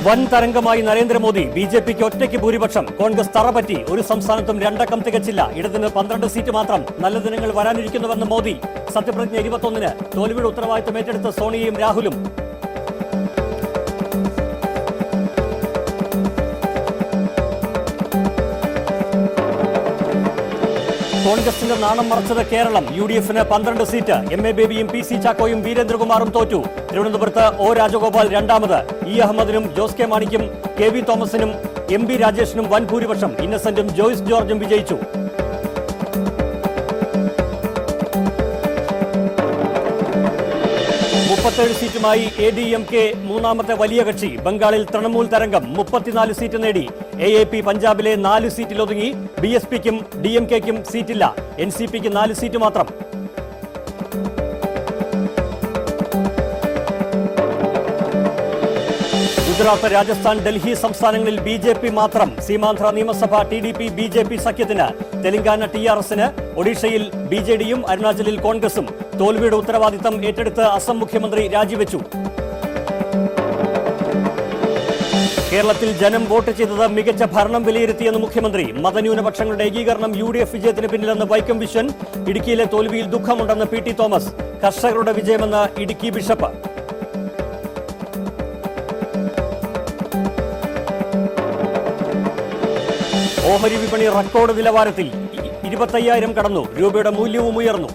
വൻ തരംഗമായി നരേന്ദ്രമോദി. ബിജെപിക്ക് ഒറ്റയ്ക്ക് ഭൂരിപക്ഷം. കോൺഗ്രസ് തറപറ്റി. ഒരു സംസ്ഥാനത്തും രണ്ടക്കം തികച്ചില്ല. ഇടതിന് 12 സീറ്റ് മാത്രം. നല്ല ദിനങ്ങൾ വരാനിരിക്കുന്നുവെന്ന് മോദി. സത്യപ്രതിജ്ഞ 21-ന്. തോൽവിയുടെ ഉത്തരവാദിത്തം ഏറ്റെടുത്ത സോണിയയും രാഹുലും. കോൺഗ്രസിന്റെ നാണം മറച്ചത് കേരളം. UDF-ന് 12 സീറ്റ്. MA ബേബിയും PC ചാക്കോയും വീരേന്ദ്രകുമാറും തോറ്റു. തിരുവനന്തപുരത്ത് O രാജഗോപാൽ രണ്ടാമത്. E അഹമ്മദിനും ജോസ് കെ മാണിക്കും KV തോമസിനും MB രാജേഷിനും വൻ ഭൂരിപക്ഷം. ഇന്നസെന്റും ജോയ്സ് ജോർജും വിജയിച്ചു. സീറ്റുമായി ADMK മൂന്നാമത്തെ വലിയ കക്ഷി. ബംഗാളിൽ തൃണമൂൽ തരംഗം 34 സീറ്റ് നേടി. AAP പഞ്ചാബിലെ 4 സീറ്റിൽ ഒതുങ്ങി. BSPക്കും DMKക്കും സീറ്റില്ല. NCPക്ക് 4 സീറ്റ് മാത്രം. ഗുജറാത്ത്, രാജസ്ഥാൻ, ഡൽഹി സംസ്ഥാനങ്ങളിൽ BJP മാത്രം. സീമാന്ധ്ര നിയമസഭ TDP BJP സഖ്യത്തിന്. തെലങ്കാന TRS-ന്. ഒഡീഷയിൽ BJD-യും അരുണാചലിൽ കോൺഗ്രസും. തോൽവിയുടെ ഉത്തരവാദിത്തം ഏറ്റെടുത്ത് അസം മുഖ്യമന്ത്രി രാജിവെച്ചു. കേരളത്തിൽ ജനം വോട്ട് ചെയ്തത് മികച്ച ഭരണം വിലയിരുത്തിയെന്ന് മുഖ്യമന്ത്രി. മതന്യൂനപക്ഷങ്ങളുടെ ഏകീകരണം UDF വിജയത്തിന് പിന്നിലെന്ന് വൈക്കം വിശ്വൻ. ഇടുക്കിയിലെ തോൽവിയിൽ ദുഃഖമുണ്ടെന്ന് PT തോമസ്. കർഷകരുടെ വിജയമെന്ന് ഇടുക്കി ബിഷപ്പ്. ഓഹരി വിപണി റെക്കോർഡ് നിലവാരത്തിൽ. 25,000 കടന്നു. രൂപയുടെ മൂല്യവും ഉയർന്നു.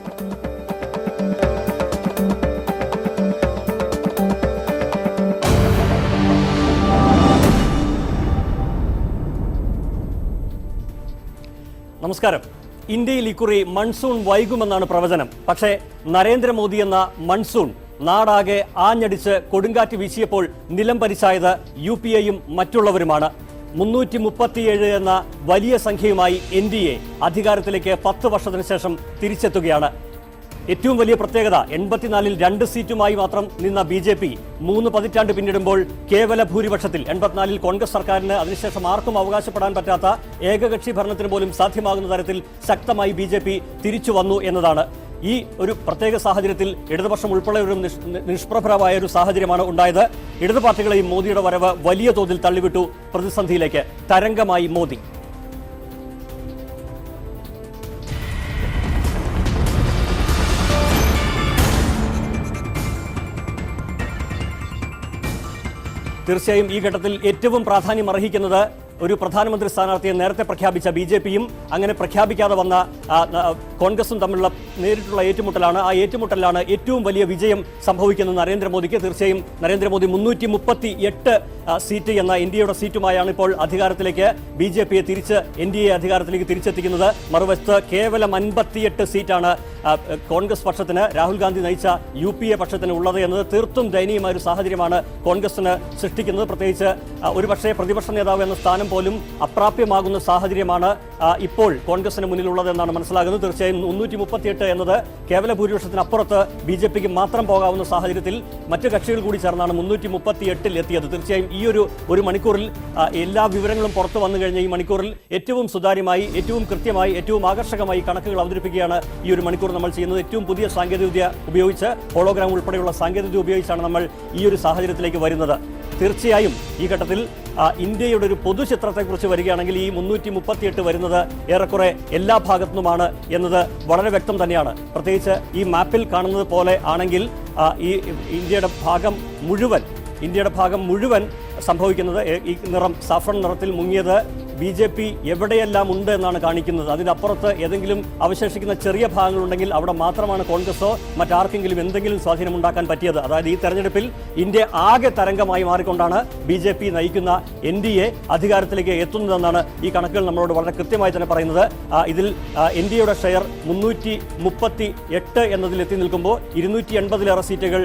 നമസ്കാരം. ഇന്ത്യയിൽ ഇക്കുറി മൺസൂൺ വൈകുമെന്നാണ് പ്രവചനം. പക്ഷേ നരേന്ദ്രമോദി എന്ന മൺസൂൺ നാടാകെ ആഞ്ഞടിച്ച് കൊടുങ്കാറ്റ് വീശിയപ്പോൾ നിലം പരിച്ചായത് UPAയും മറ്റുള്ളവരുമാണ്. 337 എന്ന വലിയ സംഖ്യയുമായി NDA അധികാരത്തിലേക്ക് 10 വർഷത്തിന് ശേഷം തിരിച്ചെത്തുകയാണ്. ഏറ്റവും വലിയ പ്രത്യേകത 84-ൽ 2 സീറ്റുമായി മാത്രം നിന്ന BJP 3 പതിറ്റാണ്ട് പിന്നിടുമ്പോൾ കേവല ഭൂരിപക്ഷത്തിൽ 84-ൽ കോൺഗ്രസ് സർക്കാരിന് അതിനുശേഷം ആർക്കും അവകാശപ്പെടാൻ പറ്റാത്ത ഏകകക്ഷി ഭരണത്തിന് പോലും സാധ്യമാകുന്ന തരത്തിൽ ശക്തമായി BJP തിരിച്ചു വന്നു എന്നതാണ്. ഈ ഒരു പ്രത്യേക സാഹചര്യത്തിൽ ഇടതുപക്ഷം ഉൾപ്പെടെ ഒരു നിഷ്പ്രഭമായ ഒരു സാഹചര്യമാണ് ഉണ്ടായത്. ഇടതു പാർട്ടികളെയും മോദിയുടെ വരവ് വലിയ തോതിൽ തള്ളിവിട്ടു. പ്രതിസന്ധിയിലേക്ക് തരംഗമായി മോദി. തീർച്ചയായും ഈ ഘട്ടത്തിൽ ഏറ്റവും പ്രാധാന്യം അർഹിക്കുന്നത് ഒരു പ്രധാനമന്ത്രി സ്ഥാനാർത്ഥിയെ നേരത്തെ പ്രഖ്യാപിച്ച BJPയും അങ്ങനെ പ്രഖ്യാപിക്കാതെ വന്ന കോൺഗ്രസും തമ്മിലുള്ള നേരിട്ടുള്ള ഏറ്റുമുട്ടലാണ്. ആ ഏറ്റുമുട്ടലാണ് ഏറ്റവും വലിയ വിജയം സംഭവിക്കുന്നത് നരേന്ദ്രമോദിക്ക്. തീർച്ചയായും നരേന്ദ്രമോദി 338 സീറ്റ് എന്ന ഇന്ത്യയുടെ സീറ്റുമായാണ് ഇപ്പോൾ അധികാരത്തിലേക്ക് BJPയെ NDA അധികാരത്തിലേക്ക് തിരിച്ചെത്തിക്കുന്നത്. മറുവശത്ത് കേവലം 58 സീറ്റാണ് കോൺഗ്രസ് പക്ഷത്തിന്, രാഹുൽ ഗാന്ധി നയിച്ച UPA പക്ഷത്തിന് ഉള്ളത് എന്നത് തീർത്തും ദയനീയമായ ഒരു സാഹചര്യമാണ് കോൺഗ്രസിന് സൃഷ്ടിക്കുന്നത്. പ്രത്യേകിച്ച് ഒരുപക്ഷേ പ്രതിപക്ഷ നേതാവ് എന്ന സ്ഥാനം പോലും അപ്രാപ്യമാകുന്ന സാഹചര്യമാണ് ഇപ്പോൾ കോൺഗ്രസിന് മുന്നിലുള്ളതെന്നാണ് മനസ്സിലാകുന്നത്. തീർച്ചയായും 338 എന്നത് കേവല ഭൂരിപക്ഷത്തിനപ്പുറത്ത് BJPക്ക് മാത്രം പോകാവുന്ന സാഹചര്യത്തിൽ മറ്റ് കക്ഷികൾ കൂടി ചേർന്നാണ് 338-ൽ എത്തിയത്. തീർച്ചയായും ഈ ഒരു മണിക്കൂറിൽ എല്ലാ വിവരങ്ങളും പുറത്തു വന്നു കഴിഞ്ഞ ഈ മണിക്കൂറിൽ ഏറ്റവും സുതാര്യമായി, ഏറ്റവും കൃത്യമായി, ഏറ്റവും ആകർഷകമായി കണക്കുകൾ അവതരിപ്പിക്കുകയാണ് ഈ ഒരു മണിക്കൂർ നമ്മൾ ചെയ്യുന്നത്. ഏറ്റവും പുതിയ സാങ്കേതികവിദ്യ ഉപയോഗിച്ച്, ഹോളോഗ്രാം ഉൾപ്പെടെയുള്ള സാങ്കേതികവിദ്യ ഉപയോഗിച്ചാണ് നമ്മൾ ഈ ഒരു സാഹചര്യത്തിലേക്ക് വരുന്നത്. തീർച്ചയായും ഈ ഘട്ടത്തിൽ ഇന്ത്യയുടെ ഒരു പൊതുചിത്രത്തെക്കുറിച്ച് വരികയാണെങ്കിൽ ഈ 338 വരുന്നത് ഏറെക്കുറെ എല്ലാ ഭാഗത്തുനിന്നുമാണ് എന്നത് വളരെ വ്യക്തം തന്നെയാണ്. പ്രത്യേകിച്ച് ഈ മാപ്പിൽ കാണുന്നത് പോലെ ആണെങ്കിൽ ഈ ഇന്ത്യയുടെ ഭാഗം മുഴുവൻ സംഭവിക്കുന്നത് ഈ നിറം സാഫ്രൺ നിറത്തിൽ മുങ്ങിയത് BJP എവിടെയെല്ലാം ഉണ്ട് എന്നാണ് കാണിക്കുന്നത്. അതിനപ്പുറത്ത് ഏതെങ്കിലും അവശേഷിക്കുന്ന ചെറിയ ഭാഗങ്ങളുണ്ടെങ്കിൽ അവിടെ മാത്രമാണ് കോൺഗ്രസോ മറ്റാർക്കെങ്കിലും എന്തെങ്കിലും സ്വാധീനമുണ്ടാക്കാൻ പറ്റിയത്. അതായത് ഈ തെരഞ്ഞെടുപ്പിൽ ഇന്ത്യ ആകെ തരംഗമായി മാറിക്കൊണ്ടാണ് BJP നയിക്കുന്ന NDA അധികാരത്തിലേക്ക് എത്തുന്നതെന്നാണ് ഈ കണക്കുകൾ നമ്മളോട് വളരെ കൃത്യമായി തന്നെ പറയുന്നത്. ഇതിൽ NDAയുടെ ഷെയർ 338 എന്നതിൽ എത്തി നിൽക്കുമ്പോൾ 280-ലേറെ സീറ്റുകൾ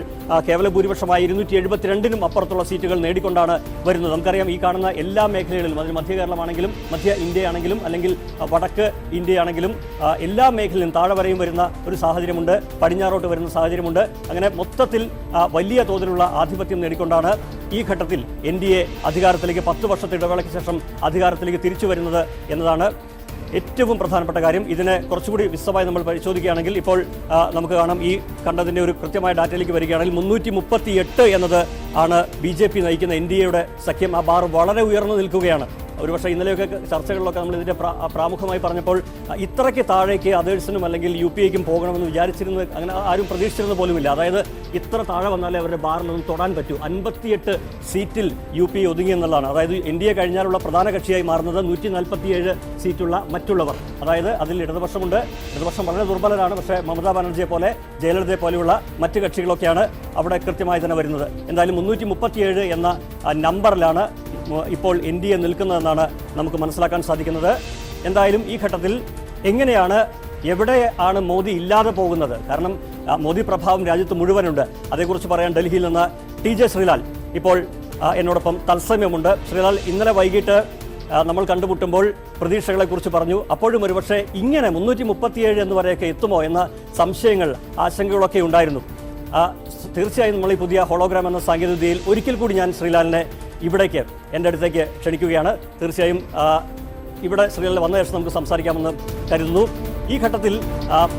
കേവല ഭൂരിപക്ഷമായി 272-നും അപ്പുറത്തുള്ള സീറ്റുകൾ നേടിക്കൊണ്ടാണ് വരുന്നത്. നമുക്കറിയാം ഈ കാണുന്ന എല്ലാ മേഖലകളിലും, അതിന് മധ്യ കേരളമാണെങ്കിലും മധ്യ ഇന്ത്യയാണെങ്കിലും അല്ലെങ്കിൽ വടക്ക് ഇന്ത്യയാണെങ്കിലും എല്ലാ മേഖലയിലും താഴെ വരെയും വരുന്ന ഒരു സാഹചര്യമുണ്ട്, പടിഞ്ഞാറോട്ട് വരുന്ന സാഹചര്യമുണ്ട്. അങ്ങനെ മൊത്തത്തിൽ വലിയ തോതിലുള്ള ആധിപത്യം നേടിക്കൊണ്ടാണ് ഈ ഘട്ടത്തിൽ NDA അധികാരത്തിലേക്ക് 10 വർഷത്തെ ഇടവേളയ്ക്ക് ശേഷം അധികാരത്തിലേക്ക് തിരിച്ചു വരുന്നത് എന്നതാണ് ഏറ്റവും പ്രധാനപ്പെട്ട കാര്യം, ഇതിനെ കുറച്ചുകൂടി വിശദമായി നമ്മൾ പരിശോധിക്കുകയാണെങ്കിൽ ഇപ്പോൾ നമുക്ക് കാണാം, ഈ കണ്ടതിൻ്റെ ഒരു കൃത്യമായ ഡാറ്റയിലേക്ക് വരികയാണെങ്കിൽ 338 എന്നത് ആണ് BJP നയിക്കുന്ന NDAയുടെ സഖ്യം. ആ ബാർ വളരെ ഉയർന്നു നിൽക്കുകയാണ്. ഒരുപക്ഷെ ഇന്നലെയൊക്കെ ചർച്ചകളിലൊക്കെ നമ്മൾ ഇതിൻ്റെ പ്രാമുഖമായി പറഞ്ഞപ്പോൾ ഇത്രയ്ക്ക് താഴേക്ക് അതേഴ്സിനും അല്ലെങ്കിൽ UPAയ്ക്കും പോകണമെന്ന് വിചാരിച്ചിരുന്നത് അങ്ങനെ ആരും പ്രതീക്ഷിച്ചിരുന്നത് പോലുമില്ല. അതായത് ഇത്ര താഴെ വന്നാലേ അവരുടെ ബാറിലൊന്നും തൊടാൻ പറ്റൂ. 58 സീറ്റിൽ UPA ഒതുങ്ങി എന്നുള്ളതാണ്. അതായത് NDA കഴിഞ്ഞാലുള്ള പ്രധാന കക്ഷിയായി മാറുന്നത് 147 സീറ്റുള്ള മറ്റുള്ളവർ. അതായത് അതിൽ ഇടതുപക്ഷമുണ്ട്. ഇടതുപക്ഷം വളരെ ദുർബലരാണ്. പക്ഷേ മമതാ ബാനർജിയെ പോലെ ജയലളിതയെ പോലെയുള്ള മറ്റ് കക്ഷികളൊക്കെയാണ് അവിടെ കൃത്യമായി തന്നെ വരുന്നത്. എന്തായാലും 337 എന്ന നമ്പറിലാണ് ഇപ്പോൾ NDA നിൽക്കുന്നതെന്നാണ് നമുക്ക് മനസ്സിലാക്കാൻ സാധിക്കുന്നത്. എന്തായാലും ഈ ഘട്ടത്തിൽ എങ്ങനെയാണ്, എവിടെയാണ് മോദി ഇല്ലാതെ പോകുന്നത്? കാരണം മോദി പ്രഭാവം രാജ്യത്ത് മുഴുവനുണ്ട്. അതേക്കുറിച്ച് പറയാൻ ഡൽഹിയിൽ നിന്ന് TJ ശ്രീലാൽ ഇപ്പോൾ എന്നോടൊപ്പം തത്സമയമുണ്ട്. ശ്രീലാൽ, ഇന്നലെ വൈകിട്ട് നമ്മൾ കണ്ടുമുട്ടുമ്പോൾ പ്രതീക്ഷകളെക്കുറിച്ച് പറഞ്ഞു. അപ്പോഴും ഒരുപക്ഷെ ഇങ്ങനെ 337 എന്ന് വരെയൊക്കെ എത്തുമോ എന്ന സംശയങ്ങൾ, ആശങ്കകളൊക്കെ ഉണ്ടായിരുന്നു. തീർച്ചയായും നമ്മൾ ഈ പുതിയ ഹോളോഗ്രാം എന്ന സാങ്കേതികവിദ്യയിൽ ഒരിക്കൽ കൂടി ഞാൻ ശ്രീലാലിനെ ഇവിടേക്ക്, എൻ്റെ അടുത്തേക്ക് ക്ഷണിക്കുകയാണ്. തീർച്ചയായും ഇവിടെ ശ്രീലാൽ വന്ന ശേഷം നമുക്ക് സംസാരിക്കാമെന്ന് കരുതുന്നു. ഈ ഘട്ടത്തിൽ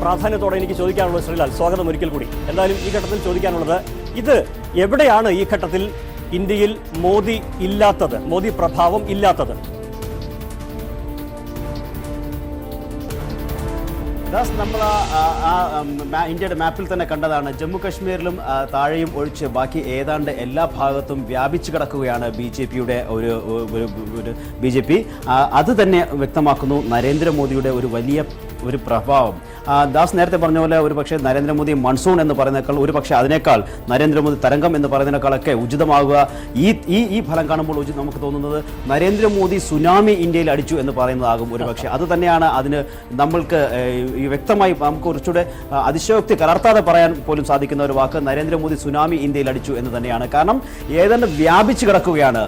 പ്രാധാന്യത്തോടെ എനിക്ക് ചോദിക്കാനുള്ളത്, ശ്രീലാൽ സ്വാഗതം ഒരിക്കൽ കൂടി. എന്തായാലും ഈ ഘട്ടത്തിൽ ചോദിക്കാനുള്ളത്, ഇത് എവിടെയാണ് ഈ ഘട്ടത്തിൽ ഇന്ത്യയിൽ മോദി ഇല്ലാത്തത്, മോദി പ്രഭാവം ഇല്ലാത്തത്? നമ്മൾ ഇന്ത്യയുടെ മാപ്പിൽ തന്നെ കണ്ടതാണ്. ജമ്മു കാശ്മീരിലും താഴെയും ഒഴിച്ച് ബാക്കി ഏതാണ്ട് എല്ലാ ഭാഗത്തും വ്യാപിച്ചു കിടക്കുകയാണ് BJPയുടെ ഒരു BJP. അത് തന്നെ വ്യക്തമാക്കുന്നു നരേന്ദ്രമോദിയുടെ ഒരു വലിയ പ്രഭാവം. ദാസ് നേരത്തെ പറഞ്ഞ പോലെ ഒരുപക്ഷെ നരേന്ദ്രമോദി മൺസൂൺ എന്ന് പറയുന്നേക്കാൾ, ഒരുപക്ഷെ അതിനേക്കാൾ നരേന്ദ്രമോദി തരംഗം എന്ന് പറയുന്നതിനേക്കാളൊക്കെ ഉചിതമാകുക ഈ ഫലം കാണുമ്പോൾ നമുക്ക് തോന്നുന്നത് നരേന്ദ്രമോദി സുനാമി ഇന്ത്യയിൽ അടിച്ചു എന്ന് പറയുന്നതാകും ഒരുപക്ഷെ. അത് തന്നെയാണ് അതിന് നമ്മൾക്ക് വ്യക്തമായി നമുക്ക് കുറച്ചുകൂടെ അതിശയോക്തി കലർത്താതെ പറയാൻ പോലും സാധിക്കുന്ന ഒരു വാക്ക്. നരേന്ദ്രമോദി സുനാമി ഇന്ത്യയിൽ അടിച്ചു എന്ന് തന്നെയാണ്. കാരണം ഏതാണ്ട് വ്യാപിച്ചു കിടക്കുകയാണ്.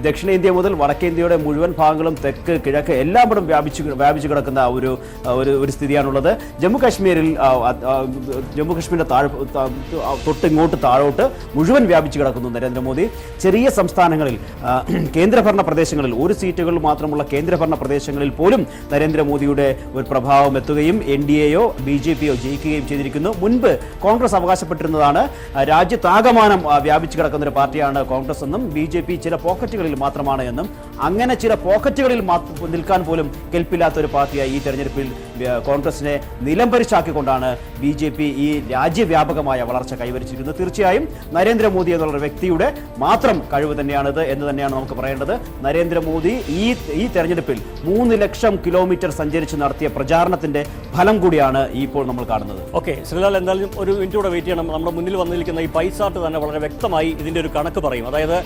ദക്ഷിണേന്ത്യ മുതൽ വടക്കേന്ത്യയുടെ മുഴുവൻ ഭാഗങ്ങളും തെക്ക് കിഴക്ക് എല്ലായിടത്തും വ്യാപിച്ചു കിടക്കുന്ന ഒരു സ്ഥിതിയാണുള്ളത്. ജമ്മു കാശ്മീരിന്റെ തൊട്ടിങ്ങോട്ട് താഴോട്ട് മുഴുവൻ വ്യാപിച്ചു കിടക്കുന്നു നരേന്ദ്രമോദി. ചെറിയ സംസ്ഥാനങ്ങളിൽ, കേന്ദ്രഭരണ പ്രദേശങ്ങളിൽ, ഒരു സീറ്റുകൾ മാത്രമുള്ള കേന്ദ്രഭരണ പ്രദേശങ്ങളിൽ പോലും നരേന്ദ്രമോദിയുടെ ഒരു പ്രഭാവം എത്തുകയും NDAയോ BJPയോ ജയിക്കുകയും ചെയ്തിരിക്കുന്നു. മുൻപ് കോൺഗ്രസ് അവകാശപ്പെട്ടിരുന്നതാണ് രാജ്യത്താകമാനം വ്യാപിച്ചു കിടക്കുന്ന ഒരു പാർട്ടിയാണ് കോൺഗ്രസ് എന്നും BJP ചില പോക്കറ്റുകളിൽ മാത്രമാണ് എന്നും. അങ്ങനെ ചില പോക്കറ്റുകളിൽ നിൽക്കാൻ പോലും കെൽപ്പില്ലാത്ത ഒരു പാർട്ടിയായി ഈ തെരഞ്ഞെടുപ്പിൽ കോൺഗ്രസിനെ നിലംപരിശാക്കിക്കൊണ്ടാണ് BJP ഈ രാജ്യവ്യാപകമായ വളർച്ച കൈവരിച്ചിരിക്കുന്നത്. തീർച്ചയായും നരേന്ദ്രമോദി എന്നുള്ള വ്യക്തിയുടെ മാത്രം കഴിവ് തന്നെയാണിത് എന്ന് തന്നെയാണ് നമുക്ക് പറയേണ്ടത്. നരേന്ദ്രമോദി ഈ തെരഞ്ഞെടുപ്പിൽ 3 ലക്ഷം കിലോമീറ്റർ സഞ്ചരിച്ച് നടത്തിയ പ്രചാരണത്തിന്റെ ഫലം കൂടിയാണ് ഇപ്പോൾ നമ്മൾ കാണുന്നത്. ഓക്കെ ശ്രീലാൽ, എന്തായാലും ഒരു മിനിറ്റ് കൂടെ വെയിറ്റ് ചെയ്യണം. നമ്മുടെ മുന്നിൽ വന്നിരിക്കുന്ന ഈ പൈ ചാർട്ട് തന്നെ വളരെ വ്യക്തമായി ഇതിന്റെ ഒരു കണക്ക് പറയും. അതായത്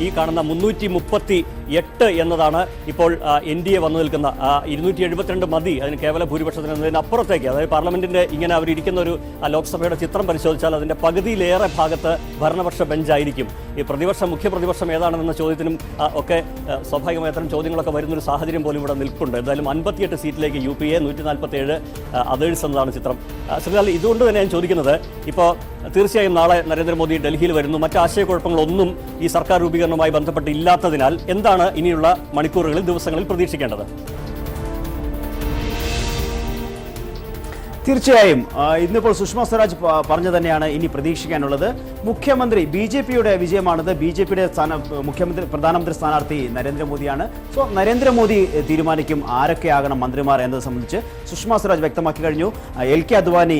ഈ കാണുന്ന 338 എന്നതാണ് ഇപ്പോൾ NDA വന്നു നിൽക്കുന്ന 272 മതി അതിന് കേവല ഭൂരിപക്ഷത്തിന് അപ്പുറത്തേക്ക്. അതായത് പാർലമെന്റിന്റെ ഇങ്ങനെ അവരിയ്ക്കുന്ന ഒരു ലോക്സഭയുടെ ചിത്രം പരിശോധിച്ചാൽ അതിന്റെ പകുതിയിലേറെ ഭാഗത്ത് ഭരണപക്ഷ ബെഞ്ചായിരിക്കും. ഈ മുഖ്യ പ്രതിപക്ഷം ഏതാണെന്ന ചോദ്യത്തിനും ഒക്കെ സ്വാഭാവികമായ അത്തരം ചോദ്യങ്ങളൊക്കെ വരുന്നൊരു സാഹചര്യം പോലും ഇവിടെ നിൽപ്പുണ്ട്. എന്തായാലും 58 സീറ്റിലേക്ക് UPA, 147 അതേഴ്സ് എന്നതാണ് ചിത്രം. ശ്രീലാൽ, ഇതുകൊണ്ട് തന്നെ ഞാൻ ചോദിക്കുന്നത്, ഇപ്പോൾ തീർച്ചയായും നാളെ നരേന്ദ്രമോദി ഡൽഹിയിൽ വരുന്നു. മറ്റ് ആശയക്കുഴപ്പങ്ങളൊന്നും ഈ സർക്കാർ രൂപീകരണവുമായി ബന്ധപ്പെട്ട് ഇല്ലാത്തതിനാൽ എന്താണ് ഇനിയുള്ള മണിക്കൂറുകളിൽ, ദിവസങ്ങളിൽ പ്രതീക്ഷിക്കേണ്ടത്? തീർച്ചയായും ഇന്നിപ്പോൾ സുഷമ സ്വരാജ് പറഞ്ഞു തന്നെയാണ് ഇനി പ്രതീക്ഷിക്കാനുള്ളത്. മുഖ്യമന്ത്രി BJPയുടെ വിജയമാണത്. BJPയുടെ പ്രധാനമന്ത്രി സ്ഥാനാർത്ഥി നരേന്ദ്രമോദിയാണ്. സോ നരേന്ദ്രമോദി തീരുമാനിക്കും ആരൊക്കെയാകണം മന്ത്രിമാർ എന്നത് സംബന്ധിച്ച് സുഷമ സ്വരാജ് വ്യക്തമാക്കി കഴിഞ്ഞു. LK അദ്വാനി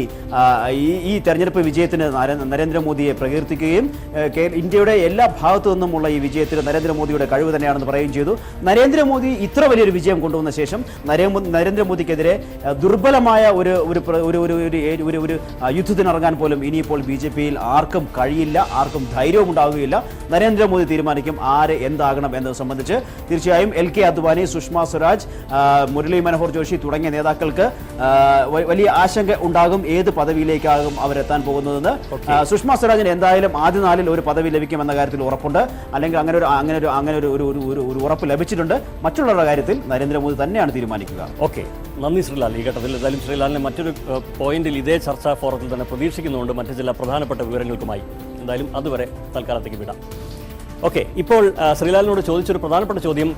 ഈ തെരഞ്ഞെടുപ്പ് വിജയത്തിന് നരേന്ദ്രമോദിയെ പ്രകീർത്തിക്കുകയും ഇന്ത്യയുടെ എല്ലാ ഭാഗത്തു നിന്നുമുള്ള ഈ വിജയത്തിന് നരേന്ദ്രമോദിയുടെ കഴിവ് തന്നെയാണെന്ന് പറയുകയും ചെയ്തു. നരേന്ദ്രമോദി ഇത്ര വലിയൊരു വിജയം കൊണ്ടുവന്ന ശേഷം നരേന്ദ്രമോദിക്കെതിരെ ദുർബലമായ ഒരു യുദ്ധത്തിനിറങ്ങാൻ പോലും ഇനിയിപ്പോൾ BJPയിൽ ആർക്കും കഴിയില്ല, ആർക്കും ധൈര്യവും ഉണ്ടാവുകയില്ല. നരേന്ദ്രമോദി തീരുമാനിക്കും ആര് എന്താകണം എന്നത് സംബന്ധിച്ച്. തീർച്ചയായും LK അദ്വാനി, സുഷമ സ്വരാജ്, മുരളി മനോഹർ ജോഷി തുടങ്ങിയ നേതാക്കൾക്ക് വലിയ ആശങ്ക ഉണ്ടാകും ഏത് പദവിയിലേക്കാകും അവരെത്താൻ പോകുന്നതെന്ന്. സുഷമ സ്വരാജിന് എന്തായാലും ആദ്യ നാലിൽ ഒരു പദവി ലഭിക്കുമെന്ന കാര്യത്തിൽ ഉറപ്പുണ്ട്. അല്ലെങ്കിൽ അങ്ങനെ ഒരു ഉറപ്പ് ലഭിച്ചിട്ടുണ്ട്. മറ്റുള്ളവരുടെ കാര്യത്തിൽ നരേന്ദ്രമോദി തന്നെയാണ് തീരുമാനിക്കുക. ഓക്കെ, നന്ദി ശ്രീലാൽ. ഈ ഘട്ടത്തിൽ എന്തായാലും ശ്രീലാലിനെ മറ്റൊരു പോയിന്റിൽ ഇതേ ചർച്ചാ ഫോറത്തിൽ തന്നെ പ്രതീക്ഷിക്കുന്നുണ്ട് മറ്റു ചില പ്രധാനപ്പെട്ട വിവരങ്ങൾക്കുമായി. എന്തായാലും അതുവരെ തൽക്കാലത്തേക്ക് വിടാം. ഓക്കെ, ഇപ്പോൾ ശ്രീലാലിനോട് ചോദിച്ചൊരു പ്രധാനപ്പെട്ട ചോദ്യം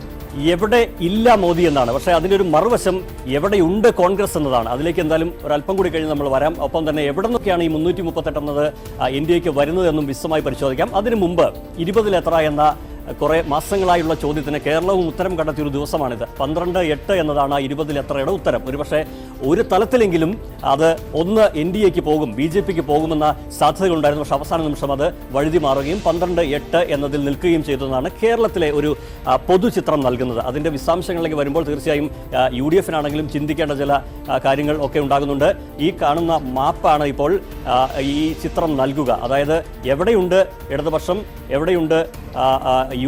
എവിടെ ഇല്ല മോദി എന്നാണ്. പക്ഷേ അതിൻ്റെ ഒരു മറുവശം എവിടെയുണ്ട് കോൺഗ്രസ് എന്നതാണ്. അതിലേക്ക് എന്തായാലും ഒരല്പം കൂടി കഴിഞ്ഞ് നമ്മൾ വരാം. ഒപ്പം തന്നെ എവിടെ നിന്നൊക്കെയാണ് ഈ 338 എന്നത് ഇന്ത്യക്ക് വരുന്നതെന്നും വിശദമായി പരിശോധിക്കാം. അതിനു മുമ്പ് 20-ൽ എത്ര എന്ന കുറേ മാസങ്ങളായുള്ള ചോദ്യത്തിന് കേരളവും ഉത്തരം കണ്ടെത്തിയൊരു ദിവസമാണിത്. 12-8 എന്നതാണ് 20-ൽ എത്രയുടെ ഉത്തരം. ഒരുപക്ഷെ ഒരു തലത്തിലെങ്കിലും അത് ഒന്ന് NDAക്ക് പോകും, BJPക്ക് പോകുമെന്ന സാധ്യതകളുണ്ടായിരുന്നു. പക്ഷേ അവസാന നിമിഷം അത് വഴുതി മാറുകയും 12-8 എന്നതിൽ നിൽക്കുകയും ചെയ്തതെന്നാണ് കേരളത്തിലെ ഒരു പൊതുചിത്രം നൽകുന്നത്. അതിൻ്റെ വിശദാംശങ്ങളിലേക്ക് വരുമ്പോൾ തീർച്ചയായും UDFനാണെങ്കിലും ചിന്തിക്കേണ്ട ചില കാര്യങ്ങൾ ഒക്കെ ഉണ്ടാകുന്നുണ്ട്. ഈ കാണുന്ന മാപ്പാണ് ഇപ്പോൾ ഈ ചിത്രം നൽകുക. അതായത് എവിടെയുണ്ട് ഇടതുപക്ഷം, എവിടെയുണ്ട്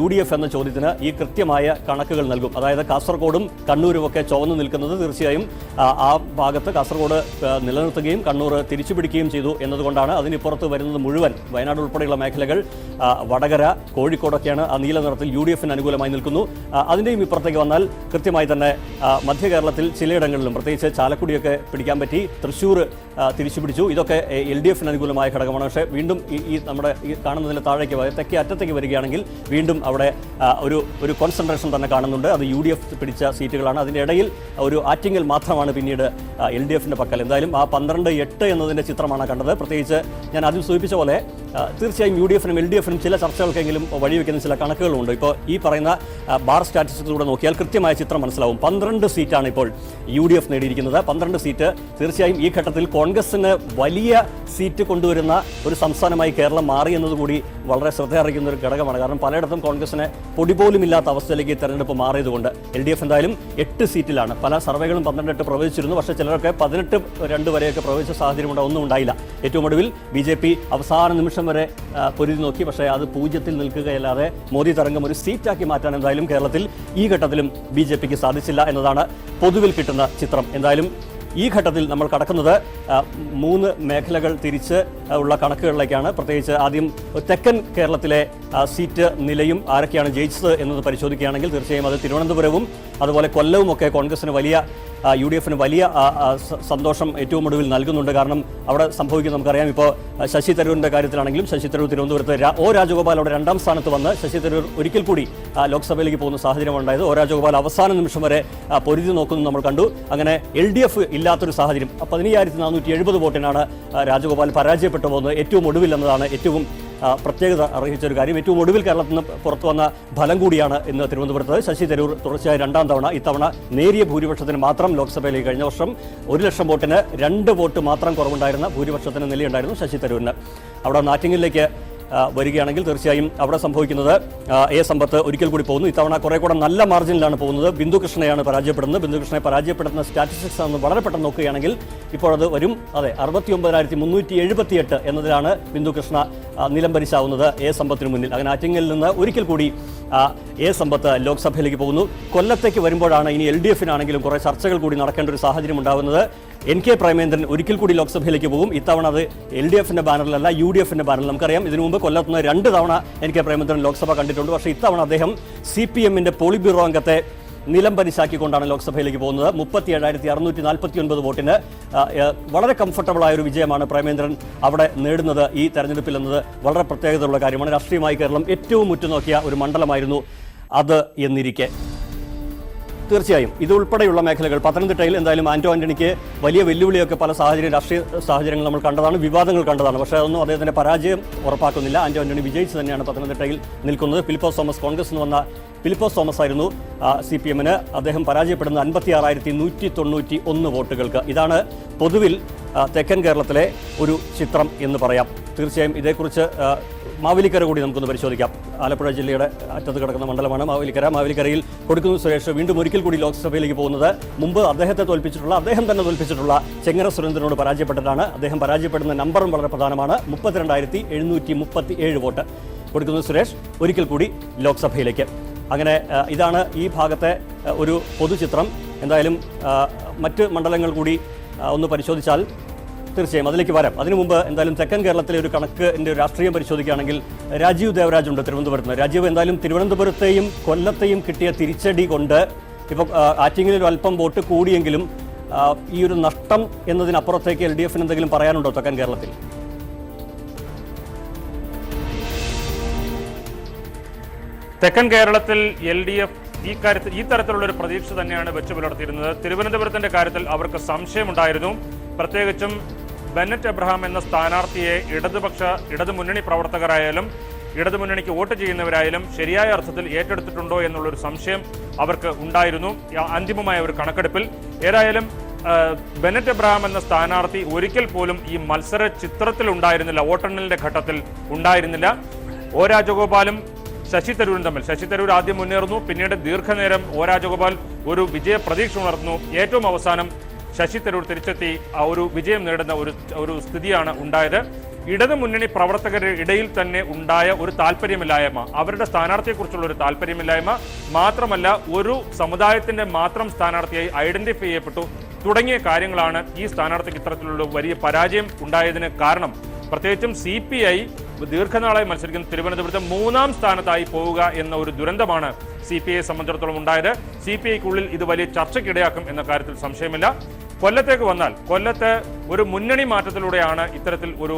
UDF എന്ന ചോദ്യത്തിന് ഈ കൃത്യമായ കണക്കുകൾ നൽകും. അതായത് കാസർഗോഡും കണ്ണൂരും ഒക്കെ ചുവന്നു നിൽക്കുന്നത് തീർച്ചയായും ആ ഭാഗത്ത് കാസർഗോഡ് നിലനിർത്തുകയും കണ്ണൂർ തിരിച്ചുപിടിക്കുകയും ചെയ്തു എന്നതുകൊണ്ടാണ്. അതിനിപ്പുറത്ത് വരുന്നത് മുഴുവൻ വയനാട് ഉൾപ്പെടെയുള്ള മേഖലകൾ, വടകര, കോഴിക്കോടൊക്കെയാണ് ആ നീല നിറത്തിൽ UDFന് അനുകൂലമായി നിൽക്കുന്നു. അതിൻ്റെയും ഇപ്പുറത്തേക്ക് വന്നാൽ കൃത്യമായി തന്നെ മധ്യ കേരളത്തിൽ ചിലയിടങ്ങളിലും പ്രത്യേകിച്ച് ചാലക്കുടിയൊക്കെ പിടിക്കാൻ പറ്റി, തൃശ്ശൂർ തിരിച്ചുപിടിച്ചു. ഇതൊക്കെ LDFന് അനുകൂലമായ ഘടകമാണ്. പക്ഷേ വീണ്ടും ഈ നമ്മുടെ ഈ കാണുന്നതിന് താഴേക്ക് തെക്കേ അറ്റത്തേക്ക് വരികയാണെങ്കിൽ വീണ്ടും അവിടെ ഒരു കോൺസെൻട്രേഷൻ തന്നെ കാണുന്നുണ്ട്. അത് UDF പിടിച്ച സീറ്റുകളാണ്. അതിൻ്റെ ഇടയിൽ ഒരു ആറ്റിങ്ങൽ മാത്രമാണ് പിന്നീട് LDFൻ്റെ പക്കൽ. എന്തായാലും ആ 12-8 എന്നതിൻ്റെ ചിത്രമാണ് കണ്ടത്. പ്രത്യേകിച്ച് ഞാൻ ആദ്യം സൂചിപ്പിച്ച പോലെ തീർച്ചയായും UDFനും LDFനും ചില ചർച്ചകൾക്കെങ്കിലും വഴിവെക്കുന്ന ചില കണക്കുകളുണ്ട്. ഇപ്പോൾ ഈ പറയുന്ന ബാർ സ്റ്റാറ്റിസ്റ്റിക്സിലൂടെ നോക്കിയാൽ കൃത്യമായ ചിത്രം മനസ്സിലാവും. 12 സീറ്റാണ് ഇപ്പോൾ UDF നേടിയിരിക്കുന്നത്. 12 സീറ്റ് തീർച്ചയായും ഈ ഘട്ടത്തിൽ കോൺഗ്രസിന് വലിയ സീറ്റ് കൊണ്ടുവരുന്ന ഒരു സംസ്ഥാനമായി കേരളം മാറി എന്നതുകൂടി വളരെ ശ്രദ്ധയർഹിക്കുന്ന ഒരു ഘടകമാണ്. കാരണം പലയിടത്തും കോൺഗ്രസിന് പൊടി പോലും ഇല്ലാത്ത അവസ്ഥയിലേക്ക് തെരഞ്ഞെടുപ്പ് മാറിയതുകൊണ്ട് LDF എന്തായാലും 8 സീറ്റിലാണ്. പല സർവേകളും 12-8 പ്രവചിച്ചിരുന്നു. പക്ഷേ ചിലരൊക്കെ 18-2 വരെയൊക്കെ പ്രവചിച്ച സാഹചര്യം ഒന്നും ഉണ്ടായില്ല. ഏറ്റവും ഒടുവിൽ BJP അവസാന നിമിഷം വരെ പൊരുതി നോക്കി. പക്ഷേ അത് 0-ൽ നിൽക്കുകയല്ലാതെ മോദി തരംഗം ഒരു സീറ്റാക്കി മാറ്റാൻ എന്തായാലും കേരളത്തിൽ ഈ ഘട്ടത്തിലും BJPക്ക് സാധിച്ചില്ല എന്നതാണ് പൊതുവിൽ കിട്ടുന്ന ചിത്രം. എന്തായാലും ഈ ഘട്ടത്തിൽ നമ്മൾ കടക്കുന്നത് 3 മേഖലകൾ തിരിച്ച് ഉള്ള കണക്കുകളിലേക്കാണ്. പ്രത്യേകിച്ച് ആദ്യം തെക്കൻ കേരളത്തിലെ സീറ്റ് നിലയും ആരൊക്കെയാണ് ജയിച്ചത് എന്നത് പരിശോധിക്കുകയാണെങ്കിൽ തീർച്ചയായും അത് തിരുവനന്തപുരവും അതുപോലെ കൊല്ലവും ഒക്കെ കോൺഗ്രസിന് വലിയ UDFന് വലിയ സന്തോഷം ഏറ്റവും ഒടുവിൽ നൽകുന്നുണ്ട്. കാരണം അവിടെ സംഭവിക്കുന്നത് നമുക്കറിയാം. ഇപ്പോൾ ശശി തരൂരിൻ്റെ കാര്യത്തിലാണെങ്കിലും ശശി തരൂർ തിരുവനന്തപുരത്ത് രാജഗോപാൽ അവിടെ 2ാം സ്ഥാനത്ത് വന്ന് ശശി തരൂർ ഒരിക്കൽ കൂടി ലോക്സഭയിലേക്ക് പോകുന്ന സാഹചര്യമാണ് ഉണ്ടായത്. രാജഗോപാൽ അവസാന നിമിഷം വരെ പൊരുതി നോക്കുന്നത് നമ്മൾ കണ്ടു. അങ്ങനെ LDF ഇല്ലാത്തൊരു സാഹചര്യം 15470 വോട്ടിനാണ് രാജഗോപാൽ പരാജയപ്പെട്ടു പോകുന്നത്. ഏറ്റവും ഒടുവിൽ എന്നതാണ് ഏറ്റവും പ്രത്യേകത അർഹിച്ച ഒരു കാര്യം. ഏറ്റവും ഒടുവിൽ കേരളത്തിൽ നിന്ന് പുറത്തു വന്ന ഫലം കൂടിയാണ് ഇന്ന് തിരുവനന്തപുരത്ത്. ശശി തരൂർ തുടർച്ചയായ 2ാം തവണ, ഇത്തവണ നേരിയ ഭൂരിപക്ഷത്തിന് മാത്രം ലോക്സഭയിലേക്ക്. കഴിഞ്ഞ വർഷം 1 ലക്ഷം വോട്ടിന് 2 വോട്ട് മാത്രം കുറവുണ്ടായിരുന്ന ഭൂരിപക്ഷത്തിന് നിലയുണ്ടായിരുന്നു ശശി തരൂരിന്. അവിടെ നാറ്റിങ്ങിലേക്ക് വരികയാണെങ്കിൽ തീർച്ചയായും അവിടെ സംഭവിക്കുന്നത് A സമ്പത്ത് ഒരിക്കൽ കൂടി പോകുന്നു. ഇത്തവണ കുറെ കൂടെ നല്ല മാർജിനിലാണ് പോകുന്നത്. ബിന്ദു കൃഷ്ണയാണ് പരാജയപ്പെടുന്നത്. ബിന്ദു കൃഷ്ണയെ പരാജയപ്പെടുന്ന സ്റ്റാറ്റിസ്റ്റിക്സ് ആണെന്ന് വളരെ പെട്ടെന്ന് നോക്കുകയാണെങ്കിൽ ഇപ്പോൾ അത് വരും. അതെ, 69,378 എന്നതിലാണ് ബിന്ദു കൃഷ്ണ നിലംപരിശാവുന്നത് A സമ്പത്തിന് മുന്നിൽ. അങ്ങനെ ആറ്റിങ്ങലിൽ നിന്ന് ഒരിക്കൽ കൂടി A സമ്പത്ത് ലോക്സഭയിലേക്ക് പോകുന്നു. കൊല്ലത്തേക്ക് വരുമ്പോഴാണ് ഇനി LDFനാണെങ്കിലും കുറേ ചർച്ചകൾ കൂടി നടക്കേണ്ട ഒരു സാഹചര്യം ഉണ്ടാകുന്നത്. NK പ്രേമേന്ദ്രൻ ഒരിക്കൽ കൂടി ലോക്സഭയിലേക്ക് പോകും. ഇത്തവണ അത് LDFന്റെ ബാനറിലല്ല, UDFന്റെ ബാനറിൽ. നമുക്കറിയാം ഇതിനു മുമ്പ് കൊല്ലത്ത് നിന്ന് 2 തവണ NK പ്രേമേന്ദ്രൻ ലോക്സഭ കണ്ടിട്ടുണ്ട്. പക്ഷേ ഇത്തവണ അദ്ദേഹം CPMന്റെ പോളിറ്റ് ബ്യൂറോ അംഗത്തെ നിലംപരിശാക്കിക്കൊണ്ടാണ് ലോക്സഭയിലേക്ക് പോകുന്നത്. 37,649 വോട്ടിന് വളരെ കംഫർട്ടബിളായ ഒരു വിജയമാണ് പ്രേമേന്ദ്രൻ അവിടെ നേടുന്നത് ഈ തെരഞ്ഞെടുപ്പിൽ എന്നത് വളരെ പ്രത്യേകതയുള്ള കാര്യമാണ്. രാഷ്ട്രീയമായി കേരളം ഏറ്റവും ഉറ്റുനോക്കിയ ഒരു മണ്ഡലമായിരുന്നു അത് എന്നിരിക്കെ തീർച്ചയായും ഇതുൾപ്പെടെയുള്ള മേഖലകൾ പത്തനംതിട്ടയിൽ എന്തായാലും ആന്റണിക്ക് വലിയ വെല്ലുവിളിയൊക്കെ പല രാഷ്ട്രീയ സാഹചര്യങ്ങൾ നമ്മൾ കണ്ടതാണ്, വിവാദങ്ങൾ കണ്ടതാണ്. പക്ഷേ അതൊന്നും അദ്ദേഹത്തിൻ്റെ പരാജയം ഉറപ്പാക്കുന്നില്ല. ആന്റണി വിജയിച്ച് തന്നെയാണ് പത്തനംതിട്ടയിൽ നിൽക്കുന്നത്. ഫിലിപ്പോസ് തോമസ് കോൺഗ്രസിൽ വന്ന ഫിലിപ്പോസ് തോമസ് ആയിരുന്നു CPMന്. അദ്ദേഹം പരാജയപ്പെടുന്ന 56,191 വോട്ടുകൾക്ക്. ഇതാണ് പൊതുവിൽ തെക്കൻ കേരളത്തിലെ ഒരു ചിത്രം എന്ന് പറയാം. തീർച്ചയായും ഇതേക്കുറിച്ച് മാവേലിക്കര കൂടി നമുക്കൊന്ന് പരിശോധിക്കാം. ആലപ്പുഴ ജില്ലയുടെ അറ്റത്ത് കിടക്കുന്ന മണ്ഡലമാണ് മാവേലിക്കര. മാവേലിക്കരയിൽ കൊടുക്കുന്ന സുരേഷ് വീണ്ടും ഒരിക്കൽ കൂടി ലോക്സഭയിലേക്ക് പോകുന്നത് മുമ്പ് അദ്ദേഹം തന്നെ തോൽപ്പിച്ചിട്ടുള്ള ചെങ്ങര സുരേന്ദ്രനോട് പരാജയപ്പെട്ടിട്ടാണ്. അദ്ദേഹം പരാജയപ്പെടുന്ന നമ്പറും വളരെ പ്രധാനമാണ്. 32,737 വോട്ട് കൊടുക്കുന്ന സുരേഷ് ഒരിക്കൽ കൂടി ലോക്സഭയിലേക്ക്. അങ്ങനെ ഇതാണ് ഈ ഭാഗത്തെ ഒരു പൊതുചിത്രം. എന്തായാലും മറ്റ് മണ്ഡലങ്ങൾ കൂടി ഒന്ന് പരിശോധിച്ചാൽ തീർച്ചയായും അതിലേക്ക് വരാം. അതിനു മുമ്പ് എന്തായാലും തെക്കൻ കേരളത്തിലെ ഒരു കണക്കിൻ്റെ രാഷ്ട്രീയം പരിശോധിക്കുകയാണെങ്കിൽ രാജീവ് ദേവരാജ് ഉണ്ട് തിരുവനന്തപുരത്ത് നിന്ന്. രാജീവ്, എന്തായാലും തിരുവനന്തപുരത്തെയും കൊല്ലത്തെയും കിട്ടിയ തിരിച്ചടി കൊണ്ട് ഇപ്പോൾ ആറ്റിങ്ങിൽ ഒരു അല്പം വോട്ട് കൂടിയെങ്കിലും ഈ ഒരു നഷ്ടം എന്നതിനപ്പുറത്തേക്ക് LDFന് എന്തെങ്കിലും പറയാനുണ്ടോ തെക്കൻ കേരളത്തിൽ? തെക്കൻ കേരളത്തിൽ LDF ഈ തരത്തിലുള്ള ഒരു പ്രതീക്ഷ തന്നെയാണ് വെച്ചു പുലർത്തിയിരുന്നത്. തിരുവനന്തപുരത്തിന്റെ കാര്യത്തിൽ അവർക്ക് സംശയമുണ്ടായിരുന്നു. പ്രത്യേകിച്ചും ബെന്നറ്റ് എബ്രഹാം എന്ന സ്ഥാനാർത്ഥിയെ ഇടതുമുന്നണി പ്രവർത്തകരായാലും ഇടതുമുന്നണിക്ക് വോട്ട് ചെയ്യുന്നവരായാലും ശരിയായ അർത്ഥത്തിൽ ഏറ്റെടുത്തിട്ടുണ്ടോ എന്നുള്ളൊരു സംശയം അവർക്ക് ഉണ്ടായിരുന്നു അന്തിമമായ ഒരു കണക്കെടുപ്പിൽ. ഏതായാലും ബെന്നറ്റ് എബ്രഹാം എന്ന സ്ഥാനാർത്ഥി ഒരിക്കൽ പോലും ഈ മത്സര ചിത്രത്തിൽ ഉണ്ടായിരുന്നില്ല, വോട്ടെണ്ണലിന്റെ ഘട്ടത്തിൽ ഉണ്ടായിരുന്നില്ല. ഒ രാജഗോപാലും ശശി തരൂരും തമ്മിൽ ശശി തരൂർ ആദ്യം മുന്നേറുന്നു, പിന്നീട് ദീർഘനേരം ഒ രാജഗോപാൽ ഒരു വിജയ പ്രതീക്ഷ ഉണർത്തുന്നു. ഏറ്റവും അവസാനം ശശി തരൂർ തിരിച്ചെത്തി ഒരു വിജയം നേടുന്ന ഒരു സ്ഥിതിയാണ് ഉണ്ടായത്. ഇടതുമുന്നണി പ്രവർത്തകരുടെ ഇടയിൽ തന്നെ ഉണ്ടായ ഒരു താല്പര്യമില്ലായ്മ, അവരുടെ സ്ഥാനാർത്ഥിയെക്കുറിച്ചുള്ള ഒരു താല്പര്യമില്ലായ്മ മാത്രമല്ല, ഒരു സമുദായത്തിന്റെ മാത്രം സ്ഥാനാർത്ഥിയായി ഐഡന്റിഫൈ ചെയ്യപ്പെട്ടു തുടങ്ങിയ കാര്യങ്ങളാണ് ഈ സ്ഥാനാർത്ഥിക്ക് ഇത്തരത്തിലുള്ള വലിയ പരാജയം ഉണ്ടായതിന് കാരണം. പ്രത്യേകിച്ചും CPI ദീർഘനാളായി മത്സരിക്കുന്ന തിരുവനന്തപുരത്ത് 3ാം സ്ഥാനത്തായി പോവുക എന്ന ഒരു ദുരന്തമാണ് CPIയെ സംബന്ധിച്ചിടത്തോളം ഉണ്ടായത്. CPIക്കുള്ളിൽ ഇത് വലിയ ചർച്ചയ്ക്കിടയാക്കും എന്ന കാര്യത്തിൽ സംശയമില്ല. കൊല്ലത്തേക്ക് വന്നാൽ കൊല്ലത്ത് ഒരു മുന്നണി മാറ്റത്തിലൂടെയാണ് ഇത്തരത്തിൽ ഒരു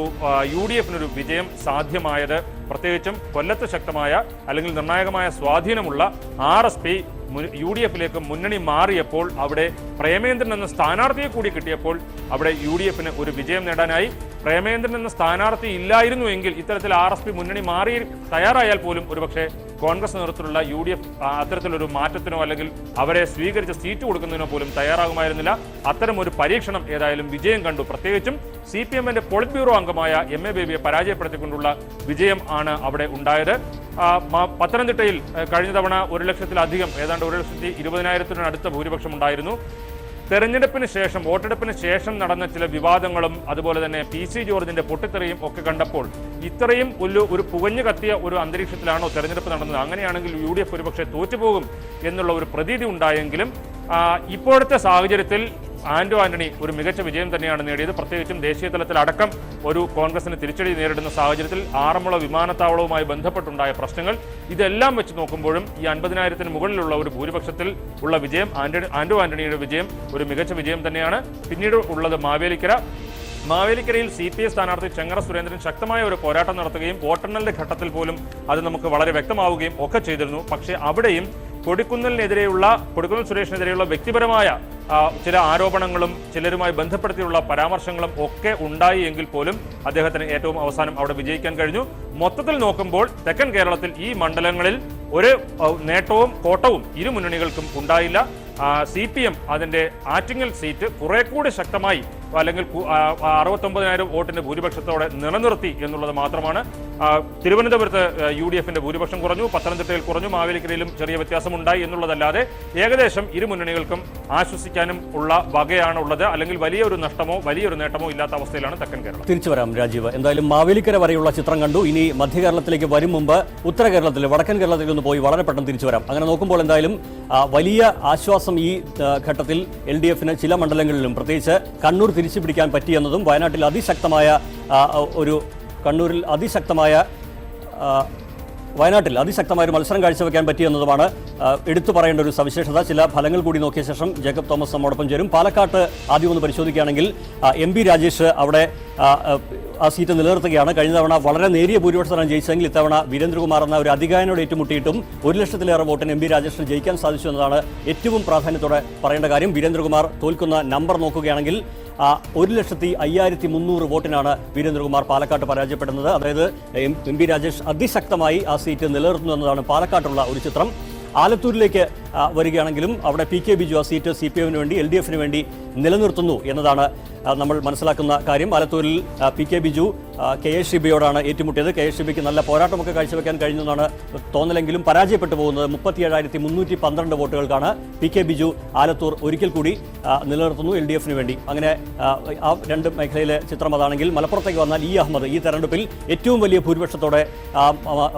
UDFനൊരു വിജയം സാധ്യമായത്. പ്രത്യേകിച്ചും കൊല്ലത്ത് ശക്തമായ അല്ലെങ്കിൽ നിർണായകമായ സ്വാധീനമുള്ള RSP UDFിലേക്ക് മുന്നണി മാറിയപ്പോൾ, അവിടെ പ്രേമേന്ദ്രൻ എന്ന സ്ഥാനാർത്ഥിയെ കൂടി കിട്ടിയപ്പോൾ അവിടെ UDFന് ഒരു വിജയം നേടാനായി. പ്രേമേന്ദ്രൻ എന്ന സ്ഥാനാർത്ഥി ഇല്ലായിരുന്നുവെങ്കിൽ ഇത്തരത്തിൽ RSP മുന്നണി മാറി തയ്യാറായാൽ പോലും ഒരുപക്ഷെ കോൺഗ്രസ് നേതൃത്വത്തിലുള്ള UDF അത്തരത്തിലൊരു മാറ്റത്തിനോ അല്ലെങ്കിൽ അവരെ സ്വീകരിച്ച സീറ്റ് കൊടുക്കുന്നതിനോ പോലും തയ്യാറാകുമായിരുന്നില്ല. അത്തരം ഒരു പരീക്ഷണം ഏതായാലും വിജയം കണ്ടു. പ്രത്യേകിച്ചും CPMന്റെ പോളിറ്റ് ബ്യൂറോ അംഗമായ MA ബേബിയെ പരാജയപ്പെടുത്തിക്കൊണ്ടുള്ള വിജയം ആണ് അവിടെ ഉണ്ടായത്. പത്തനംതിട്ടയിൽ കഴിഞ്ഞ തവണ 1 ലക്ഷത്തിലധികം, ഏതാണ്ട് 1,20,000-ത്തിനടുത്ത ഭൂരിപക്ഷം ഉണ്ടായിരുന്നു. തെരഞ്ഞെടുപ്പിന് ശേഷം, വോട്ടെടുപ്പിന് ശേഷം നടന്ന ചില വിവാദങ്ങളും അതുപോലെ തന്നെ PC ജോർജിന്റെ പൊട്ടിത്തെറിയും ഒക്കെ കണ്ടപ്പോൾ ഇത്രയും ഒരു പുകഞ്ഞു കത്തിയ ഒരു അന്തരീക്ഷത്തിലാണോ തെരഞ്ഞെടുപ്പ് നടന്നത്? അങ്ങനെയാണെങ്കിൽ UDF ഒരുപക്ഷെ തോറ്റുപോകും എന്നുള്ള ഒരു പ്രതീതി ഉണ്ടായെങ്കിലും ഇപ്പോഴത്തെ സാഹചര്യത്തിൽ ആന്റണി ഒരു മികച്ച വിജയം തന്നെയാണ് നേടിയത്. പ്രത്യേകിച്ചും ദേശീയ തലത്തിൽ അടക്കം ഒരു കോൺഗ്രസിന് തിരിച്ചടി നേരിടുന്ന സാഹചര്യത്തിൽ ആറന്മുള വിമാനത്താവളവുമായി ബന്ധപ്പെട്ടുണ്ടായ പ്രശ്നങ്ങൾ, ഇതെല്ലാം വെച്ച് നോക്കുമ്പോഴും ഈ 50,000-ന് മുകളിലുള്ള ഒരു ഭൂരിപക്ഷത്തിൽ ഉള്ള വിജയം, ആന്റണിയുടെ വിജയം ഒരു മികച്ച വിജയം തന്നെയാണ്. പിന്നീട് ഉള്ളത് മാവേലിക്കരയിൽ CPI സ്ഥാനാർത്ഥി ചെങ്ങറ സുരേന്ദ്രൻ ശക്തമായ ഒരു പോരാട്ടം നടത്തുകയും വോട്ടെണ്ണലിന്റെ ഘട്ടത്തിൽ പോലും അത് നമുക്ക് വളരെ വ്യക്തമാവുകയും ഒക്കെ ചെയ്തിരുന്നു. പക്ഷേ അവിടെയും കൊടിക്കുന്നിൽ സുരേഷിനെതിരെയുള്ള വ്യക്തിപരമായ ചില ആരോപണങ്ങളും ചിലരുമായി ബന്ധപ്പെടുത്തിയുള്ള പരാമർശങ്ങളും ഒക്കെ ഉണ്ടായി എങ്കിൽ പോലും അദ്ദേഹത്തിന് ഏറ്റവും അവസാനം അവിടെ വിജയിക്കാൻ കഴിഞ്ഞു. മൊത്തത്തിൽ നോക്കുമ്പോൾ തെക്കൻ കേരളത്തിൽ ഈ മണ്ഡലങ്ങളിൽ ഒരു നേട്ടവും കോട്ടവും ഇരു മുന്നണികൾക്കും ഉണ്ടായില്ല. CPM അതിന്റെ ആറ്റിങ്ങൽ സീറ്റ് കുറെ കൂടി ശക്തമായി അല്ലെങ്കിൽ 69,000 വോട്ടിന്റെ ഭൂരിപക്ഷത്തോടെ നിലനിർത്തി എന്നുള്ളത് മാത്രമാണ്. തിരുവനന്തപുരത്ത് UDFന്റെ ഭൂരിപക്ഷം കുറഞ്ഞു, പത്തനംതിട്ടയിൽ കുറഞ്ഞു, മാവേലിക്കരയിലും ചെറിയ വ്യത്യാസമുണ്ടായി എന്നുള്ളതല്ലാതെ ഏകദേശം ഇരു മുന്നണികൾക്കും ആശ്വസിക്കാനും ഉള്ള വകയാണ് ഉള്ളത്. അല്ലെങ്കിൽ വലിയൊരു നഷ്ടമോ വലിയൊരു നേട്ടമോ ഇല്ലാത്ത അവസ്ഥയിലാണ് തെക്കൻ കേരളം. തിരിച്ചു വരാം രാജീവ്. എന്തായാലും മാവേലിക്കര വരെയുള്ള ചിത്രം കണ്ടു. ഇനി മധ്യ കേരളത്തിലേക്ക് വരും മുമ്പ് ഉത്തര കേരളത്തിൽ, വടക്കൻ കേരളത്തിലേക്ക് ഒന്ന് പോയി വളരെ പെട്ടെന്ന് തിരിച്ചു വരാം. അങ്ങനെ നോക്കുമ്പോൾ എന്തായാലും വലിയ ആശ്വാസം ഈ ഘട്ടത്തിൽ LDFന് ചില മണ്ഡലങ്ങളിലും, പ്രത്യേകിച്ച് കണ്ണൂർ തിരിച്ചു പിടിക്കാൻ പറ്റിയെന്നതും വയനാട്ടിൽ വയനാട്ടിൽ അതിശക്തമായ ഒരു മത്സരം കാഴ്ചവെക്കാൻ പറ്റിയെന്നതുമാണ് എടുത്തു പറയേണ്ട ഒരു സവിശേഷത. ചില ഫലങ്ങൾ കൂടി നോക്കിയ ശേഷം ജേക്കബ് തോമസ് നമ്മോടൊപ്പം ചേരും. പാലക്കാട്ട് ആദ്യം ഒന്ന് പരിശോധിക്കുകയാണെങ്കിൽ MP രാജേഷ് അവിടെ ആ സീറ്റ് നിലനിർത്തുകയാണ്. കഴിഞ്ഞ തവണ വളരെ നേരിയ ഭൂരിപക്ഷത്തിലാണ് ജയിച്ചതെങ്കിൽ ഇത്തവണ വീരേന്ദ്രകുമാർ എന്ന ഒരു അധികായനോട് ഏറ്റുമുട്ടിയിട്ടും 1 ലക്ഷത്തിലേറെ വോട്ടിന് MP രാജേഷിന് ജയിക്കാൻ സാധിച്ചു എന്നതാണ് ഏറ്റവും പ്രാധാന്യത്തോടെ പറയേണ്ട കാര്യം. വീരേന്ദ്രകുമാർ തോൽക്കുന്ന നമ്പർ നോക്കുകയാണെങ്കിൽ 1,05,300 വോട്ടിനാണ് വീരേന്ദ്രകുമാർ പാലക്കാട്ട് പരാജയപ്പെടുന്നത്. അതായത് MP രാജേഷ് അതിശക്തമായി ആ സീറ്റ് നിലനിർത്തുന്നു എന്നതാണ് പാലക്കാട്ടുള്ള ഒരു ചിത്രം. ആലത്തൂരിലേക്ക് വരികയാണെങ്കിലും അവിടെ PK ബിജു ആ സീറ്റ് CPMന് വേണ്ടി LDFന് വേണ്ടി നിലനിർത്തുന്നു എന്നതാണ് നമ്മൾ മനസ്സിലാക്കുന്ന കാര്യം. ആലത്തൂരിൽ PK ബിജു KSEBയോടാണ് ഏറ്റുമുട്ടിയത്. KSEBയ്ക്ക് നല്ല പോരാട്ടമൊക്കെ കാഴ്ചവെക്കാൻ കഴിഞ്ഞെന്നാണ് തോന്നലെങ്കിലും പരാജയപ്പെട്ടു പോകുന്നത്. 37,312 വോട്ടുകൾക്കാണ് PK ബിജു ആലത്തൂർ ഒരിക്കൽ കൂടി നിലനിർത്തുന്നു LDFന് വേണ്ടി. അങ്ങനെ ആ രണ്ട് മേഖലയിലെ ചിത്രം അതാണെങ്കിൽ മലപ്പുറത്തേക്ക് വന്നാൽ അഹമ്മദ് ഈ തെരഞ്ഞെടുപ്പിൽ ഏറ്റവും വലിയ ഭൂരിപക്ഷത്തോടെ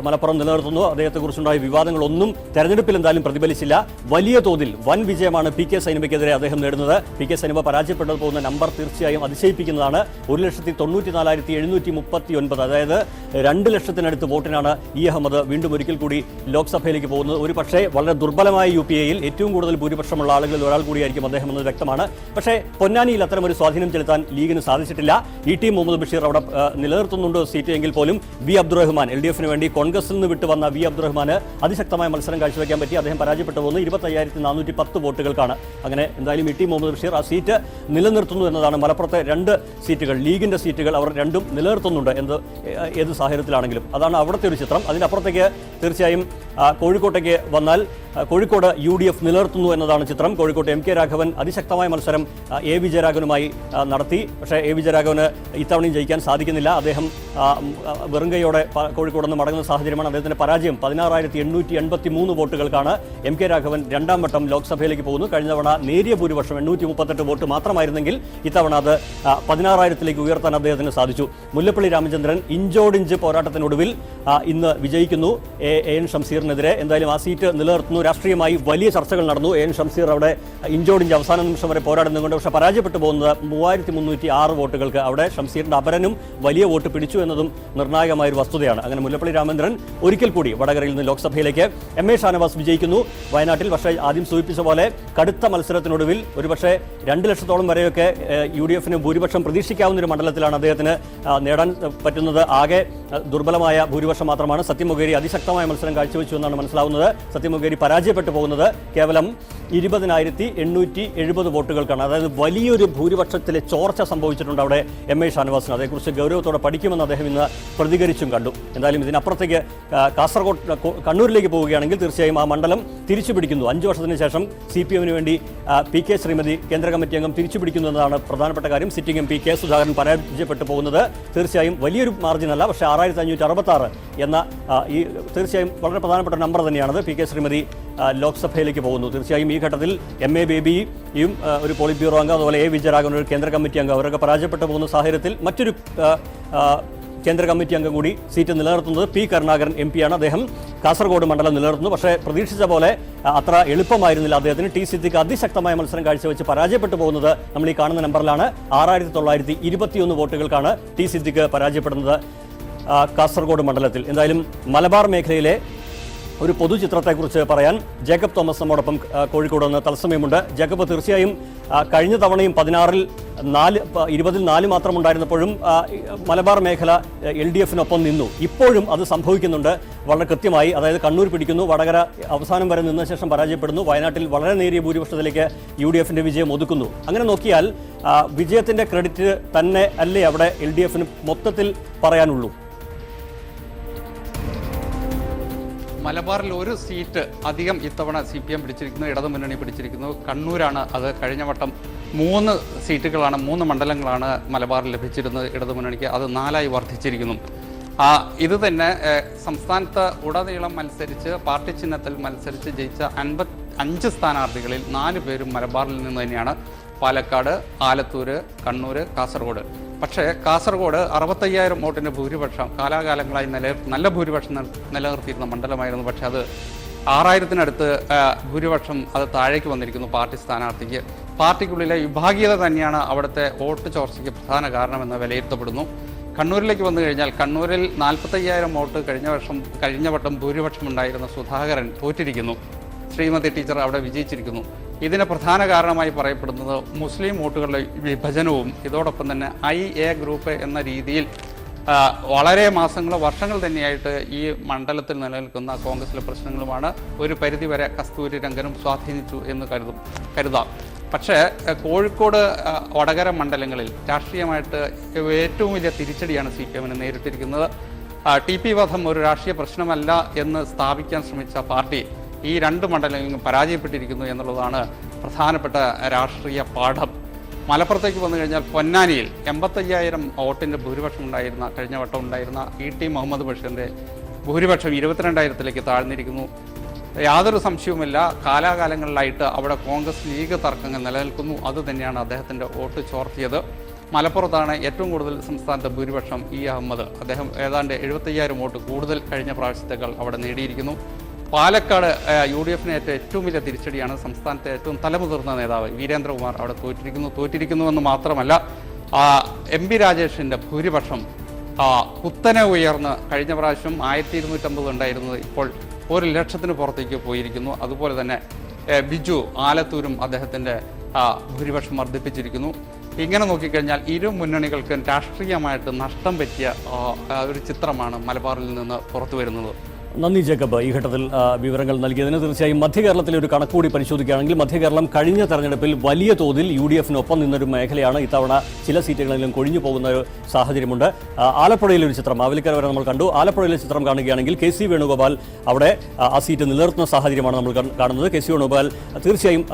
മലപ്പുറം നിലനിർത്തുന്നു. അദ്ദേഹത്തെക്കുറിച്ചുണ്ടായ വിവാദങ്ങളൊന്നും തെരഞ്ഞെടുപ്പിൽ എന്തായാലും പ്രതിഫലിച്ചില്ല. വലിയ തോതിൽ വൻ വിജയമാണ് PK സൈനിമയ്ക്കെതിരെ അദ്ദേഹം നേടുന്നത്. PK സൈനിമ പരാജയപ്പെട്ടു പോകുന്ന നമ്പർ തീർച്ചയായും അതിശയിപ്പിക്കുന്നതാണ്. 1,94,739, അതായത് 2 ലക്ഷത്തിനടുത്ത് വോട്ടിനാണ് അഹമ്മദ് വീണ്ടും ഒരിക്കൽ കൂടി ലോക്സഭയിലേക്ക് പോകുന്നത്. ഒരു പക്ഷേ വളരെ ദുർബലമായ UPAയിൽ ഏറ്റവും കൂടുതൽ ഭൂരിപക്ഷമുള്ള ആളുകളിൽ ഒരാൾ കൂടിയായിരിക്കും അദ്ദേഹം എന്നത് വ്യക്തമാണ്. പക്ഷേ പൊന്നാനിയിൽ അത്തരമൊരു സ്വാധീനം ചെലുത്താൻ ലീഗിന് സാധിച്ചിട്ടില്ല. ET മുഹമ്മദ് ബഷീർ അവിടെ നിലനിർത്തുന്നുണ്ട് സീറ്റ് എങ്കിൽ പോലും വി അബ്ദുറഹ്മാൻ LDFന് വേണ്ടി കോൺഗ്രസിൽ നിന്ന് വിട്ടുവന്ന വി അബ്ദുറഹ്മാന് അതിശക്തമായ മത്സരം കാഴ്ചവെക്കാൻ പറ്റി. അദ്ദേഹം പരാജയപ്പെട്ടു പോകുന്നത് 25,410 വോട്ടുകൾക്കാണ്. അങ്ങനെ എന്തായാലും ET മുഹമ്മദ് ബഷീർ ആ സീറ്റ് നിലനിർത്തുന്നു എന്നതാണ്. മലപ്പുറത്തെ 2 സീറ്റുകൾ, ലീഗിന്റെ സീറ്റുകൾ അവർ രണ്ടും നിലനിർത്തുന്നുണ്ട് ഏത് സാഹചര്യത്തിലാണെങ്കിലും. അതാണ് അവിടുത്തെ ഒരു ചിത്രം. അതിനപ്പുറത്തേക്ക് തീർച്ചയായും കോഴിക്കോട്ടേക്ക് വന്നാൽ കോഴിക്കോട് UDF നിലനിർത്തുന്നു എന്നതാണ് ചിത്രം. കോഴിക്കോട്ട് MK രാഘവൻ അതിശക്തമായ മത്സരം A വിജയരാഘവനുമായി നടത്തി. പക്ഷേ A വിജയരാഘവന് ഇത്തവണയും ജയിക്കാൻ സാധിക്കുന്നില്ല. അദ്ദേഹം വെറുങ്കയോടെ കോഴിക്കോട് നിന്ന് മടങ്ങുന്ന സാഹചര്യമാണ്. അദ്ദേഹത്തിന്റെ പരാജയം 16,883 വോട്ടുകൾക്കാണ്. MK രാഘവൻ 2ാം വട്ടം ലോക്സഭയിലേക്ക് പോകുന്നു. കഴിഞ്ഞ തവണ നേരിയ ഭൂരിപക്ഷം 838 വോട്ട് മാത്രമായിരുന്നെങ്കിൽ ഇത്തവണ അത് 16,000ലേക്ക് ഉയർത്താൻ അദ്ദേഹത്തിന് സാധിച്ചു. മുല്ലപ്പള്ളി രാമചന്ദ്രൻ ഇഞ്ചോടിഞ്ച് പോരാട്ടത്തിനൊടുവിൽ ഇന്ന് വിജയിക്കുന്നു AN ഷംസീറിനെതിരെ. എന്തായാലും ആ സീറ്റ് നിലനിർത്തുന്നു. രാഷ്ട്രീയമായി വലിയ ചർച്ചകൾ നടന്നു. AN ഷംസീർ അവിടെ ഇഞ്ചോടിഞ്ച് അവസാന നിമിഷം വരെ പോരാടുന്നുണ്ട്. പക്ഷേ പരാജയപ്പെട്ടു പോകുന്നത് 3,306 വോട്ടുകൾക്ക്. അവിടെ ഷംസീറിന്റെ അപരനും വലിയ വോട്ട് പിടിച്ചു എന്നതും നിർണായകമായ ഒരു വസ്തുതയാണ്. അങ്ങനെ മുല്ലപ്പള്ളി രാമചന്ദ്രൻ ഒരിക്കൽ കൂടി വടകരയിൽ നിന്ന് ലോക്സഭയിലേക്ക്. MA ഷാനവാസ് വിജയിക്കുന്നു വയനാട്ടിൽ. പക്ഷേ ആദ്യം സൂചിപ്പിച്ച പോലെ കടുത്ത മത്സരത്തിനൊടുവിൽ ഒരുപക്ഷെ 2 ലക്ഷത്തോളം വരെയൊക്കെ UDFന് ഭൂരിപക്ഷം പ്രതീക്ഷിക്കാവുന്ന ഒരു മണ്ഡലത്തിലാണ് അദ്ദേഹത്തിന് നേടാൻ പറ്റുന്നത്. ആകെ ദുർബലമായ ഭൂരിപക്ഷം മാത്രമാണ്. സത്യമൊകേരി അതിശക്തമായ മത്സരം കാഴ്ചവെച്ചു എന്നാണ് മനസ്സിലാവുന്നത്. സത്യമൊകേരി പരാജയപ്പെട്ടു പോകുന്നത് കേവലം 20,870 വോട്ടുകൾക്കാണ്. അതായത് വലിയൊരു ഭൂരിപക്ഷത്തിലെ ചോർച്ച സംഭവിച്ചിട്ടുണ്ട് അവിടെ MA ഷാനവാസിന്. അതേക്കുറിച്ച് ഗൗരവത്തോടെ പഠിക്കുമെന്ന് അദ്ദേഹം ഇന്ന് പ്രതികരിച്ചും കണ്ടു. എന്തായാലും ഇതിനപ്പുറത്തേക്ക് കണ്ണൂരിലേക്ക് പോവുകയാണെങ്കിൽ തീർച്ചയായും ആ മണ്ഡലം തിരിച്ചുപിടിക്കുന്നു. 5 വർഷത്തിന് ശേഷം CPMന് വേണ്ടി PK ശ്രീമതി കേന്ദ്ര കമ്മിറ്റി അംഗം തിരിച്ചുപിടിക്കുന്നു എന്നതാണ് പ്രധാനപ്പെട്ട കാര്യം. സിറ്റിംഗ് MP K സുധാകരൻ പരാജയപ്പെട്ടു പോകുന്നത് തീർച്ചയായും വലിയൊരു മാർജിൻ അല്ല. പക്ഷേ 6,566 എന്ന ഈ തീർച്ചയായും വളരെ പ്രധാനപ്പെട്ട നമ്പർ തന്നെയാണത്. PK ശ്രീമതി ലോക്സഭയിലേക്ക് പോകുന്നു. തീർച്ചയായും ഈ ഘട്ടത്തിൽ MA ബേബിയും ഒരു പോളിറ്റ് ബ്യൂറോ അംഗം, അതുപോലെ A വിജയരാഘവൻ ഒരു കേന്ദ്ര കമ്മിറ്റി അംഗം, അവരൊക്കെ പരാജയപ്പെട്ടു പോകുന്ന സാഹചര്യത്തിൽ മറ്റൊരു കേന്ദ്ര കമ്മിറ്റി അംഗം കൂടി സീറ്റ് നിലനിർത്തുന്നത് P കരുണാകരൻ MP ആണ്. അദ്ദേഹം കാസർഗോഡ് മണ്ഡലം നിലനിർത്തുന്നു. പക്ഷേ പ്രതീക്ഷിച്ച പോലെ അത്ര എളുപ്പമായിരുന്നില്ല അദ്ദേഹത്തിന്. T സിദ്ദിഖ് അതിശക്തമായ മത്സരം കാഴ്ചവെച്ച് പരാജയപ്പെട്ടു പോകുന്നത് നമ്മൾ ഈ കാണുന്ന നമ്പറിലാണ്. 6,921 വോട്ടുകൾക്കാണ് T സിദ്ദിഖ് പരാജയപ്പെടുന്നത് കാസർഗോഡ് മണ്ഡലത്തിൽ. എന്തായാലും മലബാർ മേഖലയിലെ ഒരു പൊതുചിത്രത്തെക്കുറിച്ച് പറയാൻ ജേക്കബ് തോമസ് നമ്മോടൊപ്പം കോഴിക്കോട് നിന്ന് തത്സമയമുണ്ട്. ജേക്കബ്, തീർച്ചയായും കഴിഞ്ഞ തവണയും 20-ൽ 4 മാത്രം ഉണ്ടായിരുന്നപ്പോഴും മലബാർ മേഖല LDFനൊപ്പം നിന്നു. ഇപ്പോഴും അത് സംഭവിക്കുന്നുണ്ട് വളരെ കൃത്യമായി. അതായത് കണ്ണൂർ പിടിക്കുന്നു, വടകര അവസാനം വരെ നിന്ന ശേഷം പരാജയപ്പെടുന്നു, വയനാട്ടിൽ വളരെ നേരിയ ഭൂരിപക്ഷത്തിലേക്ക് UDFന്റെ വിജയം ഒതുക്കുന്നു. അങ്ങനെ നോക്കിയാൽ വിജയത്തിന്റെ ക്രെഡിറ്റ് തന്നെ അല്ലേ അവിടെ LDFന് മൊത്തത്തിൽ പറയാനുള്ളൂ? മലബാറിൽ ഒരു സീറ്റ് അധികം ഇത്തവണ CPM പിടിച്ചിരിക്കുന്നു, ഇടതുമുന്നണി പിടിച്ചിരിക്കുന്നു. കണ്ണൂരാണ് അത്. കഴിഞ്ഞ വട്ടം 3 സീറ്റുകളാണ്, 3 മണ്ഡലങ്ങളാണ് മലബാറിൽ ലഭിച്ചിരുന്നത് ഇടതുമുന്നണിക്ക്. അത് 4ആയി വർദ്ധിച്ചിരിക്കുന്നു. ഇത് തന്നെ സംസ്ഥാനത്ത് ഉടനീളം മത്സരിച്ച് പാർട്ടി ചിഹ്നത്തിൽ മത്സരിച്ച് ജയിച്ച 55 സ്ഥാനാർത്ഥികളിൽ 4 പേരും മലബാറിൽ നിന്ന് തന്നെയാണ്. പാലക്കാട്, ആലത്തൂർ, കണ്ണൂർ, കാസർഗോഡ്. പക്ഷേ കാസർഗോഡ് 65,000 വോട്ടിൻ്റെ ഭൂരിപക്ഷം കാലാകാലങ്ങളായി നല്ല ഭൂരിപക്ഷം നിലനിർത്തിയിരുന്ന മണ്ഡലമായിരുന്നു. പക്ഷേ അത് 6,000-നടുത്ത് ഭൂരിപക്ഷം അത് താഴേക്ക് വന്നിരിക്കുന്നു പാർട്ടി സ്ഥാനാർത്ഥിക്ക്. പാർട്ടിക്കുള്ളിലെ വിഭാഗീയത തന്നെയാണ് അവിടുത്തെ വോട്ട് ചോർച്ചയ്ക്ക് പ്രധാന കാരണമെന്ന് വിലയിരുത്തപ്പെടുന്നു. കണ്ണൂരിലേക്ക് വന്നു കഴിഞ്ഞാൽ കണ്ണൂരിൽ 45,000 വോട്ട് കഴിഞ്ഞ വട്ടം ഭൂരിപക്ഷമുണ്ടായിരുന്ന സുധാകരൻ തോറ്റിരിക്കുന്നു. ശ്രീമതി ടീച്ചർ അവിടെ വിജയിച്ചിരിക്കുന്നു. ഇതിന് പ്രധാന കാരണമായി പറയപ്പെടുന്നത് മുസ്ലിം വോട്ടുകളുടെ വിഭജനവും ഇതോടൊപ്പം തന്നെ IA ഗ്രൂപ്പ് എന്ന രീതിയിൽ വളരെ വർഷങ്ങൾ തന്നെയായിട്ട് ഈ മണ്ഡലത്തിൽ നിലനിൽക്കുന്ന കോൺഗ്രസിലെ പ്രശ്നങ്ങളുമാണ്. ഒരു പരിധിവരെ കസ്തൂരി രംഗനും സ്വാധീനിച്ചു എന്ന് കരുതാം. പക്ഷേ കോഴിക്കോട്, വടകര മണ്ഡലങ്ങളിൽ രാഷ്ട്രീയമായിട്ട് ഏറ്റവും വലിയ തിരിച്ചടിയാണ് CPMന് നേരിട്ടിരിക്കുന്നത്. TP വധം ഒരു രാഷ്ട്രീയ പ്രശ്നമല്ല എന്ന് സ്ഥാപിക്കാൻ ശ്രമിച്ച പാർട്ടി ഈ 2 മണ്ഡലങ്ങളിലും പരാജയപ്പെട്ടിരിക്കുന്നു എന്നുള്ളതാണ് പ്രധാനപ്പെട്ട രാഷ്ട്രീയ പാഠം. മലപ്പുറത്തേക്ക് വന്നു കഴിഞ്ഞാൽ പൊന്നാനിയിൽ 85,000 വോട്ടിൻ്റെ ഭൂരിപക്ഷം ഉണ്ടായിരുന്ന കഴിഞ്ഞ വട്ടം ഉണ്ടായിരുന്ന ET മുഹമ്മദ് ബഷീറിൻ്റെ ഭൂരിപക്ഷം 22,000-ലേക്ക് താഴ്ന്നിരിക്കുന്നു. യാതൊരു സംശയവുമില്ല, കാലാകാലങ്ങളിലായിട്ട് അവിടെ കോൺഗ്രസ് ലീഗ് തർക്കങ്ങൾ നിലനിൽക്കുന്നു. അതുതന്നെയാണ് അദ്ദേഹത്തിൻ്റെ വോട്ട് ചോർത്തിയത്. മലപ്പുറത്താണ് ഏറ്റവും കൂടുതൽ സംസ്ഥാനത്തെ ഭൂരിപക്ഷം അഹമ്മദ്. അദ്ദേഹം ഏതാണ്ട് 75,000 വോട്ട് കൂടുതൽ കഴിഞ്ഞ പ്രാവശ്യത്തേക്കാൾ അവിടെ നേടിയിരിക്കുന്നു. പാലക്കാട് UDF ഏറ്റ ഏറ്റവും വലിയ തിരിച്ചടിയാണ്. സംസ്ഥാനത്തെ ഏറ്റവും തലമുതിർന്ന നേതാവ് വീരേന്ദ്രകുമാർ അവിടെ തോറ്റിരിക്കുന്നുവെന്ന് മാത്രമല്ല MP രാജേഷിൻ്റെ ഭൂരിപക്ഷം കുത്തനെ ഉയർന്ന് കഴിഞ്ഞ പ്രാവശ്യം 1250 ഉണ്ടായിരുന്നത് ഇപ്പോൾ 1,00,000 പുറത്തേക്ക് പോയിരിക്കുന്നു. അതുപോലെ തന്നെ ബിജു ആലത്തൂരും അദ്ദേഹത്തിൻ്റെ ഭൂരിപക്ഷം വർദ്ധിപ്പിച്ചിരിക്കുന്നു. ഇങ്ങനെ നോക്കിക്കഴിഞ്ഞാൽ ഇരു മുന്നണികൾക്കും രാഷ്ട്രീയമായിട്ട് നഷ്ടം പറ്റിയ ഒരു ചിത്രമാണ് മലബാറിൽ നിന്ന് പുറത്തു വരുന്നത്. നന്ദി ജേക്കബ് ഈ ഘട്ടത്തിൽ വിവരങ്ങൾ നൽകിയതിന്. തീർച്ചയായും മധ്യകേരളത്തിലെ ഒരു കണക്കുകൂടി പരിശോധിക്കുകയാണെങ്കിൽ മധ്യകേരളം കഴിഞ്ഞ തെരഞ്ഞെടുപ്പിൽ വലിയ തോതിൽ UDF-നൊപ്പം നിന്നൊരു മേഖലയാണ്. ഇത്തവണ ചില സീറ്റുകളിലും കൊഴിഞ്ഞു പോകുന്ന ഒരു സാഹചര്യമുണ്ട്. ആലപ്പുഴയിലെ ഒരു ചിത്രം, മാവേലിക്കര വരെ നമ്മൾ കണ്ടു. ആലപ്പുഴയിലെ ചിത്രം കാണുകയാണെങ്കിൽ KC വേണുഗോപാൽ അവിടെ ആ സീറ്റ് നിലനിർത്തുന്ന സാഹചര്യമാണ് നമ്മൾ കാണുന്നത്. KC വേണുഗോപാൽ തീർച്ചയായും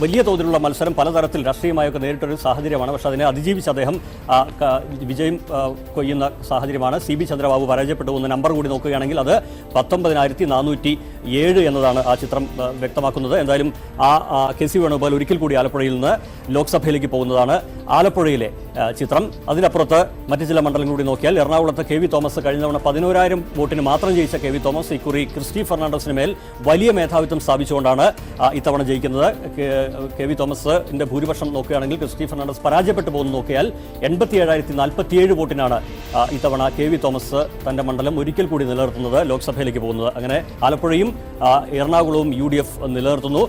വലിയ തോതിലുള്ള മത്സരം പലതരത്തിൽ രാഷ്ട്രീയമായൊക്കെ നേരിട്ടൊരു സാഹചര്യമാണ്. പക്ഷേ അതിനെ അതിജീവിച്ച് അദ്ദേഹം വിജയം കൊയ്യുന്ന സാഹചര്യമാണ്. CB ചന്ദ്രബാബു പരാജയപ്പെട്ടു പോകുന്ന നമ്പർ കൂടി നോക്കുകയാണെങ്കിൽ അത് 19,407 എന്നതാണ് ആ ചിത്രം വ്യക്തമാക്കുന്നത്. എന്തായാലും KC വേണുഗോപാൽ ഒരിക്കൽ കൂടി ആലപ്പുഴയിൽ നിന്ന് ലോക്സഭയിലേക്ക് പോകുന്നതാണ് ആലപ്പുഴയിലെ ചിത്രം. അതിനപ്പുറത്ത് മറ്റ് ചില മണ്ഡലങ്ങൾ കൂടി നോക്കിയാൽ എറണാകുളത്ത് KV തോമസ് കഴിഞ്ഞ തവണ 11,000 വോട്ടിന് മാത്രം ജയിച്ച KV തോമസ് ഇക്കുറി ക്രിസ്റ്റി ഫെർണാണ്ടസിന് മേൽ വലിയ മേധാവിത്വം സ്ഥാപിച്ചുകൊണ്ടാണ് ഇത്തവണ ജയിക്കുന്നത്. KV തോമസിന്റെ ഭൂരിപക്ഷം നോക്കുകയാണെങ്കിൽ ക്രിസ്റ്റി ഫെർണാണ്ടസ് പരാജയപ്പെട്ടു പോകുന്നു നോക്കിയാൽ 87,047 വോട്ടിനാണ് ഇത്തവണ KV തോമസ് തന്റെ മണ്ഡലം ഒരിക്കൽ കൂടി നിലനിർത്തുന്നത്, ലോക്സഭയിലേക്ക് പോകുന്നത്. അങ്ങനെ ആലപ്പുഴയും എറണാകുളവും UDF നിലനിർത്തുന്നു.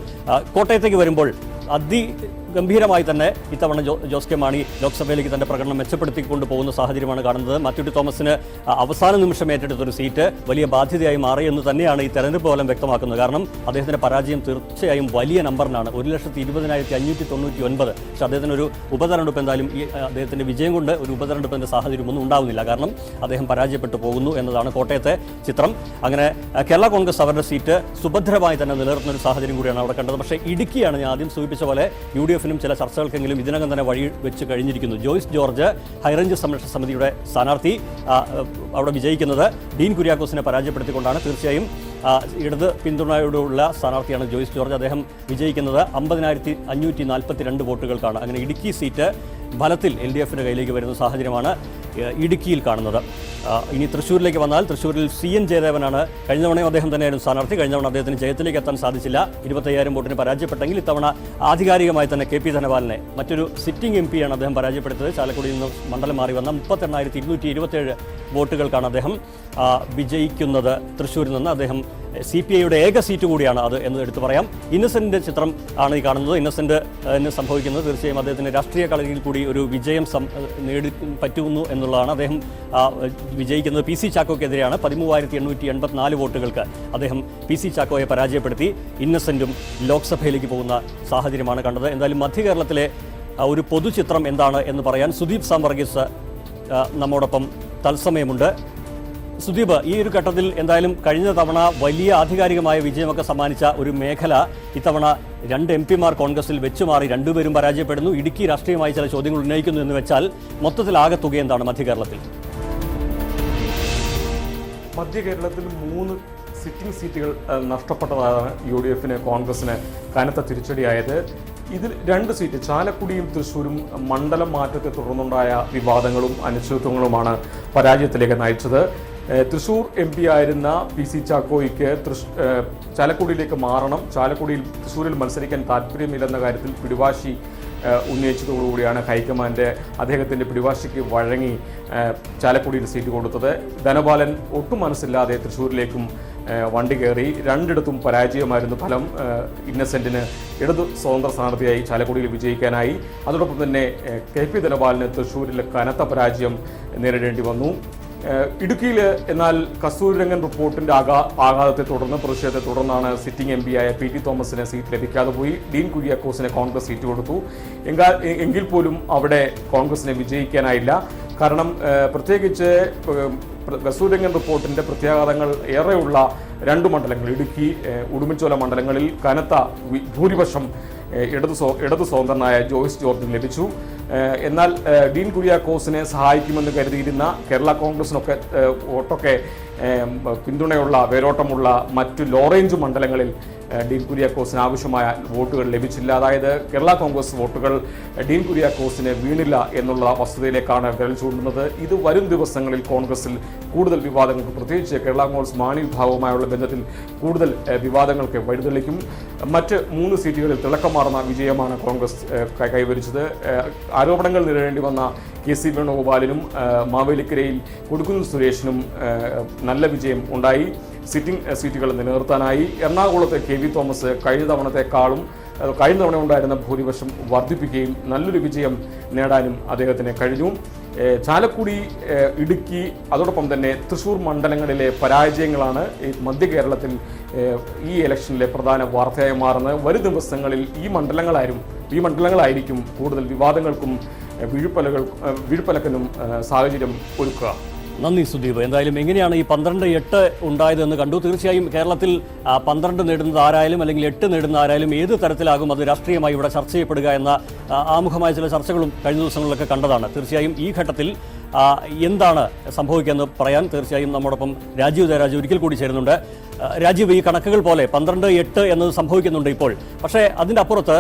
കോട്ടയത്തേക്ക് വരുമ്പോൾ അതിഗംഭീരമായി തന്നെ ഇത്തവണ ജോസ് കെ മാണി ലോക്സഭയിലേക്ക് തന്റെ പ്രകടനം മെച്ചപ്പെടുത്തിക്കൊണ്ട് പോകുന്ന സാഹചര്യമാണ് കാണുന്നത്. മാത്യു ടി തോമസിന് അവസാന നിമിഷം ഏറ്റെടുത്തൊരു സീറ്റ് വലിയ ബാധ്യതയായി മാറി എന്ന് തന്നെയാണ് ഈ തെരഞ്ഞെടുപ്പ് ഫലം വ്യക്തമാക്കുന്നത്. കാരണം അദ്ദേഹത്തിന്റെ പരാജയം തീർച്ചയായും വലിയ നമ്പറിനാണ്, 1,20,599. പക്ഷെ അദ്ദേഹത്തിന് ഒരു ഉപതെരഞ്ഞെടുപ്പ് എന്തായാലും ഈ അദ്ദേഹത്തിന്റെ വിജയം കൊണ്ട് ഒരു ഉപതെരഞ്ഞെടുപ്പിന്റെ സാഹചര്യമൊന്നും ഉണ്ടാവുന്നില്ല. കാരണം അദ്ദേഹം പരാജയപ്പെട്ടു പോകുന്നു എന്നതാണ് കോട്ടയത്തെ ചിത്രം. അങ്ങനെ കേരള കോൺഗ്രസ് അവരുടെ സീറ്റ് സുഭദ്രമായി തന്നെ നിലനിർത്തുന്ന ഒരു സാഹചര്യം കൂടിയാണ് അവിടെ കണ്ടത്. പക്ഷേ ഇടുക്കിയാണ് ഞാൻ ആദ്യം സൂചിപ്പിച്ച പോലെ UDF-നും ചില ചർച്ചകൾക്കെങ്കിലും ഇതിനകം തന്നെ വഴി വെച്ച് കഴിഞ്ഞിരിക്കുന്നു. ജോയ്സ് ജോർജ് ഹൈറേഞ്ച് സംരക്ഷണ സമിതിയുടെ സ്ഥാനാർത്ഥി അവിടെ വിജയിക്കുന്നത് ഡീൻ കുര്യാക്കോസിനെ പരാജയപ്പെടുത്തിക്കൊണ്ടാണ്. തീർച്ചയായും ഇടത് പിന്തുണയോടുള്ള സ്ഥാനാർത്ഥിയാണ് ജോയ്സ് ജോർജ്. അദ്ദേഹം വിജയിക്കുന്നത് 50,542 വോട്ടുകൾക്കാണ്. അങ്ങനെ ഇടുക്കി സീറ്റ് ഫലത്തിൽ LDF-ന്റെ കയ്യിലേക്ക് വരുന്ന സാഹചര്യമാണ് ഇടുക്കിയിൽ കാണുന്നത്. ഇനി തൃശ്ശൂരിലേക്ക് വന്നാൽ തൃശ്ശൂരിൽ CN ജയദേവനാണ്. കഴിഞ്ഞ തവണയും അദ്ദേഹം തന്നെയായിരുന്നു സ്ഥാനാർത്ഥി. കഴിഞ്ഞ തവണ അദ്ദേഹത്തിന് ജയത്തിലേക്ക് എത്താൻ സാധിച്ചില്ല, 25,000 വോട്ടിന് പരാജയപ്പെട്ടെങ്കിൽ ഇത്തവണ ആധികാരികമായി തന്നെ KP ധനപാലിനെ, മറ്റൊരു സിറ്റിംഗ് MP-യാണ് അദ്ദേഹം പരാജയപ്പെടുത്തത്. ചാലക്കുടിയിൽ നിന്ന് മണ്ഡലം മാറി വന്ന 38,227 വോട്ടുകൾക്കാണ് അദ്ദേഹം വിജയിക്കുന്നത്. തൃശ്ശൂരിൽ നിന്ന് അദ്ദേഹം CPI-യുടെ ഏക സീറ്റ് കൂടിയാണ് അത് എന്ന് എടുത്തു പറയാം. ഇന്നസെന്റിന്റെ ചിത്രം ആണ് ഈ കാണുന്നത്. ഇന്നസെന്റ് സംഭവിക്കുന്നത് തീർച്ചയായും അദ്ദേഹത്തിന്റെ രാഷ്ട്രീയ കളരിയിൽ കൂടി ഒരു വിജയം നേടി പറ്റുന്നു എന്നുള്ളതാണ്. അദ്ദേഹം വിജയിക്കുന്നത് PC ചാക്കോയ്ക്കെതിരെയാണ്. 13,884 വോട്ടുകൾക്ക് അദ്ദേഹം PC ചാക്കോയെ പരാജയപ്പെടുത്തി ഇന്നസെന്റും ലോക്സഭയിലേക്ക് പോകുന്ന സാഹചര്യമാണ് കണ്ടത്. എന്തായാലും മധ്യകേരളത്തിലെ ഒരു പൊതുചിത്രം എന്താണ് എന്ന് പറയാൻ സുദീപ് സാംവർഗീസ് നമ്മോടൊപ്പം തത്സമയമുണ്ട്. സുദീപ്, ഈ ഒരു ഘട്ടത്തിൽ എന്തായാലും കഴിഞ്ഞ തവണ വലിയ ആധികാരികമായ വിജയമൊക്കെ സമ്മാനിച്ച ഒരു മേഖല ഇത്തവണ 2 MP-മാർ കോൺഗ്രസിൽ വെച്ചുമാറി, രണ്ടുപേരും പരാജയപ്പെടുന്നു. ഇടുക്കി രാഷ്ട്രീയമായി ചില ചോദ്യങ്ങൾ ഉന്നയിക്കുന്നു എന്ന് വെച്ചാൽ മൊത്തത്തിൽ ആകെ തുക എന്താണ് മധ്യകേരളത്തിൽ? മധ്യകേരളത്തിൽ 3 സിറ്റിംഗ് സീറ്റുകൾ നഷ്ടപ്പെട്ടതാണ് UDF-ന് കോൺഗ്രസിന് കനത്ത തിരിച്ചടിയായത്. ഇതിൽ 2 സീറ്റ് ചാലക്കുടിയും തൃശ്ശൂരും മണ്ഡലം മാറ്റത്തെ തുടർന്നുണ്ടായ വിവാദങ്ങളും അനിശ്ചിതത്വങ്ങളുമാണ് പരാജയത്തിലേക്ക് നയിച്ചത്. തൃശ്ശൂർ MP ആയിരുന്ന PC ചാക്കോയ്ക്ക് ചാലക്കുടിയിലേക്ക് മാറണം, തൃശ്ശൂരിൽ മത്സരിക്കാൻ താല്പര്യമില്ലെന്ന കാര്യത്തിൽ പിടിവാശി ഉന്നയിച്ചതോടുകൂടിയാണ് ഹൈക്കമാൻഡ് അദ്ദേഹത്തിൻ്റെ പിടിവാശിക്ക് വഴങ്ങി ചാലക്കുടിയിൽ സീറ്റ് കൊടുത്തത്. ധനപാലൻ ഒട്ടും മനസ്സില്ലാതെ തൃശ്ശൂരിലേക്കും വണ്ടി കയറി. 2ഇടത്തും പരാജയമായിരുന്നു ഫലം. ഇന്നസെന്റിന് ഇടതു സ്വതന്ത്ര സ്ഥാനാർത്ഥിയായി ചാലക്കുടിയിൽ വിജയിക്കാനായി. അതോടൊപ്പം തന്നെ KP ധനപാലന് തൃശ്ശൂരിലെ കനത്ത പരാജയം നേരിടേണ്ടി വന്നു. ഇടുക്കിയിൽ എന്നാൽ കസ്തൂരിരംഗൻ റിപ്പോർട്ടിൻ്റെ ആഘാതത്തെ തുടർന്ന് പ്രതിഷേധത്തെ തുടർന്നാണ് സിറ്റിംഗ് MP-യായ PT തോമസിന് സീറ്റ് ലഭിക്കാതെ പോയി. ഡീൻ കുര്യാക്കോസിന് കോൺഗ്രസ് സീറ്റ് കൊടുത്തു. എങ്കിൽ പോലും അവിടെ കോൺഗ്രസിനെ വിജയിക്കാനായില്ല. കാരണം പ്രത്യേകിച്ച് കസ്തൂരിരംഗൻ റിപ്പോർട്ടിൻ്റെ പ്രത്യാഘാതങ്ങൾ ഏറെയുള്ള 2 മണ്ഡലങ്ങൾ, ഇടുക്കി ഉടുമ്പൻചോല മണ്ഡലങ്ങളിൽ കനത്ത ഭൂരിപക്ഷം ഇടതു സ്വതന്ത്രനായ ജോയ്സ് ജോർജിന് ലഭിച്ചു. എന്നാൽ ഡീൻ കുര്യാക്കോസിനെ സഹായിക്കുമെന്ന് കരുതിയിരുന്ന കേരള കോൺഗ്രസിനൊക്കെ വോട്ടൊക്കെ പിന്തുണയുള്ള വേരോട്ടമുള്ള മറ്റു ലോ റേഞ്ച് മണ്ഡലങ്ങളിൽ ഡീൻ കുര്യാക്കോസിന് ആവശ്യമായ വോട്ടുകൾ ലഭിച്ചില്ല. അതായത് കേരള കോൺഗ്രസ് വോട്ടുകൾ ഡീൻ കുര്യാക്കോസിന് വീണില്ല എന്നുള്ള വസ്തുതയിലേക്കാണ് വിരൽ ചൂണ്ടുന്നത്. ഇത് വരും ദിവസങ്ങളിൽ കോൺഗ്രസിൽ കൂടുതൽ വിവാദങ്ങൾക്ക്, പ്രത്യേകിച്ച് കേരള കോൺഗ്രസ് മാണി വിഭാഗവുമായുള്ള ബന്ധത്തിൽ കൂടുതൽ വിവാദങ്ങൾക്ക് വഴിതെളിക്കും. മറ്റ് 3 സീറ്റുകളിൽ തിളക്കമാർന്ന വിജയമാണ് കോൺഗ്രസ് കൈവരിച്ചത്. ആരോപണങ്ങൾ നേരിടേണ്ടി വന്ന KC വേണുഗോപാലിനും മാവേലിക്കരയിൽ കൊടിക്കുന്നിൽ സുരേഷിനും നല്ല വിജയം ഉണ്ടായി. സിറ്റിംഗ് സീറ്റുകൾ നിലനിർത്താനായി. എറണാകുളത്ത് KV തോമസ് കഴിഞ്ഞ തവണ ഉണ്ടായിരുന്ന ഭൂരിപക്ഷം വർദ്ധിപ്പിക്കുകയും നല്ലൊരു വിജയം നേടാനും അദ്ദേഹത്തിന് കഴിഞ്ഞു. ചാലക്കുടി, ഇടുക്കി, അതോടൊപ്പം തന്നെ തൃശ്ശൂർ മണ്ഡലങ്ങളിലെ പരാജയങ്ങളാണ് ഈ മധ്യ കേരളത്തിൽ ഈ ഇലക്ഷനിലെ പ്രധാന വാർത്തയായി മാറുന്നത്. വരും ദിവസങ്ങളിൽ ഈ മണ്ഡലങ്ങളായിരിക്കും കൂടുതൽ വിവാദങ്ങൾക്കും വീഴ്പ്പലക്കനും സാഹചര്യം ഒരുക്കുക. നന്ദി സുദീപ്. എന്തായാലും എങ്ങനെയാണ് ഈ 12-8 ഉണ്ടായതെന്ന് കണ്ടു. തീർച്ചയായും കേരളത്തിൽ 12 നേടുന്നത് ആരായാലും അല്ലെങ്കിൽ 8 നേടുന്ന ആരായാലും ഏത് തരത്തിലാകും അത് രാഷ്ട്രീയമായി ഇവിടെ ചർച്ച ചെയ്യപ്പെടുക എന്ന ആമുഖമായ ചില ചർച്ചകളും കഴിഞ്ഞ ദിവസങ്ങളിലൊക്കെ കണ്ടതാണ്. തീർച്ചയായും ഈ ഘട്ടത്തിൽ എന്താണ് സംഭവിക്കുകയെന്ന് പറയാൻ തീർച്ചയായും നമ്മോടൊപ്പം രാജീവ് ദേരാജ് ഒരിക്കൽ കൂടി ചേരുന്നുണ്ട്. രാജീവ്, ഈ കണക്കുകൾ പോലെ 12-8 എന്നത് സംഭവിക്കുന്നുണ്ട് ഇപ്പോൾ. പക്ഷേ അതിൻ്റെ അപ്പുറത്ത്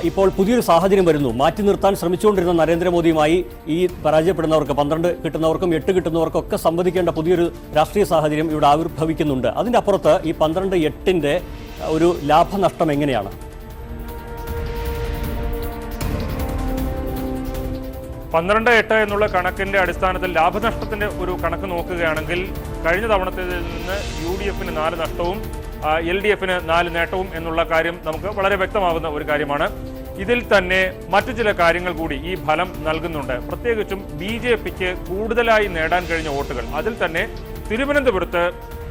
ഇപ്പോൾ പുതിയൊരു സാഹചര്യം വരുന്നു. മാറ്റി നിർത്താൻ ശ്രമിച്ചുകൊണ്ടിരുന്ന നരേന്ദ്രമോദിയുമായി ഈ പരാജയപ്പെടുന്നവർക്ക്, 12 കിട്ടുന്നവർക്കും 8 കിട്ടുന്നവർക്കും ഒക്കെ സംവദിക്കേണ്ട പുതിയൊരു രാഷ്ട്രീയ സാഹചര്യം ഇവിടെ ആവിർഭവിക്കുന്നുണ്ട്. അതിൻ്റെ അപ്പുറത്ത് ഈ 12-8 ഒരു ലാഭനഷ്ടം എങ്ങനെയാണ്? 12-8 എന്നുള്ള കണക്കിന്റെ അടിസ്ഥാനത്തിൽ ലാഭനഷ്ടത്തിന്റെ ഒരു കണക്ക് നോക്കുകയാണെങ്കിൽ കഴിഞ്ഞ തവണത്തേതിൽ നിന്ന് UDFന് 4 നഷ്ടവും LDFന് 4 നേട്ടവും എന്നുള്ള കാര്യം നമുക്ക് വളരെ വ്യക്തമാകുന്ന ഒരു കാര്യമാണ്. ഇതിൽ തന്നെ മറ്റു ചില കാര്യങ്ങൾ കൂടി ഈ ഫലം നൽകുന്നുണ്ട്. പ്രത്യേകിച്ചും BJPക്ക് കൂടുതലായി നേടാൻ കഴിഞ്ഞ വോട്ടുകൾ. അതിൽ തന്നെ തിരുവനന്തപുരത്ത്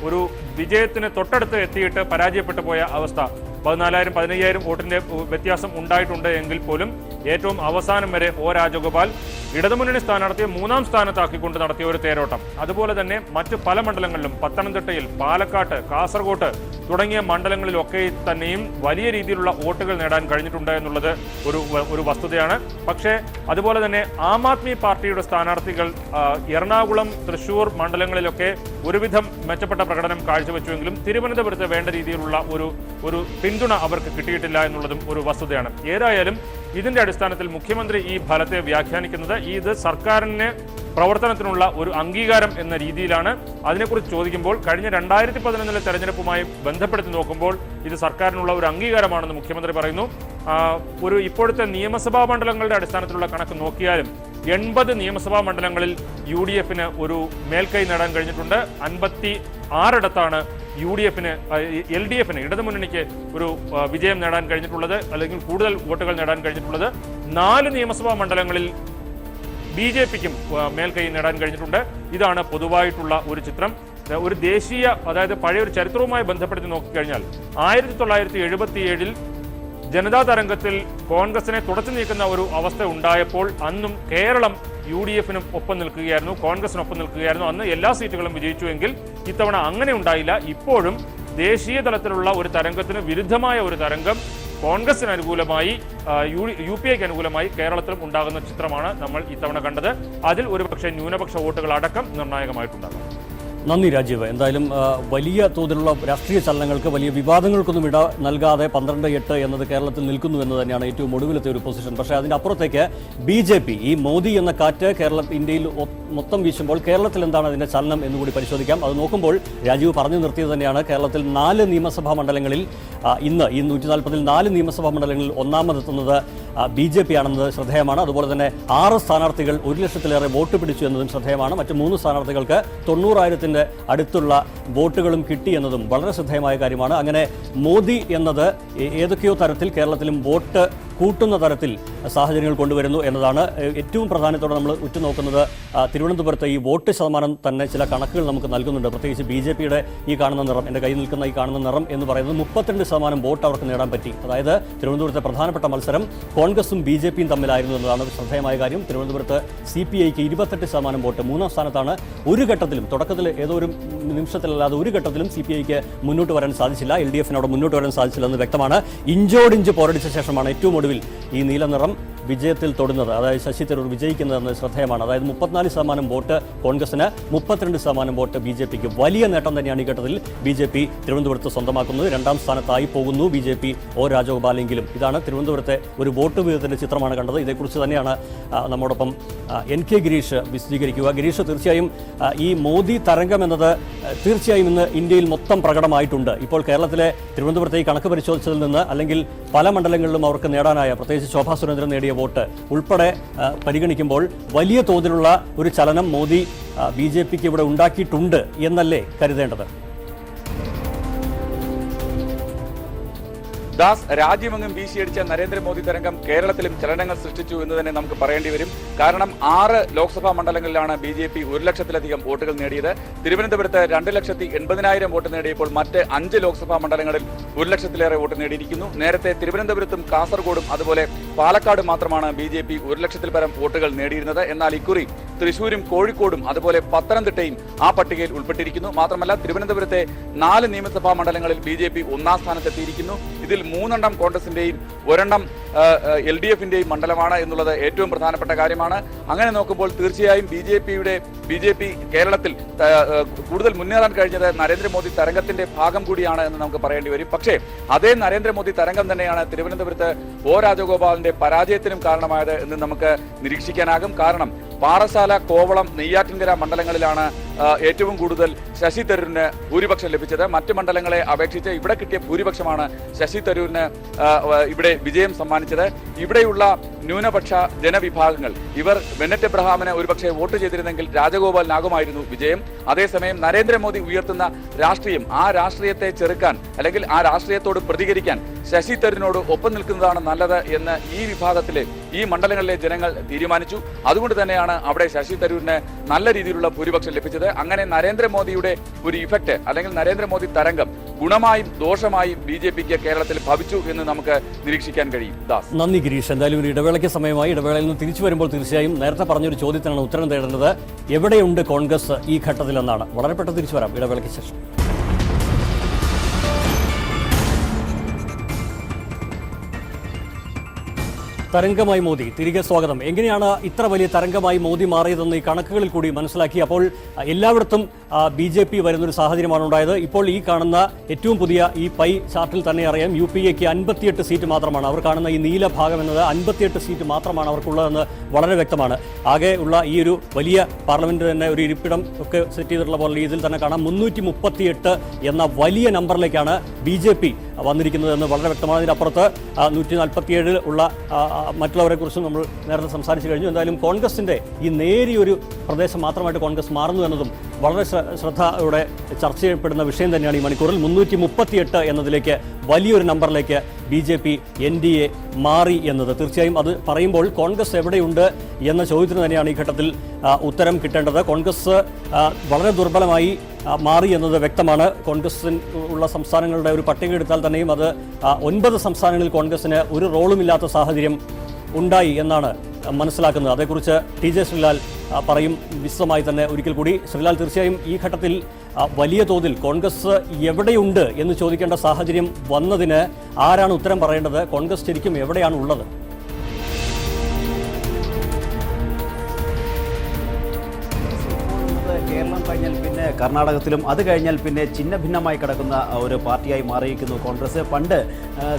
ഒരു വിജയത്തിന് തൊട്ടടുത്ത് എത്തിയിട്ട് പരാജയപ്പെട്ടു പോയ അവസ്ഥ, 14,000-15,000 വോട്ടിന്റെ വ്യത്യാസം ഉണ്ടായിട്ടുണ്ട് എങ്കിൽ പോലും ഏറ്റവും അവസാനം വരെ O രാജഗോപാൽ ഇടതുമുന്നണി സ്ഥാനാർത്ഥിയെ 3ാം സ്ഥാനത്താക്കിക്കൊണ്ട് നടത്തിയ ഒരു തേരോട്ടം. അതുപോലെ തന്നെ മറ്റ് പല മണ്ഡലങ്ങളിലും, പത്തനംതിട്ടയിൽ, പാലക്കാട്ട്, കാസർഗോട്ട് തുടങ്ങിയ മണ്ഡലങ്ങളിലൊക്കെ തന്നെയും വലിയ രീതിയിലുള്ള വോട്ടുകൾ നേടാൻ കഴിഞ്ഞിട്ടുണ്ട് എന്നുള്ളത് ഒരു വസ്തുതയാണ്. പക്ഷേ അതുപോലെ തന്നെ ആം ആദ്മി പാർട്ടിയുടെ സ്ഥാനാർത്ഥികൾ എറണാകുളം, തൃശ്ശൂർ മണ്ഡലങ്ങളിലൊക്കെ ഒരുവിധം മെച്ചപ്പെട്ട പ്രകടനം കാഴ്ചവെച്ചുവെങ്കിലും തിരുവനന്തപുരത്ത് വേണ്ട രീതിയിലുള്ള ഒരു പിന്തുണ അവർക്ക് കിട്ടിയിട്ടില്ല എന്നുള്ളതും ഒരു വസ്തുതയാണ്. ഏതായാലും ഇതിന്റെ അടിസ്ഥാനത്തിൽ മുഖ്യമന്ത്രി ഈ ഫലത്തെ വ്യാഖ്യാനിക്കുന്നത് ഇത് സർക്കാരിന് പ്രവർത്തനത്തിനുള്ള ഒരു അംഗീകാരം എന്ന രീതിയിലാണ്. അതിനെക്കുറിച്ച് ചോദിക്കുമ്പോൾ കഴിഞ്ഞ 2011 തെരഞ്ഞെടുപ്പുമായി ബന്ധപ്പെടുത്തി നോക്കുമ്പോൾ ഇത് സർക്കാരിനുള്ള ഒരു അംഗീകാരമാണെന്ന് മുഖ്യമന്ത്രി പറയുന്നു. ഇപ്പോഴത്തെ നിയമസഭാ മണ്ഡലങ്ങളുടെ അടിസ്ഥാനത്തിലുള്ള കണക്ക് നോക്കിയാലും 80 നിയമസഭാ മണ്ഡലങ്ങളിൽ UDFന് ഒരു മേൽക്കൈ നേടാൻ കഴിഞ്ഞിട്ടുണ്ട്. 56 LDFന് ഇടതുമുന്നണിക്ക് ഒരു വിജയം നേടാൻ കഴിഞ്ഞിട്ടുള്ളത്, അല്ലെങ്കിൽ കൂടുതൽ വോട്ടുകൾ നേടാൻ കഴിഞ്ഞിട്ടുള്ളത്. 4 നിയമസഭാ മണ്ഡലങ്ങളിൽ BJPക്കും മേൽക്കൈ നേടാൻ കഴിഞ്ഞിട്ടുണ്ട്. ഇതാണ് പൊതുവായിട്ടുള്ള ഒരു ചിത്രം. ഒരു ദേശീയ, അതായത് പഴയ ഒരു ചരിത്രവുമായി ബന്ധപ്പെടുത്തി നോക്കിക്കഴിഞ്ഞാൽ 1977 ജനതാ തരംഗത്തിൽ കോൺഗ്രസിനെ തുടച്ചു നീക്കുന്ന ഒരു അവസ്ഥ ഉണ്ടായപ്പോൾ അന്നും കേരളം UDFനും ഒപ്പം നിൽക്കുകയായിരുന്നു, കോൺഗ്രസിനൊപ്പം നിൽക്കുകയായിരുന്നു. അന്ന് എല്ലാ സീറ്റുകളും വിജയിച്ചുവെങ്കിൽ ഇത്തവണ അങ്ങനെ ഉണ്ടായില്ല. ഇപ്പോഴും ദേശീയ തലത്തിലുള്ള ഒരു തരംഗത്തിന് വിരുദ്ധമായ ഒരു തരംഗം കോൺഗ്രസിന് അനുകൂലമായി, UPAക്ക് അനുകൂലമായി കേരളത്തിലും ഉണ്ടാകുന്ന ചിത്രമാണ് നമ്മൾ ഇത്തവണ കണ്ടത്. അതിൽ ഒരുപക്ഷെ ന്യൂനപക്ഷ വോട്ടുകൾ അടക്കം നിർണായകമായിട്ടുണ്ടാകും. നന്ദി രാജീവ്. എന്തായാലും വലിയ തോതിലുള്ള രാഷ്ട്രീയ ചലനങ്ങൾക്ക്, വലിയ വിവാദങ്ങൾക്കൊന്നും ഇട നൽകാതെ 12-8 എന്നത് കേരളത്തിൽ നിൽക്കുന്നു എന്ന് തന്നെയാണ് ഏറ്റവും ഒടുവിലത്തെ ഒരു പൊസിഷൻ. പക്ഷേ അതിൻ്റെ അപ്പുറത്തേക്ക് BJP, ഈ മോദി എന്ന കാറ്റ് ഇന്ത്യയിൽ മൊത്തം വീശുമ്പോൾ കേരളത്തിൽ എന്താണ് അതിൻ്റെ ചലനം എന്നുകൂടി പരിശോധിക്കാം. അത് നോക്കുമ്പോൾ രാജീവ് പറഞ്ഞു നിർത്തിയത് തന്നെയാണ്. കേരളത്തിൽ 4 നിയമസഭാ മണ്ഡലങ്ങളിൽ ഇന്ന് ഈ 140-ൽ 4 നിയമസഭാ മണ്ഡലങ്ങളിൽ ഒന്നാമതെത്തുന്നത് BJP ആണെന്നത് ശ്രദ്ധേയമാണ്. അതുപോലെ തന്നെ 6 സ്ഥാനാർത്ഥികൾ 1 ലക്ഷത്തിലേറെ വോട്ട് പിടിച്ചു എന്നതും ശ്രദ്ധേയമാണ്. മറ്റ് 3 സ്ഥാനാർത്ഥികൾക്ക് 90,000 അടുത്തുള്ള വോട്ടുകളും കിട്ടി എന്നതും വളരെ ശ്രദ്ധേയമായ കാര്യമാണ്. അങ്ങനെ മോദി എന്നത് ഏതൊക്കെയോ തരത്തിൽ കേരളത്തിലും വോട്ട് കൂട്ടുന്ന തരത്തിൽ സാഹചര്യങ്ങൾ കൊണ്ടുവരുന്നു എന്നതാണ് ഏറ്റവും പ്രാധാന്യത്തോടെ നമ്മൾ ഉറ്റുനോക്കുന്നത്. തിരുവനന്തപുരത്ത് ഈ വോട്ട് ശതമാനം തന്നെ ചില കണക്കുകൾ നമുക്ക് നൽകുന്നുണ്ട്. പ്രത്യേകിച്ച് BJPയുടെ ഈ കാണുന്ന നിറം, എൻ്റെ കയ്യിൽ നിൽക്കുന്ന ഈ കാണുന്ന നിറം എന്ന് പറയുന്നത് 32% വോട്ട് അവർക്ക് നേടാൻ പറ്റി. അതായത് തിരുവനന്തപുരത്തെ പ്രധാനപ്പെട്ട മത്സരം കോൺഗ്രസും BJPയും തമ്മിലായിരുന്നു എന്നതാണ് ശ്രദ്ധേയമായ കാര്യം. തിരുവനന്തപുരത്ത് CPIക്ക് 28% വോട്ട്, 3ാം സ്ഥാനത്താണ്. ഒരു ഘട്ടത്തിലും, തുടക്കത്തിൽ ഏതോ ഒരു നിമിഷത്തിലല്ലാതെ ഒരു ഘട്ടത്തിലും CPIക്ക് മുന്നോട്ട് വരാൻ സാധിച്ചില്ല. LDFനോട് മുന്നോട്ട് വരാൻ സാധിച്ചില്ല എന്ന് വ്യക്തമാണ്. ഇഞ്ചോടിഞ്ച് പോരടിച്ച ശേഷമാണ് ഏറ്റവും ഒടുവിൽ ഈ നീല നിറം വിജയത്തിൽ തൊടുന്നത്, അതായത് ശശി തരൂർ വിജയിക്കുന്നതെന്ന് ശ്രദ്ധേയമാണ്. അതായത് 34% വോട്ട് കോൺഗ്രസിന്, 32% വോട്ട് BJPക്ക്. വലിയ നേട്ടം തന്നെയാണ് ഈ ഘട്ടത്തിൽ BJP തിരുവനന്തപുരത്ത് സ്വന്തമാക്കുന്നത്. 2ാം സ്ഥാനത്തായി പോകുന്നു BJP ഒ രാജഗോപാലെങ്കിലും. ഇതാണ് തിരുവനന്തപുരത്തെ ഒരു വോട്ട് വിഹിതത്തിന്റെ ചിത്രമാണ് കണ്ടത്. ഇതേക്കുറിച്ച് തന്നെയാണ് നമ്മോടൊപ്പം NK ഗിരീഷ് വിശദീകരിക്കുക. ഗിരീഷ്, തീർച്ചയായും ഈ മോദി തരംഗം എന്നത് തീർച്ചയായും ഇന്ന് ഇന്ത്യയിൽ മൊത്തം പ്രകടമായിട്ടുണ്ട്. ഇപ്പോൾ കേരളത്തിലെ തിരുവനന്തപുരത്തെ ഈ കണക്ക് പരിശോധിച്ചതിൽ നിന്ന്, അല്ലെങ്കിൽ പല മണ്ഡലങ്ങളിലും അവർക്ക് നേടാനായ, പ്രത്യേകിച്ച് ശോഭാ സുരേന്ദ്രൻ നേടിയ വോട്ട് ഉൾപ്പെടെ പരിഗണിക്കുമ്പോൾ വലിയ തോതിലുള്ള ഒരു ചലനം മോദി BJPക്ക് ഇവിടെ ഉണ്ടാക്കിയിട്ടുണ്ട് എന്നല്ലേ കരുതേണ്ടത്? ദാസ്, രാജ്യമെങ്ങും വീശിയടിച്ച നരേന്ദ്രമോദി തരംഗം കേരളത്തിലും ചലനങ്ങൾ സൃഷ്ടിച്ചു എന്ന് തന്നെ നമുക്ക് പറയേണ്ടി വരും. കാരണം 6 ലോക്സഭാ മണ്ഡലങ്ങളിലാണ് BJP 1 ലക്ഷത്തിലധികം വോട്ടുകൾ നേടിയത്. തിരുവനന്തപുരത്ത് 2,80,000 വോട്ട് നേടിയപ്പോൾ മറ്റ് 5 ലോക്സഭാ മണ്ഡലങ്ങളിൽ 1 ലക്ഷത്തിലേറെ വോട്ട് നേടിയിരിക്കുന്നു. നേരത്തെ തിരുവനന്തപുരത്തും കാസർഗോഡും അതുപോലെ പാലക്കാട് മാത്രമാണ് BJP 1 ലക്ഷത്തിൽ പരം വോട്ടുകൾ നേടിയിരുന്നത്. എന്നാൽ ഇക്കുറി തൃശൂരും കോഴിക്കോടും അതുപോലെ പത്തനംതിട്ടയും ആ പട്ടികയിൽ ഉൾപ്പെട്ടിരിക്കുന്നു. മാത്രമല്ല തിരുവനന്തപുരത്തെ 4 നിയമസഭാ മണ്ഡലങ്ങളിൽ BJP 1ാം സ്ഥാനത്തെത്തിയിരിക്കുന്നു. ഇതിൽ 3 കോൺഗ്രസിന്റെയും 1 LDFന്റെയും മണ്ഡലമാണ് എന്നുള്ളത് ഏറ്റവും പ്രധാനപ്പെട്ട കാര്യമാണ്. അങ്ങനെ നോക്കുമ്പോൾ തീർച്ചയായും BJP കേരളത്തിൽ കൂടുതൽ മുന്നേറാൻ കഴിഞ്ഞത് നരേന്ദ്രമോദി തരംഗത്തിന്റെ ഭാഗം കൂടിയാണ് എന്ന് നമുക്ക് പറയേണ്ടി വരും. പക്ഷേ അതേ നരേന്ദ്രമോദി തരംഗം തന്നെയാണ് തിരുവനന്തപുരത്ത് ഒ രാജഗോപാലിന്റെ പരാജയത്തിനും കാരണമായത് എന്ന് നമുക്ക് നിരീക്ഷിക്കാനാകും. കാരണം പാറശാല, കോവളം, നെയ്യാറ്റിൻകര മണ്ഡലങ്ങളിലാണ് ഏറ്റവും കൂടുതൽ ശശി തരൂരിന് ഭൂരിപക്ഷം ലഭിച്ചത്. മറ്റ് മണ്ഡലങ്ങളെ അപേക്ഷിച്ച് ഇവിടെ കിട്ടിയ ഭൂരിപക്ഷമാണ് ശശി തരൂരിന് ഇവിടെ വിജയം സമ്മാനിച്ചത്. ഇവിടെയുള്ള ന്യൂനപക്ഷ ജനവിഭാഗങ്ങൾ ഇവർ ബെന്നറ്റ് എബ്രഹാമിന് ഒരുപക്ഷെ വോട്ട് ചെയ്തിരുന്നെങ്കിൽ രാജഗോപാലിനാകുമായിരുന്നു വിജയം. അതേസമയം നരേന്ദ്രമോദി ഉയർത്തുന്ന രാഷ്ട്രീയം, ആ രാഷ്ട്രീയത്തെ ചെറുക്കാൻ അല്ലെങ്കിൽ ആ രാഷ്ട്രീയത്തോട് പ്രതികരിക്കാൻ ശശി തരൂരിനോട് ഒപ്പം നിൽക്കുന്നതാണ് നല്ലത് എന്ന് ഈ വിഭാഗത്തിലെ, ഈ മണ്ഡലങ്ങളിലെ ജനങ്ങൾ തീരുമാനിച്ചു. അതുകൊണ്ട് തന്നെയാണ് അവിടെ ശശി തരൂരിന് നല്ല രീതിയിലുള്ള ഭൂരിപക്ഷം ലഭിച്ചത്. അങ്ങനെ നരേന്ദ്രമോദിയുടെ ഒരു ഇഫക്റ്റ് അല്ലെങ്കിൽ നരേന്ദ്രമോദി തരംഗം ഗുണമായും ദോഷമായും BJPക്ക് കേരളത്തിൽ ഭവിച്ചു എന്ന് നമുക്ക് നിരീക്ഷിക്കാൻ കഴിയും. ദാസ്, നന്ദി ഗിരീഷ്. എന്തായാലും ഒരു ഇടവേളയ്ക്ക് സമയമായി. ഇടവേളയിൽ നിന്ന് തിരിച്ചു വരുമ്പോൾ തീർച്ചയായും നേരത്തെ പറഞ്ഞൊരു ചോദ്യത്തിനാണ് ഉത്തരം തേടേണ്ടത്. എവിടെയുണ്ട് കോൺഗ്രസ് ഈ ഘട്ടത്തിലെന്നാണ്. വളരെ പെട്ടെന്ന് തിരിച്ചു വരാം ഇടവേളയ്ക്ക് ശേഷം. തരംഗമായി മോദി, തിരികെ സ്വാഗതം. എങ്ങനെയാണ് ഇത്ര വലിയ തരംഗമായി മോദി മാറിയതെന്ന് ഈ കണക്കുകളിൽ കൂടി മനസ്സിലാക്കി. അപ്പോൾ എല്ലായിടത്തും BJP വരുന്നൊരു സാഹചര്യമാണ് ഉണ്ടായത്. ഇപ്പോൾ ഈ കാണുന്ന ഏറ്റവും പുതിയ ഈ പൈ ചാർട്ടിൽ തന്നെ അറിയാം, UPAക്ക് 58 സീറ്റ് മാത്രമാണ്. അവർ കാണുന്ന ഈ നീല ഭാഗം എന്നത് 58 സീറ്റ് മാത്രമാണ് അവർക്കുള്ളതെന്ന് വളരെ വ്യക്തമാണ്. ആകെ ഉള്ള ഈ ഒരു വലിയ പാർലമെന്റ് തന്നെ ഒരു ഇരിപ്പിടം ഒക്കെ സെറ്റ് ചെയ്തിട്ടുള്ള പോലെ ഇതിൽ തന്നെ കാണാം 338 എന്ന വലിയ നമ്പറിലേക്കാണ് BJP വന്നിരിക്കുന്നതെന്ന് വളരെ വ്യക്തമാണ്. ഇതിനപ്പുറത്ത് 147 ഉള്ള മറ്റുള്ളവരെ കുറിച്ചും നമ്മൾ നേരത്തെ സംസാരിച്ചു കഴിഞ്ഞു. എന്തായാലും കോൺഗ്രസിന്റെ ഈ നേരിയൊരു പ്രദേശം മാത്രമായിട്ട് കോൺഗ്രസ് മാറുന്നു എന്നതും വളരെ ശ്രദ്ധയോടെ ചർച്ച ചെയ്യപ്പെടുന്ന വിഷയം തന്നെയാണ് ഈ മണിക്കൂറിൽ. 338 എന്നതിലേക്ക്, വലിയൊരു നമ്പറിലേക്ക് BJP NDA മാറി എന്നത്. തീർച്ചയായും അത് പറയുമ്പോൾ കോൺഗ്രസ് എവിടെയുണ്ട് എന്ന ചോദ്യത്തിന് തന്നെയാണ് ഈ ഘട്ടത്തിൽ ഉത്തരം കിട്ടേണ്ടത്. കോൺഗ്രസ് വളരെ ദുർബലമായി മാറി എന്നത് വ്യക്തമാണ്. കോൺഗ്രസിന് ഉള്ള സംസ്ഥാനങ്ങളുടെ ഒരു പട്ടിക എടുത്താൽ തന്നെയും അത് 9 സംസ്ഥാനങ്ങളിൽ കോൺഗ്രസിന് ഒരു റോളുമില്ലാത്ത സാഹചര്യം ഉണ്ടായി എന്നാണ് മനസ്സിലാക്കുന്നത്. അതേക്കുറിച്ച് TJ ശ്രീലാൽ പറയും വിശദമായി തന്നെ ഒരിക്കൽ കൂടി. ശ്രീലാൽ, തീർച്ചയായും ഈ ഘട്ടത്തിൽ വലിയ തോതിൽ കോൺഗ്രസ് എവിടെയുണ്ട് എന്ന് ചോദിക്കേണ്ട സാഹചര്യം വന്നതിന് ആരാണ് ഉത്തരം പറയേണ്ടത്? കോൺഗ്രസ് ശരിക്കും എവിടെയാണ് ഉള്ളത്? കേരളം കഴിഞ്ഞാൽ പിന്നെ കർണാടകത്തിലും, അത് കഴിഞ്ഞാൽ പിന്നെ ചിഹ്ന ഭിന്നമായി കിടക്കുന്ന ഒരു പാർട്ടിയായി മാറിയിരിക്കുന്നു കോൺഗ്രസ്. പണ്ട്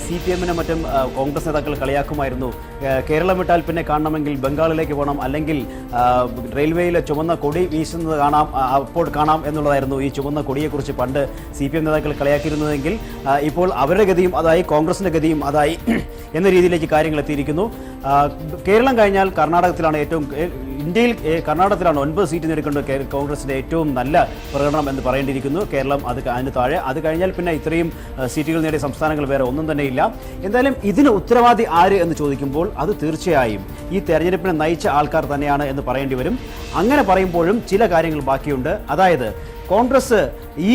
CPM-നും മറ്റും കോൺഗ്രസ് നേതാക്കൾ കളിയാക്കുമായിരുന്നു, കേരളം വിട്ടാൽ പിന്നെ കാണണമെങ്കിൽ ബംഗാളിലേക്ക് പോകണം, അല്ലെങ്കിൽ റെയിൽവേയിൽ ചുവന്ന കൊടി വീശുന്നത് കാണാം, അപ്പോൾ കാണാം എന്നുള്ളതായിരുന്നു ഈ ചുവന്ന കൊടിയെക്കുറിച്ച് പണ്ട് CPM നേതാക്കൾ കളിയാക്കിയിരുന്നതെങ്കിൽ ഇപ്പോൾ അവരുടെ ഗതിയും അതായി, കോൺഗ്രസിൻ്റെ ഗതിയും അതായി എന്ന രീതിയിലേക്ക് കാര്യങ്ങൾ എത്തിയിരിക്കുന്നു. കേരളം കഴിഞ്ഞാൽ കർണാടകത്തിലാണ് ഇന്ത്യയിൽ കർണാടകത്തിലാണ് 9 സീറ്റ് നേടിക്കൊണ്ട് കോൺഗ്രസിൻ്റെ ഏറ്റവും നല്ല പ്രകടനം എന്ന് പറയേണ്ടിയിരിക്കുന്നു. കേരളം അതിന് താഴെ. അത് കഴിഞ്ഞാൽ പിന്നെ ഇത്രയും സീറ്റുകൾ നേടിയ സംസ്ഥാനങ്ങൾ വേറെ ഒന്നും തന്നെയില്ല. എന്തായാലും ഇതിന് ഉത്തരവാദി ആര് എന്ന് ചോദിക്കുമ്പോൾ അത് തീർച്ചയായും ഈ തെരഞ്ഞെടുപ്പിനെ നയിച്ച ആൾക്കാർ തന്നെയാണ് എന്ന് പറയേണ്ടി വരും. അങ്ങനെ പറയുമ്പോഴും ചില കാര്യങ്ങൾ ബാക്കിയുണ്ട്. അതായത് കോൺഗ്രസ് ഈ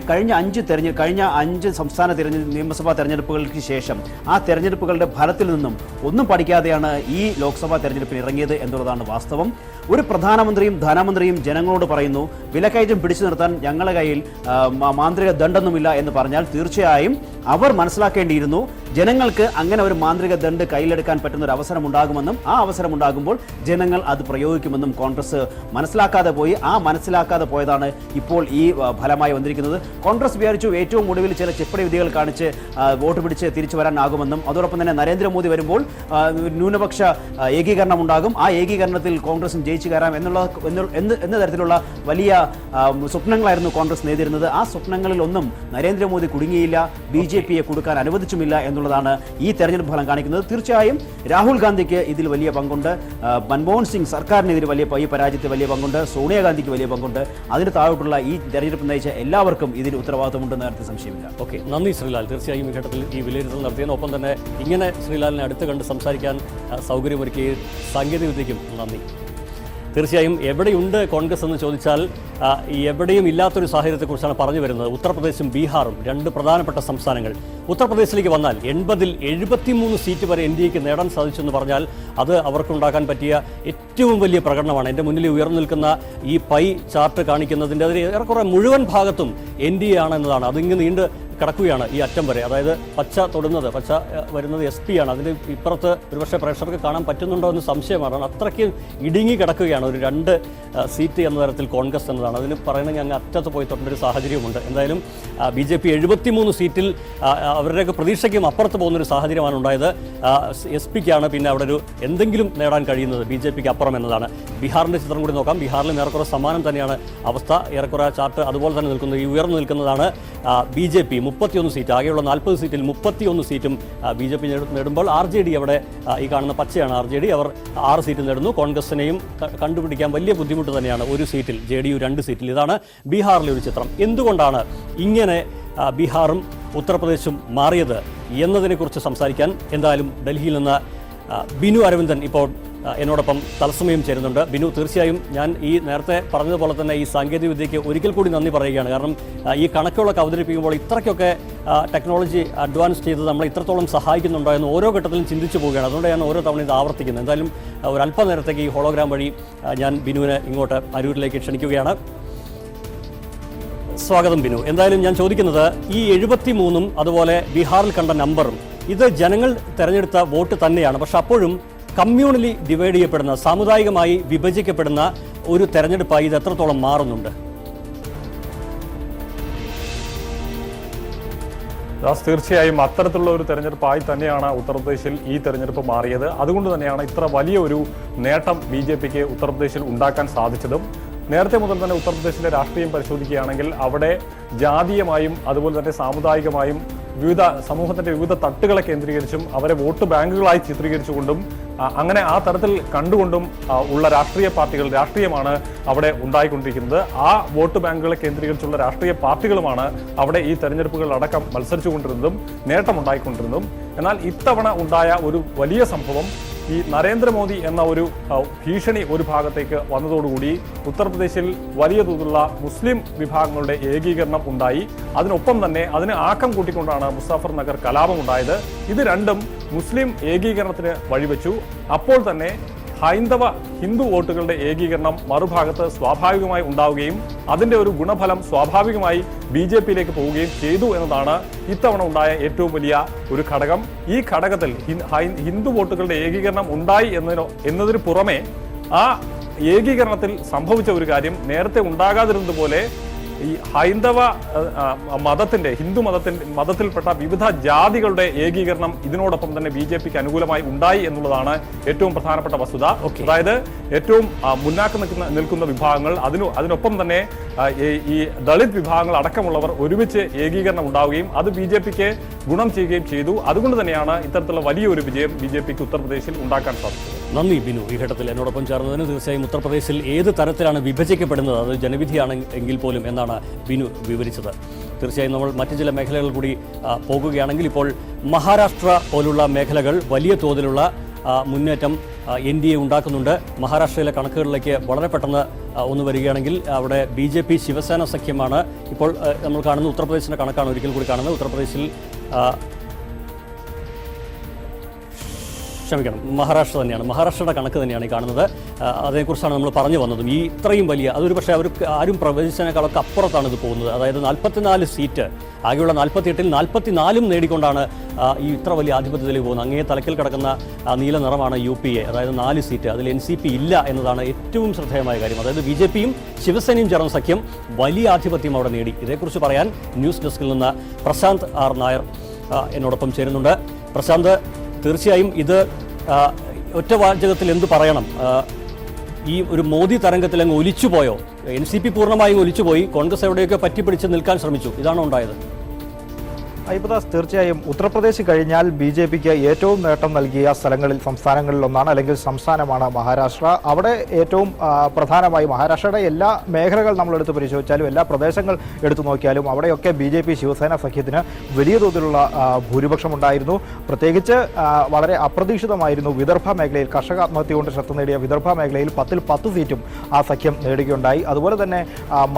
കഴിഞ്ഞ അഞ്ച് സംസ്ഥാന നിയമസഭാ തെരഞ്ഞെടുപ്പുകൾക്ക് ശേഷം ആ തെരഞ്ഞെടുപ്പുകളുടെ ഫലത്തിൽ നിന്നും ഒന്നും പഠിക്കാതെയാണ് ഈ ലോക്സഭാ തെരഞ്ഞെടുപ്പിന് ഇറങ്ങിയത് എന്നുള്ളതാണ് വാസ്തവം. ഒരു പ്രധാനമന്ത്രിയും ധനമന്ത്രിയും ജനങ്ങളോട് പറയുന്നു വിലക്കയറ്റം പിടിച്ചു നിർത്താൻ ഞങ്ങളുടെ കയ്യിൽ മാന്ത്രിക ദണ്ടൊന്നുമില്ല എന്ന് പറഞ്ഞാൽ തീർച്ചയായും അവർ മനസ്സിലാക്കേണ്ടിയിരുന്നു ജനങ്ങൾക്ക് അങ്ങനെ ഒരു മാന്ത്രിക ദണ്ട് കയ്യിലെടുക്കാൻ പറ്റുന്ന ഒരു അവസരം ഉണ്ടാകുമെന്നും ആ അവസരം ഉണ്ടാകുമ്പോൾ ജനങ്ങൾ അത് പ്രയോഗിക്കുമെന്നും കോൺഗ്രസ് മനസ്സിലാക്കാതെ പോയതാണ് ഇപ്പോൾ ഈ ഫലമായി വന്നിരിക്കുന്നത്. കോൺഗ്രസ് വിചാരിച്ചു ഏറ്റവും ഒടുവിൽ ചില ചെപ്പടി വിധികൾ കാണിച്ച് വോട്ട് പിടിച്ച് തിരിച്ചു വരാനാകുമെന്നും അതോടൊപ്പം തന്നെ നരേന്ദ്രമോദി വരുമ്പോൾ ന്യൂനപക്ഷ ഏകീകരണം ഉണ്ടാകും, ആ ഏകീകരണത്തിൽ കോൺഗ്രസും ജയിച്ചു കയറാം എന്ന തരത്തിലുള്ള വലിയ സ്വപ്നങ്ങളായിരുന്നു കോൺഗ്രസ് നേടിയിരുന്നത്. ആ സ്വപ്നങ്ങളിൽ ഒന്നും നരേന്ദ്രമോദി കുടുങ്ങിയില്ല, BJPയെ കൊടുക്കാൻ അനുവദിച്ചുമില്ല എന്നുള്ളതാണ് ഈ തെരഞ്ഞെടുപ്പ് ഫലം കാണിക്കുന്നത്. തീർച്ചയായും രാഹുൽ ഗാന്ധിക്ക് ഇതിൽ വലിയ പങ്കുണ്ട്, മൻമോഹൻ സിംഗ് സർക്കാരിന് ഇതിൽ ഈ പരാജയത്തിൽ വലിയ പങ്കുണ്ട്, സോണിയാഗാന്ധിക്ക് വലിയ പങ്കുണ്ട്. അതിന് താഴോട്ടുള്ള ഈ തെരഞ്ഞെടുപ്പ് നയിച്ച എല്ലാവർക്കും ഇതിൽ ഉത്തരവാദിത്തമുണ്ടെന്ന് കാര്യത്തിൽ സംശയമില്ല. ഓക്കെ, നന്ദി ശ്രീലാൽ. തീർച്ചയായും ഈ ഘട്ടത്തിൽ ഈ വിലയിരുത്തൽ നടത്തിയതിന് ഒപ്പം തന്നെ ഇങ്ങനെ ശ്രീലാലിനെ അടുത്ത് കണ്ട് സംസാരിക്കാൻ സൗകര്യമൊരുക്കിയ സാങ്കേതികവിദ്യയ്ക്കും നന്ദി. തീർച്ചയായും എവിടെയുണ്ട് കോൺഗ്രസ് എന്ന് ചോദിച്ചാൽ എവിടെയും ഇല്ലാത്തൊരു സാഹചര്യത്തെക്കുറിച്ചാണ് പറഞ്ഞു വരുന്നത്. ഉത്തർപ്രദേശും ബീഹാറും രണ്ട് പ്രധാനപ്പെട്ട സംസ്ഥാനങ്ങൾ. ഉത്തർപ്രദേശിലേക്ക് വന്നാൽ 80-ൽ 73 സീറ്റ് വരെ NDAക്ക് നേടാൻ സാധിച്ചെന്ന് പറഞ്ഞാൽ അത് അവർക്കുണ്ടാക്കാൻ പറ്റിയ ഏറ്റവും വലിയ പ്രകടനമാണ്. എൻ്റെ മുന്നിൽ ഉയർന്നു നിൽക്കുന്ന ഈ പൈ ചാർട്ട് കാണിക്കുന്നതിൻ്റെ അതിൽ ഏറെക്കുറെ മുഴുവൻ ഭാഗത്തും NDA ആണെന്നതാണ്. അതിങ്ങ് നീണ്ട് കിടക്കുകയാണ് ഈ അറ്റം വരെ. അതായത് പച്ച വരുന്നത് SP ആണ്. അതിന് ഇപ്പുറത്ത് ഒരുപക്ഷെ പ്രേക്ഷകർക്ക് കാണാൻ പറ്റുന്നുണ്ടോ എന്ന് സംശയമാണ്. അത്രയ്ക്ക് ഇടുങ്ങി കിടക്കുകയാണ് ഒരു 2 സീറ്റ് എന്ന തരത്തിൽ കോൺഗ്രസ് എന്നതാണ്. അതിന് പറയണമെങ്കിൽ അങ്ങ് അറ്റത്ത് പോയി തൊട്ടൊരു സാഹചര്യമുണ്ട്. എന്തായാലും BJP 73 സീറ്റിൽ അവരുടെയൊക്കെ പ്രതീക്ഷയ്ക്കും അപ്പുറത്ത് പോകുന്നൊരു സാഹചര്യമാണ് ഉണ്ടായത്. SP-ക്കാണ് പിന്നെ അവിടെ ഒരു എന്തെങ്കിലും നേടാൻ കഴിയുന്നത്, BJPക്ക് അപ്പുറം എന്നതാണ്. ബീഹാറിൻ്റെ ചിത്രം കൂടി നോക്കാം. ബീഹാറിലും ഏറെക്കുറെ സമാനം തന്നെയാണ് അവസ്ഥ. ഏറെക്കുറെ ചാർട്ട് അതുപോലെ തന്നെ നിൽക്കുന്നത്. ഈ ഉയർന്നു നിൽക്കുന്നതാണ് BJP 31 സീറ്റ്. ആകെയുള്ള 40 സീറ്റിൽ 31 സീറ്റും BJP നേടുമ്പോൾ RJD അവിടെ ഈ കാണുന്ന പച്ചയാണ് RJD. അവർ 6 സീറ്റ് നേടുന്നു. കോൺഗ്രസിനെയും കണ്ടുപിടിക്കാൻ വലിയ ബുദ്ധിമുട്ട് തന്നെയാണ്. 1 സീറ്റിൽ, JDU 2 സീറ്റിൽ. ഇതാണ് ബീഹാറിലെ ഒരു ചിത്രം. എന്തുകൊണ്ടാണ് ഇങ്ങനെ ബീഹാറും ഉത്തർപ്രദേശും മാറിയത് എന്നതിനെക്കുറിച്ച് സംസാരിക്കാൻ എന്തായാലും ഡൽഹിയിൽ നിന്ന് ബിനു അരവിന്ദൻ ഇപ്പോൾ എന്നോടൊപ്പം തത്സമയം ചേരുന്നുണ്ട്. ബിനു, തീർച്ചയായും ഞാൻ ഈ നേരത്തെ പറഞ്ഞതുപോലെ തന്നെ ഈ സാങ്കേതികവിദ്യയ്ക്ക് ഒരിക്കൽ കൂടി നന്ദി പറയുകയാണ്. കാരണം ഈ കണക്കുകളൊക്കെ അവതരിപ്പിക്കുമ്പോൾ ഇത്രയ്ക്കൊക്കെ ടെക്നോളജി അഡ്വാൻസ് ചെയ്ത് നമ്മളെ ഇത്രത്തോളം സഹായിക്കുന്നുണ്ടോ എന്ന് ഓരോ ഘട്ടത്തിലും ചിന്തിച്ചു പോവുകയാണ്. അതുകൊണ്ട് ഞാൻ ഓരോ തവണ ഇത് ആവർത്തിക്കുന്നത്. എന്തായാലും ഒരു അല്പനേരത്തേക്ക് ഈ ഹോളോഗ്രാം വഴി ഞാൻ ബിനുവിനെ ഇങ്ങോട്ട് അരൂരിലേക്ക് ക്ഷണിക്കുകയാണ്. സ്വാഗതം ബിനു. എന്തായാലും ഞാൻ ചോദിക്കുന്നത് ഈ 73 അതുപോലെ ബീഹാറിൽ കണ്ട നമ്പറും ഇത് ജനങ്ങൾ തെരഞ്ഞെടുത്ത വോട്ട് തന്നെയാണ്. പക്ഷെ അപ്പോഴും കമ്മ്യൂണലി ഡിവൈഡ് ചെയ്യപ്പെടുന്ന, സാമുദായികമായി വിഭജിക്കപ്പെടുന്ന ഒരു തെരഞ്ഞെടുപ്പായി ഇത് എത്രത്തോളം മാറുന്നുണ്ട്? തീർച്ചയായും അത്തരത്തിലുള്ള ഒരു തെരഞ്ഞെടുപ്പായി തന്നെയാണ് ഉത്തർപ്രദേശിൽ ഈ തെരഞ്ഞെടുപ്പ് മാറിയത്. അതുകൊണ്ട് തന്നെയാണ് ഇത്ര വലിയൊരു നേട്ടം BJPക്ക് ഉത്തർപ്രദേശിൽ ഉണ്ടാക്കാൻ സാധിച്ചതും. നേരത്തെ മുതൽ തന്നെ ഉത്തർപ്രദേശിലെ രാഷ്ട്രീയം പരിശോധിക്കുകയാണെങ്കിൽ അവിടെ ജാതീയമായും അതുപോലെ തന്നെ സാമുദായികമായും സമൂഹത്തിന്റെ വിവിധ തട്ടുകളെ കേന്ദ്രീകരിച്ചും അവരെ വോട്ട് ബാങ്കുകളായി ചിത്രീകരിച്ചുകൊണ്ടും അങ്ങനെ ആ തരത്തിൽ കണ്ടുകൊണ്ടും ഉള്ള രാഷ്ട്രീയമാണ് അവിടെ ഉണ്ടായിക്കൊണ്ടിരിക്കുന്നത്. ആ വോട്ട് ബാങ്കുകളെ കേന്ദ്രീകരിച്ചുള്ള രാഷ്ട്രീയ പാർട്ടികളുമാണ് അവിടെ ഈ തെരഞ്ഞെടുപ്പുകളടക്കം മത്സരിച്ചുകൊണ്ടിരുന്നതും നേട്ടമുണ്ടായിക്കൊണ്ടിരുന്നതും. എന്നാൽ ഇത്തവണ ഉണ്ടായ ഒരു വലിയ സംഭവം ഈ നരേന്ദ്രമോദി എന്ന ഒരു ഭീഷണി ഒരു ഭാഗത്തേക്ക് വന്നതോടുകൂടി ഉത്തർപ്രദേശിൽ വലിയ തോതിലുള്ള മുസ്ലിം വിഭാഗങ്ങളുടെ ഏകീകരണം ഉണ്ടായി. അതിനൊപ്പം തന്നെ അതിന് ആക്കം കൂട്ടിക്കൊണ്ടാണ് മുസാഫർ നഗർ കലാപം ഉണ്ടായത്. ഇത് രണ്ടും മുസ്ലിം ഏകീകരണത്തിന് വഴിവെച്ചു. അപ്പോൾ തന്നെ ഹിന്ദു വോട്ടുകളുടെ ഏകീകരണം മറുഭാഗത്ത് സ്വാഭാവികമായി ഉണ്ടാവുകയും അതിന്റെ ഒരു ഗുണഫലം സ്വാഭാവികമായി BJPയിലേക്ക് പോവുകയും ചെയ്തു എന്നതാണ് ഇത്തവണ ഉണ്ടായ ഏറ്റവും വലിയ ഒരു ഘടകം. ഈ ഘടകത്തിൽ ഹിന്ദു വോട്ടുകളുടെ ഏകീകരണം ഉണ്ടായി എന്നതിന് പുറമെ ആ ഏകീകരണത്തിൽ സംഭവിച്ച ഒരു കാര്യം നേരത്തെ ഉണ്ടാകാതിരുന്നതുപോലെ ഈ ഹൈന്ദവ ഹിന്ദു മതത്തിൽപ്പെട്ട വിവിധ ജാതികളുടെ ഏകീകരണം ഇതിനോടൊപ്പം തന്നെ BJPക്ക് അനുകൂലമായി ഉണ്ടായി എന്നുള്ളതാണ് ഏറ്റവും പ്രധാനപ്പെട്ട വസ്തുത. അതായത് ഏറ്റവും മുന്നാക്കം നിൽക്കുന്ന വിഭാഗങ്ങൾ അതിനൊപ്പം തന്നെ ഈ ദളിത് വിഭാഗങ്ങൾ അടക്കമുള്ളവർ ഒരുമിച്ച് ഏകീകരണം ഉണ്ടാവുകയും അത് BJPക്ക് ഗുണം ചെയ്യുകയും ചെയ്തു. അതുകൊണ്ട് തന്നെയാണ് ഇത്തരത്തിലുള്ള വലിയൊരു വിജയം BJPക്ക് ഉത്തർപ്രദേശിൽ ഉണ്ടാക്കാൻ സാധിച്ചത്. നന്ദി ബിനു ഈ ഘട്ടത്തിൽ എന്നോടൊപ്പം ചേർന്നതിന്. തീർച്ചയായും ഉത്തർപ്രദേശിൽ ഏത് തരത്തിലാണ് വിഭജിക്കപ്പെടുന്നത്, അത് ജനവിധിയാണ് എങ്കിൽ പോലും എന്നാണ് ബിനു വിവരിച്ചത്. തീർച്ചയായും നമ്മൾ മറ്റു ചില മേഖലകൾ കൂടി പോകുകയാണെങ്കിൽ ഇപ്പോൾ മഹാരാഷ്ട്ര പോലുള്ള മേഖലകൾ വലിയ തോതിലുള്ള മുന്നേറ്റം NDA ഉണ്ടാക്കുന്നുണ്ട്. മഹാരാഷ്ട്രയിലെ കണക്കുകളിലേക്ക് വളരെ പെട്ടെന്ന് ഒന്ന് വരികയാണെങ്കിൽ അവിടെ BJP ശിവസേന സഖ്യമാണ് ഇപ്പോൾ നമ്മൾ കാണുന്ന. ഉത്തർപ്രദേശിൻ്റെ കണക്കാണ് ഒരിക്കൽ കൂടി കാണുന്നത്. ഉത്തർപ്രദേശിൽ ക്ഷമിക്കണം, മഹാരാഷ്ട്ര തന്നെയാണ്. മഹാരാഷ്ട്രയുടെ കണക്ക് തന്നെയാണ് ഈ കാണുന്നത്. അതേക്കുറിച്ചാണ് നമ്മൾ പറഞ്ഞു വന്നതും. ഈ ഇത്രയും വലിയ, അതൊരു പക്ഷേ അവർക്ക് ആരും പ്രവചിച്ചതിനേക്കാളൊക്കെ അപ്പുറത്താണ് ഇത് പോകുന്നത്. അതായത് 44 സീറ്റ്, ആകെയുള്ള 48-ൽ 44 നേടിക്കൊണ്ടാണ് ഈ ഇത്ര വലിയ ആധിപത്യത്തിലേക്ക് പോകുന്നത്. അങ്ങേ തലക്കിൽ കിടക്കുന്ന നീല നിറമാണ് UPA, അതായത് 4 സീറ്റ്. അതിൽ NCP ഇല്ല എന്നതാണ് ഏറ്റവും ശ്രദ്ധേയമായ കാര്യം. അതായത് BJPയും ശിവസേനയും ചേർന്ന സഖ്യം വലിയ ആധിപത്യം അവിടെ നേടി. ഇതേക്കുറിച്ച് പറയാൻ ന്യൂസ് ഡെസ്കിൽ നിന്ന് പ്രശാന്ത് R. നായർ എന്നോടൊപ്പം ചേരുന്നുണ്ട്. പ്രശാന്ത്, തീർച്ചയായും ഇത് ഒറ്റ വാചകത്തിൽ എന്ത് പറയണം? ഈ ഒരു മോദി തരംഗത്തിൽ അങ്ങ് ഒലിച്ചുപോയോ? NCP പൂർണ്ണമായും ഒലിച്ചുപോയി, കോൺഗ്രസ് എവിടെയൊക്കെ പറ്റിപ്പിടിച്ച് നിൽക്കാൻ ശ്രമിച്ചു, ഇതാണോ ഉണ്ടായത്? അയ്യപ്പദാസ്, തീർച്ചയായും ഉത്തർപ്രദേശ് കഴിഞ്ഞാൽ BJPക്ക് ഏറ്റവും നേട്ടം നൽകിയ സംസ്ഥാനങ്ങളിലൊന്നാണ്, അല്ലെങ്കിൽ സംസ്ഥാനമാണ് മഹാരാഷ്ട്ര. അവിടെ ഏറ്റവും പ്രധാനമായി മഹാരാഷ്ട്രയുടെ എല്ലാ മേഖലകൾ നമ്മളെടുത്ത് പരിശോധിച്ചാലും, എല്ലാ പ്രദേശങ്ങൾ എടുത്തു നോക്കിയാലും അവിടെയൊക്കെ BJP ശിവസേന സഖ്യത്തിന് വലിയ തോതിലുള്ള ഭൂരിപക്ഷമുണ്ടായിരുന്നു. പ്രത്യേകിച്ച് വളരെ അപ്രതീക്ഷിതമായിരുന്നു വിദർഭ മേഖലയിൽ, കർഷക ആത്മഹത്യ കൊണ്ട് ശ്രദ്ധ നേടിയ വിദർഭ മേഖലയിൽ 10-ൽ 10 സീറ്റും ആ സഖ്യം നേടുകയുണ്ടായി. അതുപോലെ തന്നെ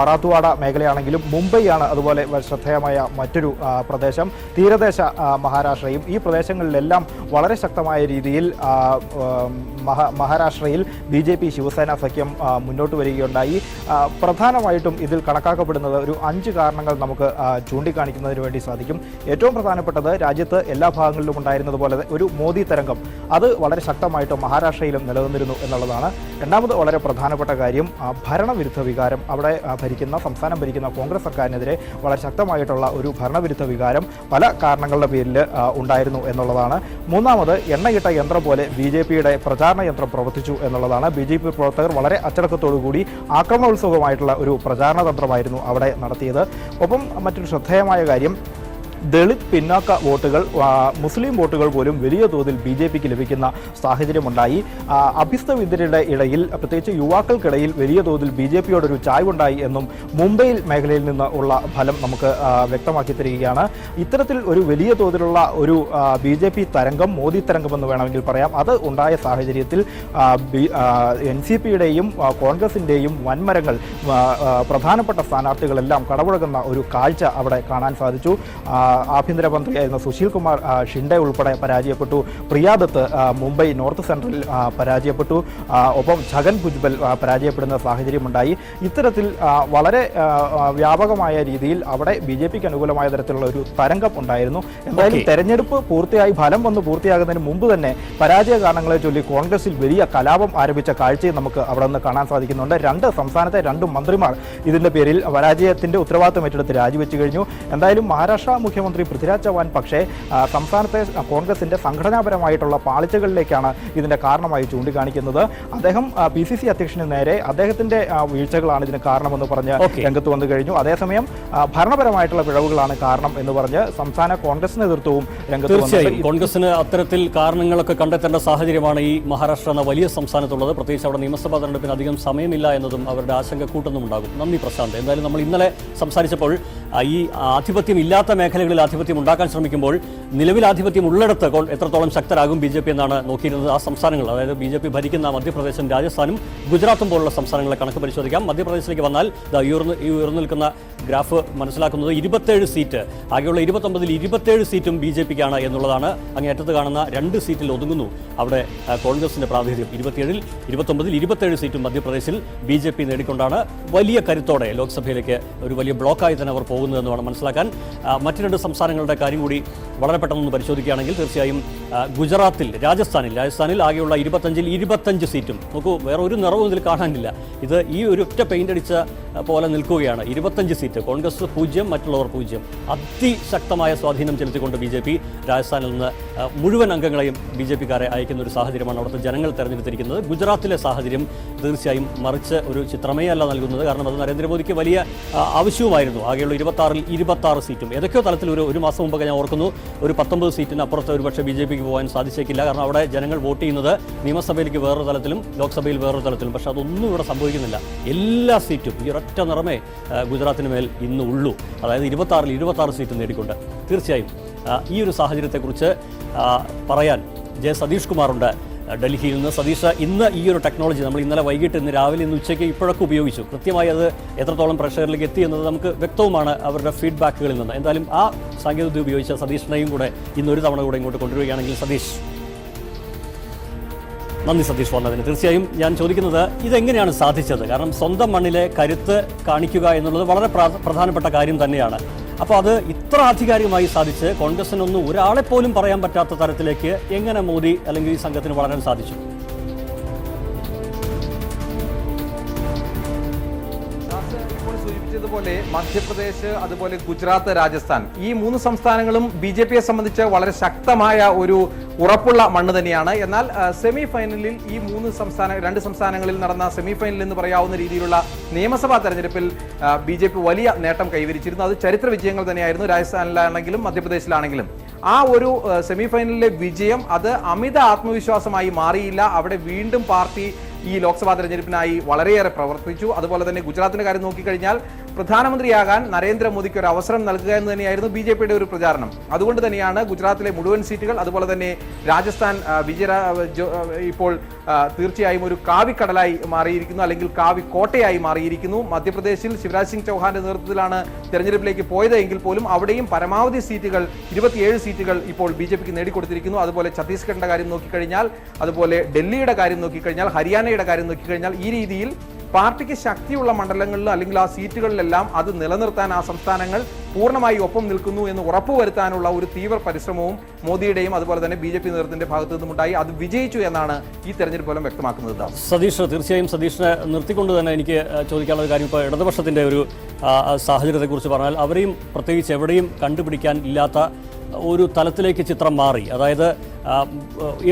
മറാത്ത്വാഡ മേഖലയാണെങ്കിലും മുംബൈയാണ് അതുപോലെ ശ്രദ്ധേയമായ മറ്റൊരു പ്രദേശം. തീരദേശ മഹാരാഷ്ട്രയും ഈ പ്രദേശങ്ങളിലെല്ലാം വളരെ ശക്തമായ രീതിയിൽ മഹാരാഷ്ട്രയിൽ BJP ശിവസേന സഖ്യം മുന്നോട്ട് വരികയുണ്ടായി. പ്രധാനമായിട്ടും ഇതിൽ കണക്കാക്കപ്പെടുന്നത് ഒരു 5 കാരണങ്ങൾ നമുക്ക് ചൂണ്ടിക്കാണിക്കുന്നതിന് വേണ്ടി സാധിക്കും. ഏറ്റവും പ്രധാനപ്പെട്ടത് രാജ്യത്ത് എല്ലാ ഭാഗങ്ങളിലും ഉണ്ടായിരുന്നതുപോലെ ഒരു മോദി തരംഗം അത് വളരെ ശക്തമായിട്ട് മഹാരാഷ്ട്രയിലും നിലനിന്നിരുന്നു എന്നുള്ളതാണ്. രണ്ടാമത് വളരെ പ്രധാനപ്പെട്ട കാര്യം ഭരണവിരുദ്ധ വികാരം. അവിടെ സംസ്ഥാനം ഭരിക്കുന്ന കോൺഗ്രസ് സർക്കാരിനെതിരെ വളരെ ശക്തമായിട്ടുള്ള ഒരു ഭരണവിരുദ്ധ വികാരം പല കാരണങ്ങളുടെ പേരിൽ ഉണ്ടായിരുന്നു എന്നുള്ളതാണ്. മൂന്നാമത് എണ്ണയിട്ട യന്ത്രം പോലെ BJPയുടെ പ്രചാരണ യന്ത്രം പ്രവർത്തിച്ചു എന്നുള്ളതാണ്. BJP പ്രവർത്തകർ വളരെ അച്ചടക്കത്തോടുകൂടി ആക്രമണോത്സുകമായിട്ടുള്ള ഒരു പ്രചാരണ തന്ത്രമായിരുന്നു അവിടെ നടത്തിയത്. ഒപ്പം മറ്റൊരു ശ്രദ്ധേയമായ കാര്യം, ദളിത് പിന്നാക്ക വോട്ടുകൾ, മുസ്ലിം വോട്ടുകൾ പോലും വലിയ തോതിൽ BJPക്ക് ലഭിക്കുന്ന സാഹചര്യമുണ്ടായി. അഭ്യസ്തവിദ്യരുടെ ഇടയിൽ, പ്രത്യേകിച്ച് യുവാക്കൾക്കിടയിൽ വലിയ തോതിൽ BJPയോടൊരു ചായ്വുണ്ടായി എന്നും മുംബൈ മേഖലയിൽ നിന്ന് ഉള്ള ഫലം നമുക്ക് വ്യക്തമാക്കി തരികയാണ്. ഇത്തരത്തിൽ ഒരു വലിയ തോതിലുള്ള ഒരു BJP തരംഗം, മോദി തരംഗമെന്ന് വേണമെങ്കിൽ പറയാം, അത് ഉണ്ടായ സാഹചര്യത്തിൽ NCPയുടെയും കോൺഗ്രസിൻ്റെയും വൻമരങ്ങൾ, പ്രധാനപ്പെട്ട സ്ഥാനാർത്ഥികളെല്ലാം കടപുഴകുന്ന ഒരു കാഴ്ച അവിടെ കാണാൻ സാധിച്ചു. ആഭ്യന്തരമന്ത്രിയായിരുന്ന സുശീൽ കുമാർ ഷിൻഡെ ഉൾപ്പെടെ പരാജയപ്പെട്ടു. പ്രിയാദത്ത് മുംബൈ നോർത്ത് സെൻട്രലിൽ പരാജയപ്പെട്ടു. ഒപ്പം ഛഗൻ ഭുജ്ബൽ പരാജയപ്പെടുന്ന സാഹചര്യമുണ്ടായി. ഇത്തരത്തിൽ വളരെ വ്യാപകമായ രീതിയിൽ അവിടെ BJPക്ക് അനുകൂലമായ തരത്തിലുള്ള ഒരു തരംഗം ഉണ്ടായിരുന്നു. എന്തായാലും തെരഞ്ഞെടുപ്പ് പൂർത്തിയായി ഫലം വന്ന് പൂർത്തിയാകുന്നതിന് മുമ്പ് തന്നെ പരാജയ കാരണങ്ങളെ ചൊല്ലി കോൺഗ്രസിൽ വലിയ കലാപം ആരംഭിച്ച കാഴ്ചയും നമുക്ക് അവിടെ നിന്ന് കാണാൻ സാധിക്കുന്നുണ്ട്. സംസ്ഥാനത്തെ 2 മന്ത്രിമാർ ഇതിന്റെ പേരിൽ പരാജയത്തിന്റെ ഉത്തരവാദിത്തം ഏറ്റെടുത്ത് രാജിവെച്ചു കഴിഞ്ഞു. എന്തായാലും മഹാരാഷ്ട്ര മുഖ്യമന്ത്രി പൃഥ്വിരാജ് ചവാൻ പക്ഷേ സംസ്ഥാനത്തെ കോൺഗ്രസിന്റെ സംഘടനാപരമായിട്ടുള്ള പാളിച്ചകളിലേക്കാണ് ഇതിന്റെ കാരണമായി ചൂണ്ടിക്കാണിക്കുന്നത്. അദ്ദേഹം PCC അധ്യക്ഷന് നേരെ അദ്ദേഹത്തിന്റെ വീഴ്ചകളാണ് ഇതിന് കാരണമെന്ന് പറഞ്ഞ് രംഗത്ത് വന്നു കഴിഞ്ഞു. അതേസമയം ഭരണപരമായിട്ടുള്ള പിഴവുകളാണ് കാരണം എന്ന് പറഞ്ഞ് സംസ്ഥാന കോൺഗ്രസ് നേതൃത്വവും രംഗത്ത് വന്നു. കോൺഗ്രസിന് അത്തരത്തിൽ കാരണങ്ങളൊക്കെ കണ്ടെത്തേണ്ട സാഹചര്യമാണ് ഈ മഹാരാഷ്ട്ര എന്ന വലിയ സംസ്ഥാനത്തുള്ളത്. പ്രത്യേകിച്ച് അവിടെ നിയമസഭാ തെരഞ്ഞെടുപ്പിന് അധികം സമയമില്ല എന്നതും അവരുടെ ആശങ്ക കൂട്ടുന്നുമുണ്ടാകും. നന്ദി പ്രശാന്ത്. എന്തായാലും നമ്മൾ ഇന്നലെ സംസാരിച്ചപ്പോൾ ഈ ആധിപത്യം ഇല്ലാത്ത മേഖലകളിൽ ആധിപത്യം ഉണ്ടാക്കാൻ ശ്രമിക്കുമ്പോൾ നിലവിൽ ആധിപത്യം ഉള്ളിടത്ത് എത്രത്തോളം ശക്തരാകും BJP എന്നാണ് നോക്കിയിരുന്നത്. ആ സംസ്ഥാനങ്ങൾ, അതായത് BJP ഭരിക്കുന്ന മധ്യപ്രദേശും രാജസ്ഥാനും ഗുജറാത്തും പോലുള്ള സംസ്ഥാനങ്ങളെ കണക്ക് പരിശോധിക്കാം. മധ്യപ്രദേശിലേക്ക് വന്നാൽ ഈ ഉയർന്നു നിൽക്കുന്ന ഗ്രാഫ് മനസ്സിലാക്കുന്നത് 27 സീറ്റ്, ആകെയുള്ള 29-ൽ 27 സീറ്റും BJPക്കാണ് എന്നുള്ളതാണ്. അങ്ങേയറ്റത്ത് കാണുന്ന 2 സീറ്റിൽ ഒതുങ്ങുന്നു അവിടെ കോൺഗ്രസിന്റെ പ്രാതിനിധ്യം. 27-ൽ 29-ൽ 27 സീറ്റും മധ്യപ്രദേശിൽ BJP നേടിക്കൊണ്ടാണ് വലിയ കരുത്തോടെ ലോക്സഭയിലേക്ക് ഒരു വലിയ ബ്ലോക്കായി തന്നെ അവർ പോകുന്നതെന്ന് വേണം മനസ്സിലാക്കാൻ. മറ്റ് 2 സംസ്ഥാനങ്ങളുടെ കാര്യം കൂടി വളരെ പെട്ടെന്ന് പരിശോധിക്കുകയാണെങ്കിൽ തീർച്ചയായും ഗുജറാത്തിൽ, രാജസ്ഥാനിൽ ആകെയുള്ള 25-ൽ 25 സീറ്റും, നോക്കൂ, വേറെ ഒരു നിറവും ഇതിൽ കാണാനില്ല. ഇത് ഈ ഒരു ഒറ്റ പെയിന്റ് അടിച്ച പോലെ നിൽക്കുകയാണ്. 25 സീറ്റ്, കോൺഗ്രസ് 0, മറ്റുള്ളവർ 0. അതിശക്തമായ സ്വാധീനം ചെലുത്തിക്കൊണ്ട് BJP രാജസ്ഥാനിൽ നിന്ന് മുഴുവൻ അംഗങ്ങളെയും BJPക്കാരെ അയക്കുന്ന ഒരു സാഹചര്യമാണ് അവിടുത്തെ ജനങ്ങൾ തെരഞ്ഞെടുത്തിരിക്കുന്നത്. ഗുജറാത്തിലെ സാഹചര്യം തീർച്ചയായും മറിച്ച് ഒരു ചിത്രമേ അല്ല നൽകുന്നത്. കാരണം അത് നരേന്ദ്രമോദിക്ക് വലിയ ആവശ്യവുമായിരുന്നു. ആകെയുള്ള 26-ൽ 26 സീറ്റും ഏതൊക്കെയോ തലത്തിൽ ഒരു മാസം മുമ്പ് ഞാൻ ഓർക്കുന്നു, ഒരു 19 സീറ്റിന് അപ്പുറത്ത് ഒരുപക്ഷെ BJPക്ക് പോകാൻ സാധിച്ചേക്കില്ല. കാരണം അവിടെ ജനങ്ങൾ വോട്ട് ചെയ്യുന്നത് നിയമസഭയിലേക്ക് വേറൊരു തലത്തിലും ലോക്സഭയിൽ വേറൊരു തലത്തിലും. പക്ഷേ അതൊന്നും ഇവിടെ സംഭവിക്കുന്നില്ല. എല്ലാ സീറ്റും ഈ ഒരൊറ്റ നിറമേ ഗുജറാത്തിന് മേൽ ഇന്ന് ഉള്ളൂ. അതായത് 26-ൽ 26 സീറ്റ് നേടിക്കൊണ്ട്. തീർച്ചയായും ഈ ഒരു സാഹചര്യത്തെക്കുറിച്ച് പറയാൻ സതീഷ് കുമാറുണ്ട്. ഡൽഹിയിൽ നിന്ന്. സതീഷ്, ഇന്ന് ഈ ഒരു ടെക്നോളജി നമ്മൾ ഇന്നലെ വൈകിട്ട്, ഇന്ന് രാവിലെ, ഇന്ന് ഉച്ചയ്ക്ക് ഇപ്പോഴൊക്കെ ഉപയോഗിച്ചു. കൃത്യമായി അത് എത്രത്തോളം പ്രേക്ഷകരിലേക്ക് എത്തി എന്നത് നമുക്ക് വ്യക്തവുമാണ് അവരുടെ ഫീഡ്ബാക്കുകളിൽ നിന്ന്. എന്തായാലും ആ സാങ്കേതികത ഉപയോഗിച്ച സതീഷിനെയും കൂടെ ഇന്നൊരു തവണ കൂടെ ഇങ്ങോട്ട് കൊണ്ടുവരികയാണെങ്കിൽ സതീഷ്, നന്ദി സതീഷ് വന്നതിന്. തീർച്ചയായും ഞാൻ ചോദിക്കുന്നത് ഇതെങ്ങനെയാണ് സാധിച്ചത്? കാരണം സ്വന്തം മണ്ണിലെ കരുത്ത് കാണിക്കുക എന്നുള്ളത് വളരെ പ്രധാനപ്പെട്ട കാര്യം തന്നെയാണ്. അപ്പോൾ അത് ഇത്ര ആധികാരികമായി സാധിച്ച് കോൺഗ്രസിനൊന്നും ഒരാളെപ്പോലും പറയാൻ പറ്റാത്ത തരത്തിലേക്ക് എങ്ങനെ മോദി അല്ലെങ്കിൽ ഈ സംഘത്തിന് വളരാൻ സാധിച്ചു? സൂചിപ്പിച്ചതുപോലെ മധ്യപ്രദേശ്, അതുപോലെ ഗുജറാത്ത്, രാജസ്ഥാൻ, ഈ 3 സംസ്ഥാനങ്ങളും BJPയെ സംബന്ധിച്ച് വളരെ ശക്തമായ ഒരു ഉറപ്പുള്ള മണ്ണ് തന്നെയാണ്. എന്നാൽ സെമി ഫൈനലിൽ ഈ 2 സംസ്ഥാനങ്ങളിൽ നടന്ന സെമി ഫൈനൽ എന്ന് പറയാവുന്ന രീതിയിലുള്ള നിയമസഭാ തെരഞ്ഞെടുപ്പിൽ BJP വലിയ നേട്ടം കൈവരിച്ചിരുന്നു. അത് ചരിത്ര വിജയങ്ങൾ തന്നെയായിരുന്നു. രാജസ്ഥാനിലാണെങ്കിലും മധ്യപ്രദേശിലാണെങ്കിലും ആ ഒരു സെമി ഫൈനലിലെ വിജയം അത് അമിത ആത്മവിശ്വാസമായി മാറിയില്ല. അവിടെ വീണ്ടും പാർട്ടി ഈ ലോക്സഭാ തെരഞ്ഞെടുപ്പിനായി വളരെയേറെ പ്രവർത്തിച്ചു. അതുപോലെ തന്നെ ഗുജറാത്തിന്റെ കാര്യം നോക്കിക്കഴിഞ്ഞാൽ പ്രധാനമന്ത്രിയാകാൻ നരേന്ദ്രമോദിക്ക് ഒരു അവസരം നൽകുക എന്ന് തന്നെയായിരുന്നു BJPയുടെ ഒരു പ്രചാരണം. അതുകൊണ്ട് തന്നെയാണ് ഗുജറാത്തിലെ മുഴുവൻ സീറ്റുകൾ, അതുപോലെ തന്നെ രാജസ്ഥാൻ ഇപ്പോൾ തീർച്ചയായും ഒരു കാവിക്കടലായി മാറിയിരിക്കുന്നു, അല്ലെങ്കിൽ കാവിക്കോട്ടയായി മാറിയിരിക്കുന്നു. മധ്യപ്രദേശിൽ ശിവരാജ് സിംഗ് ചൗഹാന്റെ നേതൃത്വത്തിലാണ് തെരഞ്ഞെടുപ്പിലേക്ക് പോയത് എങ്കിൽ പോലും അവിടെയും പരമാവധി സീറ്റുകൾ 27 സീറ്റുകൾ ഇപ്പോൾ BJPക്ക് നേടിക്കൊടുത്തിരിക്കുന്നു. അതുപോലെ ഛത്തീസ്ഗഡിന്റെ കാര്യം നോക്കിക്കഴിഞ്ഞാൽ, അതുപോലെ ഡൽഹിയുടെ കാര്യം നോക്കിക്കഴിഞ്ഞാൽ, ഹരിയാനയുടെ കാര്യം നോക്കിക്കഴിഞ്ഞാൽ ഈ രീതിയിൽ പാർട്ടിക്ക് ശക്തിയുള്ള മണ്ഡലങ്ങളിൽ അല്ലെങ്കിൽ ആ സീറ്റുകളിലെല്ലാം അത് നിലനിർത്താൻ ആ സംസ്ഥാനങ്ങൾ പൂർണ്ണമായി ഒപ്പം നിൽക്കുന്നു എന്ന് ഉറപ്പുവരുത്താനുള്ള ഒരു തീവ്ര പരിശ്രമവും മോദിയുടെയും അതുപോലെ തന്നെ BJP നേതൃത്വത്തിന്റെ ഭാഗത്തു നിന്നുമുണ്ടായി. അത് വിജയിച്ചു എന്നാണ് ഈ തെരഞ്ഞെടുപ്പ് ഫലം വ്യക്തമാക്കുന്നത്. സതീഷ്, തീർച്ചയായും സതീഷിനെ നിർത്തിക്കൊണ്ട് തന്നെ എനിക്ക് ചോദിക്കാനുള്ള കാര്യം, ഇപ്പോൾ ഇടതുപക്ഷത്തിന്റെ ഒരു സാഹചര്യത്തെക്കുറിച്ച് പറഞ്ഞാൽ അവരെയും പ്രത്യേകിച്ച് എവിടെയും കണ്ടുപിടിക്കാൻ ഇല്ലാത്ത ഒരു തലത്തിലേക്ക് ചിത്രം മാറി. അതായത്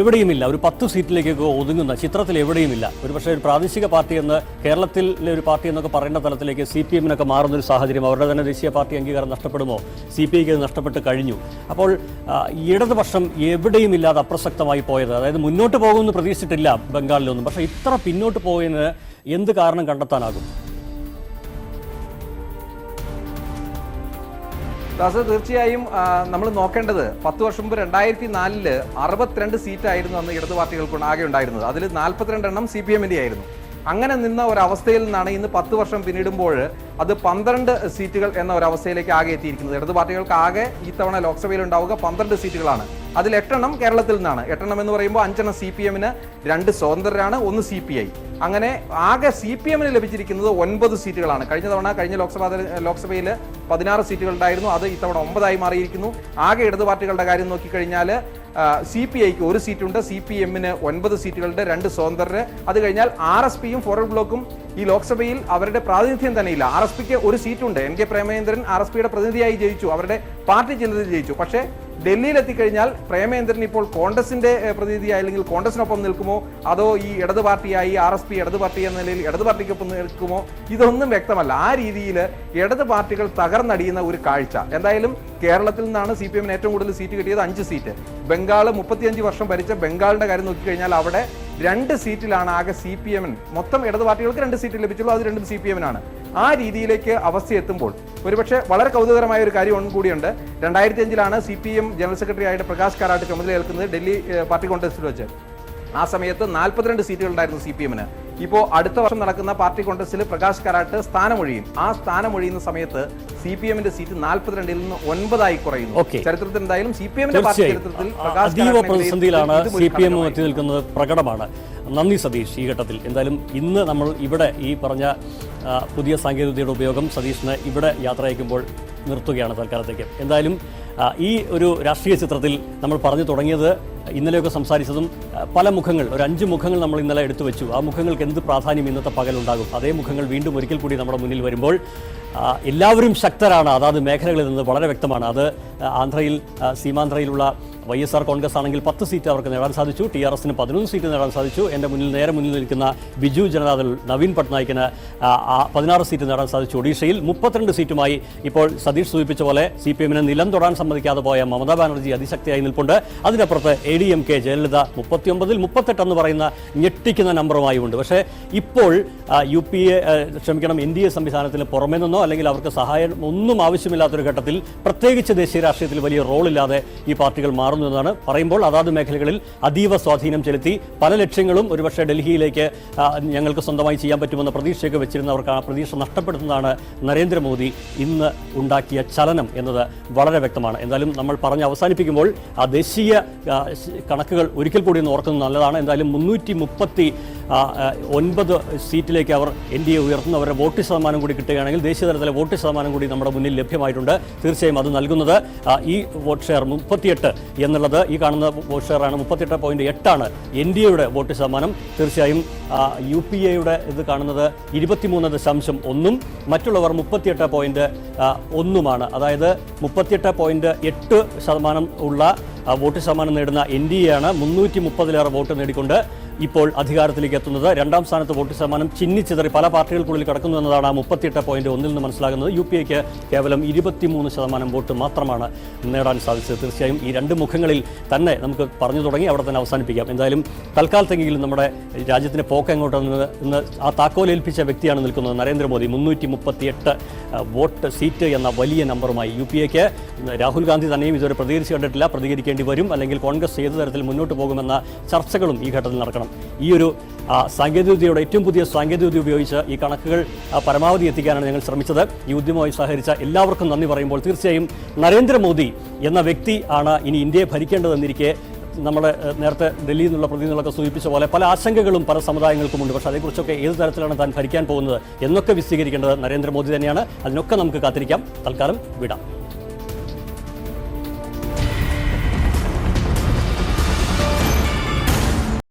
എവിടെയുമില്ല, ഒരു 10 സീറ്റിലേക്കൊക്കെ ഒതുങ്ങുന്ന ചിത്രത്തിൽ എവിടെയുമില്ല. ഒരുപക്ഷെ ഒരു പ്രാദേശിക പാർട്ടി എന്ന്, കേരളത്തിലെ ഒരു പാർട്ടി എന്നൊക്കെ പറയുന്ന തലത്തിലേക്ക് CPM-നൊക്കെ മാറുന്നൊരു സാഹചര്യം, അവരുടെ തന്നെ ദേശീയ പാർട്ടി അംഗീകാരം നഷ്ടപ്പെടുമോ? CPIക്ക് നഷ്ടപ്പെട്ട് കഴിഞ്ഞു. അപ്പോൾ ഇടതുപക്ഷം എവിടെയുമില്ലാതെ അപ്രസക്തമായി പോയത്, അതായത് മുന്നോട്ട് പോകുമെന്ന് പ്രതീക്ഷിച്ചിട്ടില്ല ബംഗാളിലൊന്നും, പക്ഷേ ഇത്ര പിന്നോട്ട് പോയതിന് എന്ത് കാരണം കണ്ടെത്താനാകും? ദാസ്, തീർച്ചയായും നമ്മൾ നോക്കേണ്ടത് 10 വർഷം മുമ്പ് 2004 62 സീറ്റായിരുന്നു അന്ന് ഇടതു പാർട്ടികൾക്ക് ആകെ ഉണ്ടായിരുന്നത്. അതിൽ 42 എണ്ണം CPM-ന്റെ ആയിരുന്നു. അങ്ങനെ നിന്ന ഒരവസ്ഥയിൽ നിന്നാണ് ഇന്ന് 10 വർഷം പിന്നിടുമ്പോൾ അത് 12 സീറ്റുകൾ എന്ന ഒരവസ്ഥയിലേക്ക് ആകെ എത്തിയിരിക്കുന്നത്. ഇടതു പാർട്ടികൾക്ക് ആകെ ഈ തവണ ലോക്സഭയിൽ ഉണ്ടാവുക 12 സീറ്റുകളാണ്. അതിൽ 8 എണ്ണം കേരളത്തിൽ നിന്നാണ്. 8 എണ്ണം എന്ന് പറയുമ്പോൾ 5 എണ്ണം CPM-ന്, 2 സ്വതന്ത്രരാണ്, 1 CPI. അങ്ങനെ ആകെ CPM-ന് ലഭിച്ചിരിക്കുന്നത് 9 സീറ്റുകളാണ്. കഴിഞ്ഞ ലോക്സഭയിൽ 16 സീറ്റുകൾ ഉണ്ടായിരുന്നു. അത് ഇത്തവണ 9 മാറിയിരിക്കുന്നു. ആകെ ഇടതു പാർട്ടികളുടെ കാര്യം നോക്കിക്കഴിഞ്ഞാൽ CPIക്ക് 1 സീറ്റുണ്ട്, CPM-ന് 9 സീറ്റുകളുണ്ട്, 2 സ്വതന്ത്രര്. അത് കഴിഞ്ഞാൽ RSPയും ഫോർവേഡ് ബ്ലോക്കും ഈ ലോക്സഭയിൽ അവരുടെ പ്രാതിനിധ്യം തന്നെയില്ല. RSPക്ക് 1 സീറ്റുണ്ട്. NK പ്രേമചന്ദ്രൻ RSPയുടെ പ്രതിനിധിയായി ജയിച്ചു, അവരുടെ പാർട്ടി ചിഹ്നത്തിൽ ജയിച്ചു. പക്ഷേ ഡൽഹിയിൽ എത്തിക്കഴിഞ്ഞാൽ പ്രേമചന്ദ്രൻ ഇപ്പോൾ കോൺഗ്രസിന്റെ പ്രതിനിധിയായി അല്ലെങ്കിൽ കോൺഗ്രസിനൊപ്പം നിൽക്കുമോ, അതോ ഈ ഇടതു പാർട്ടിയായി RSP ഇടതു പാർട്ടി എന്ന നിലയിൽ ഇടതു പാർട്ടിക്കൊപ്പം നിൽക്കുമോ, ഇതൊന്നും വ്യക്തമല്ല. ആ രീതിയിൽ ഇടതു പാർട്ടികൾ തകർന്നടിയുന്ന ഒരു കാഴ്ച. എന്തായാലും കേരളത്തിൽ നിന്നാണ് CPM-ന് ഏറ്റവും കൂടുതൽ സീറ്റ് കിട്ടിയത്, 5 സീറ്റ്. ബംഗാൾ 35 വർഷം ഭരിച്ച ബംഗാളിന്റെ കാര്യം നോക്കിക്കഴിഞ്ഞാൽ അവിടെ 2 സീറ്റിലാണ് ആകെ CPM-ന്, മൊത്തം ഇടതു പാർട്ടികൾക്ക് 2 സീറ്റ് ലഭിച്ചുള്ളൂ, അത് 2 CPM-നാണ്. ആ രീതിയിലേക്ക് അവസ്ഥ എത്തുമ്പോൾ ഒരുപക്ഷെ വളരെ കൗതുകകരമായ ഒരു കാര്യം കൂടിയുണ്ട്. 2005 CPM ജനറൽ സെക്രട്ടറി ആയിട്ട് പ്രകാശ് കാരാട്ട് ചുമതലയേൽക്കുന്നത് ഡൽഹി പാർട്ടി കോൺഗ്രസിൽ വെച്ച്. ആ സമയത്ത് 42 സീറ്റുകൾ ഉണ്ടായിരുന്നു CPM-ന്. ഇപ്പോൾ അടുത്ത വർഷം നടക്കുന്ന പാർട്ടി കോൺഗ്രസിൽ പ്രകാശ് കാരാട്ട് സ്ഥാനമൊഴിയും. ആ സ്ഥാനമൊഴിയുന്ന സമയത്ത് CPM-ന്റെ സീറ്റ് 42-ൽ നിന്ന് 9 കുറയുന്നു. ചരിത്രത്തിൽ എന്തായാലും CPM-ന്റെ പാർട്ടി ചരിത്രത്തിൽ അതീവ പ്രതിസന്ധിയിലാണ് CPM എത്തി നിൽക്കുന്നത് പ്രകടമാണ്. നന്ദി സതീഷ്. ഈ ഘട്ടത്തിൽ എന്തായാലും ഇന്ന് നമ്മൾ ഇവിടെ ഈ പറഞ്ഞ പുതിയ സാങ്കേതികവിദ്യയുടെ ഉപയോഗം സതീഷിന് ഇവിടെ യാത്ര അയക്കുമ്പോൾ നിർത്തുകയാണ് തൽക്കാലത്തേക്ക്. എന്തായാലും ഈ ഒരു രാഷ്ട്രീയ ചിത്രത്തിൽ നമ്മൾ പറഞ്ഞു തുടങ്ങിയത്, ഇന്നലെയൊക്കെ സംസാരിച്ചതും പല മുഖങ്ങൾ, ഒരു 5 മുഖങ്ങൾ നമ്മൾ ഇന്നലെ എടുത്തു വെച്ചു. ആ മുഖങ്ങൾക്ക് എന്ത് പ്രാധാന്യം ഇന്നത്തെ പകലുണ്ടാകും? അതേ മുഖങ്ങൾ വീണ്ടും ഒരിക്കൽ കൂടി നമ്മുടെ മുന്നിൽ വരുമ്പോൾ എല്ലാവരും ശക്തരാണ്. അതാത് മേഖലകളിൽ നിന്ന് വളരെ വ്യക്തമാണ്. അത് ആന്ധ്രയിൽ, സീമാന്ധ്രയിലുള്ള YSR കോൺഗ്രസ് ആണെങ്കിൽ 10 സീറ്റ് അവർക്ക് നേടാൻ സാധിച്ചു. TRS-ന് 11 സീറ്റ് നേടാൻ സാധിച്ചു. എൻ്റെ നേരെ മുന്നിൽ നിൽക്കുന്ന ബിജു ജനതാദൾ നവീൻ പട്നായിക്കിന് 16 സീറ്റ് നേടാൻ സാധിച്ചു. ഒഡീഷയിൽ 32 സീറ്റുമായി ഇപ്പോൾ സതീഷ് സൂചിപ്പിച്ച പോലെ CPM-ന് നിലം തൊടാൻ സമ്മതിക്കാതെ പോയ മമതാ ബാനർജി അതിശക്തിയായി നിൽപ്പുണ്ട്. അതിനപ്പുറത്ത് ADMK ജയലളിത 39-ൽ 38 എന്ന് പറയുന്ന ഞെട്ടിക്കുന്ന നമ്പറുമായി ഉണ്ട്. പക്ഷേ ഇപ്പോൾ NDA സംവിധാനത്തിന് പുറമേ നിന്നോ അല്ലെങ്കിൽ അവർക്ക് സഹായം ഒന്നും ആവശ്യമില്ലാത്തൊരു ഘട്ടത്തിൽ, പ്രത്യേകിച്ച് ദേശീയ രാഷ്ട്രീയത്തിൽ വലിയ റോളില്ലാതെ ഈ പാർട്ടികൾ മാറും മാറുന്നു എന്നതാണ്. പറയുമ്പോൾ അതാത് മേഖലകളിൽ അതീവ സ്വാധീനം ചെലുത്തി പല ലക്ഷ്യങ്ങളും ഒരുപക്ഷെ ഡൽഹിയിലേക്ക് ഞങ്ങൾക്ക് സ്വന്തമായി ചെയ്യാൻ പറ്റുമെന്ന പ്രതീക്ഷയൊക്കെ വെച്ചിരുന്നവർക്ക് ആ പ്രതീക്ഷ നഷ്ടപ്പെടുത്തുന്നതാണ് നരേന്ദ്രമോദി ഇന്ന് ഉണ്ടാക്കിയ ചലനം എന്നത് വളരെ വ്യക്തമാണ്. എന്തായാലും നമ്മൾ പറഞ്ഞ് അവസാനിപ്പിക്കുമ്പോൾ ആ ദേശീയ കണക്കുകൾ ഒരിക്കൽ കൂടി ഒന്ന് ഓർക്കുന്നത് നല്ലതാണ്. എന്തായാലും 339 സീറ്റിലേക്ക് അവർ NDA ഉയർത്തുന്നു. അവരുടെ വോട്ട് ശതമാനം കൂടി കിട്ടുകയാണെങ്കിൽ ദേശീയ തലത്തിലെ വോട്ട് ശതമാനം കൂടി നമ്മുടെ മുന്നിൽ ലഭ്യമായിട്ടുണ്ട്. തീർച്ചയായും അത് നൽകുന്നത് ഈ വോട്ട് ഷെയർ 38 എന്നുള്ളത്, ഈ കാണുന്ന വോട്ട് ഷെയറാണ് 38.8 NDAയുടെ വോട്ട് ശതമാനം. തീർച്ചയായും UPA-യുടെ ഇത് കാണുന്നത് 23.1 മറ്റുള്ളവർ 38.1 അതായത് 38.8% ഉള്ള വോട്ട് ശതമാനം നേടുന്ന NDA-യാണ് 330-ലേറെ വോട്ട് നേടിക്കൊണ്ട് ഇപ്പോൾ അധികാരത്തിലേക്ക് എത്തുന്നത്. രണ്ടാം സ്ഥാനത്ത് വോട്ട് ശതമാനം ചിന്നിച്ചിതറി പല പാർട്ടികൾക്കുള്ളിൽ കിടക്കുന്നു എന്നതാണ് 38.1 നിന്ന് മനസ്സിലാകുന്നത്. UPA-ക്ക് കേവലം 23% വോട്ട് മാത്രമാണ് നേടാൻ സാധിച്ചത്. തീർച്ചയായും ഈ രണ്ട് മുഖങ്ങളിൽ തന്നെ നമുക്ക് പറഞ്ഞു തുടങ്ങി അവിടെ തന്നെ അവസാനിപ്പിക്കാം. എന്തായാലും തൽക്കാലത്തെങ്കിലും നമ്മുടെ രാജ്യത്തിൻ്റെ പോക്ക് എങ്ങോട്ടെന്ന് ഇന്ന് ആ താക്കോലേൽപ്പിച്ച വ്യക്തിയാണ് നിൽക്കുന്നത് നരേന്ദ്രമോദി. 338 വോട്ട് സീറ്റ് എന്ന വലിയ നമ്പറുമായി. UPA-ക്ക് രാഹുൽ ഗാന്ധി തന്നെയും ഇതുവരെ പ്രതികരിച്ച് കണ്ടിട്ടില്ല. പ്രതികരിക്കേണ്ടി വരും, അല്ലെങ്കിൽ കോൺഗ്രസ് ഏത് തരത്തിൽ മുന്നോട്ട് പോകുമെന്ന ചർച്ചകളും ഈ ഘട്ടത്തിൽ നടക്കണം. ഈ ഒരു സാങ്കേതികവിദ്യയുടെ ഏറ്റവും പുതിയ സാങ്കേതികവിദ്യ ഉപയോഗിച്ച് ഈ കണക്കുകൾ പരമാവധി എത്തിക്കാനാണ് ഞങ്ങൾ ശ്രമിച്ചത്. ഈ ഉദ്യമവുമായി സഹകരിച്ച എല്ലാവർക്കും നന്ദി പറയുമ്പോൾ തീർച്ചയായും നരേന്ദ്രമോദി എന്ന വ്യക്തി ആണ് ഇനി ഇന്ത്യയെ ഭരിക്കേണ്ടതെന്നിരിക്കെ നമ്മുടെ നേരത്തെ ഡൽഹിയിൽ നിന്നുള്ള പ്രതിനിധികളൊക്കെ സൂചിപ്പിച്ച പോലെ പല ആശങ്കകളും പല സമുദായങ്ങൾക്കുമുണ്ട്. പക്ഷേ അതേക്കുറിച്ചൊക്കെ ഏത് തരത്തിലാണ് താൻ ഭരിക്കാൻ പോകുന്നത് എന്നൊക്കെ വിശദീകരിക്കേണ്ടത് നരേന്ദ്രമോദി തന്നെയാണ്. അതിനൊക്കെ നമുക്ക് കാത്തിരിക്കാം. തൽക്കാലം വിടാം.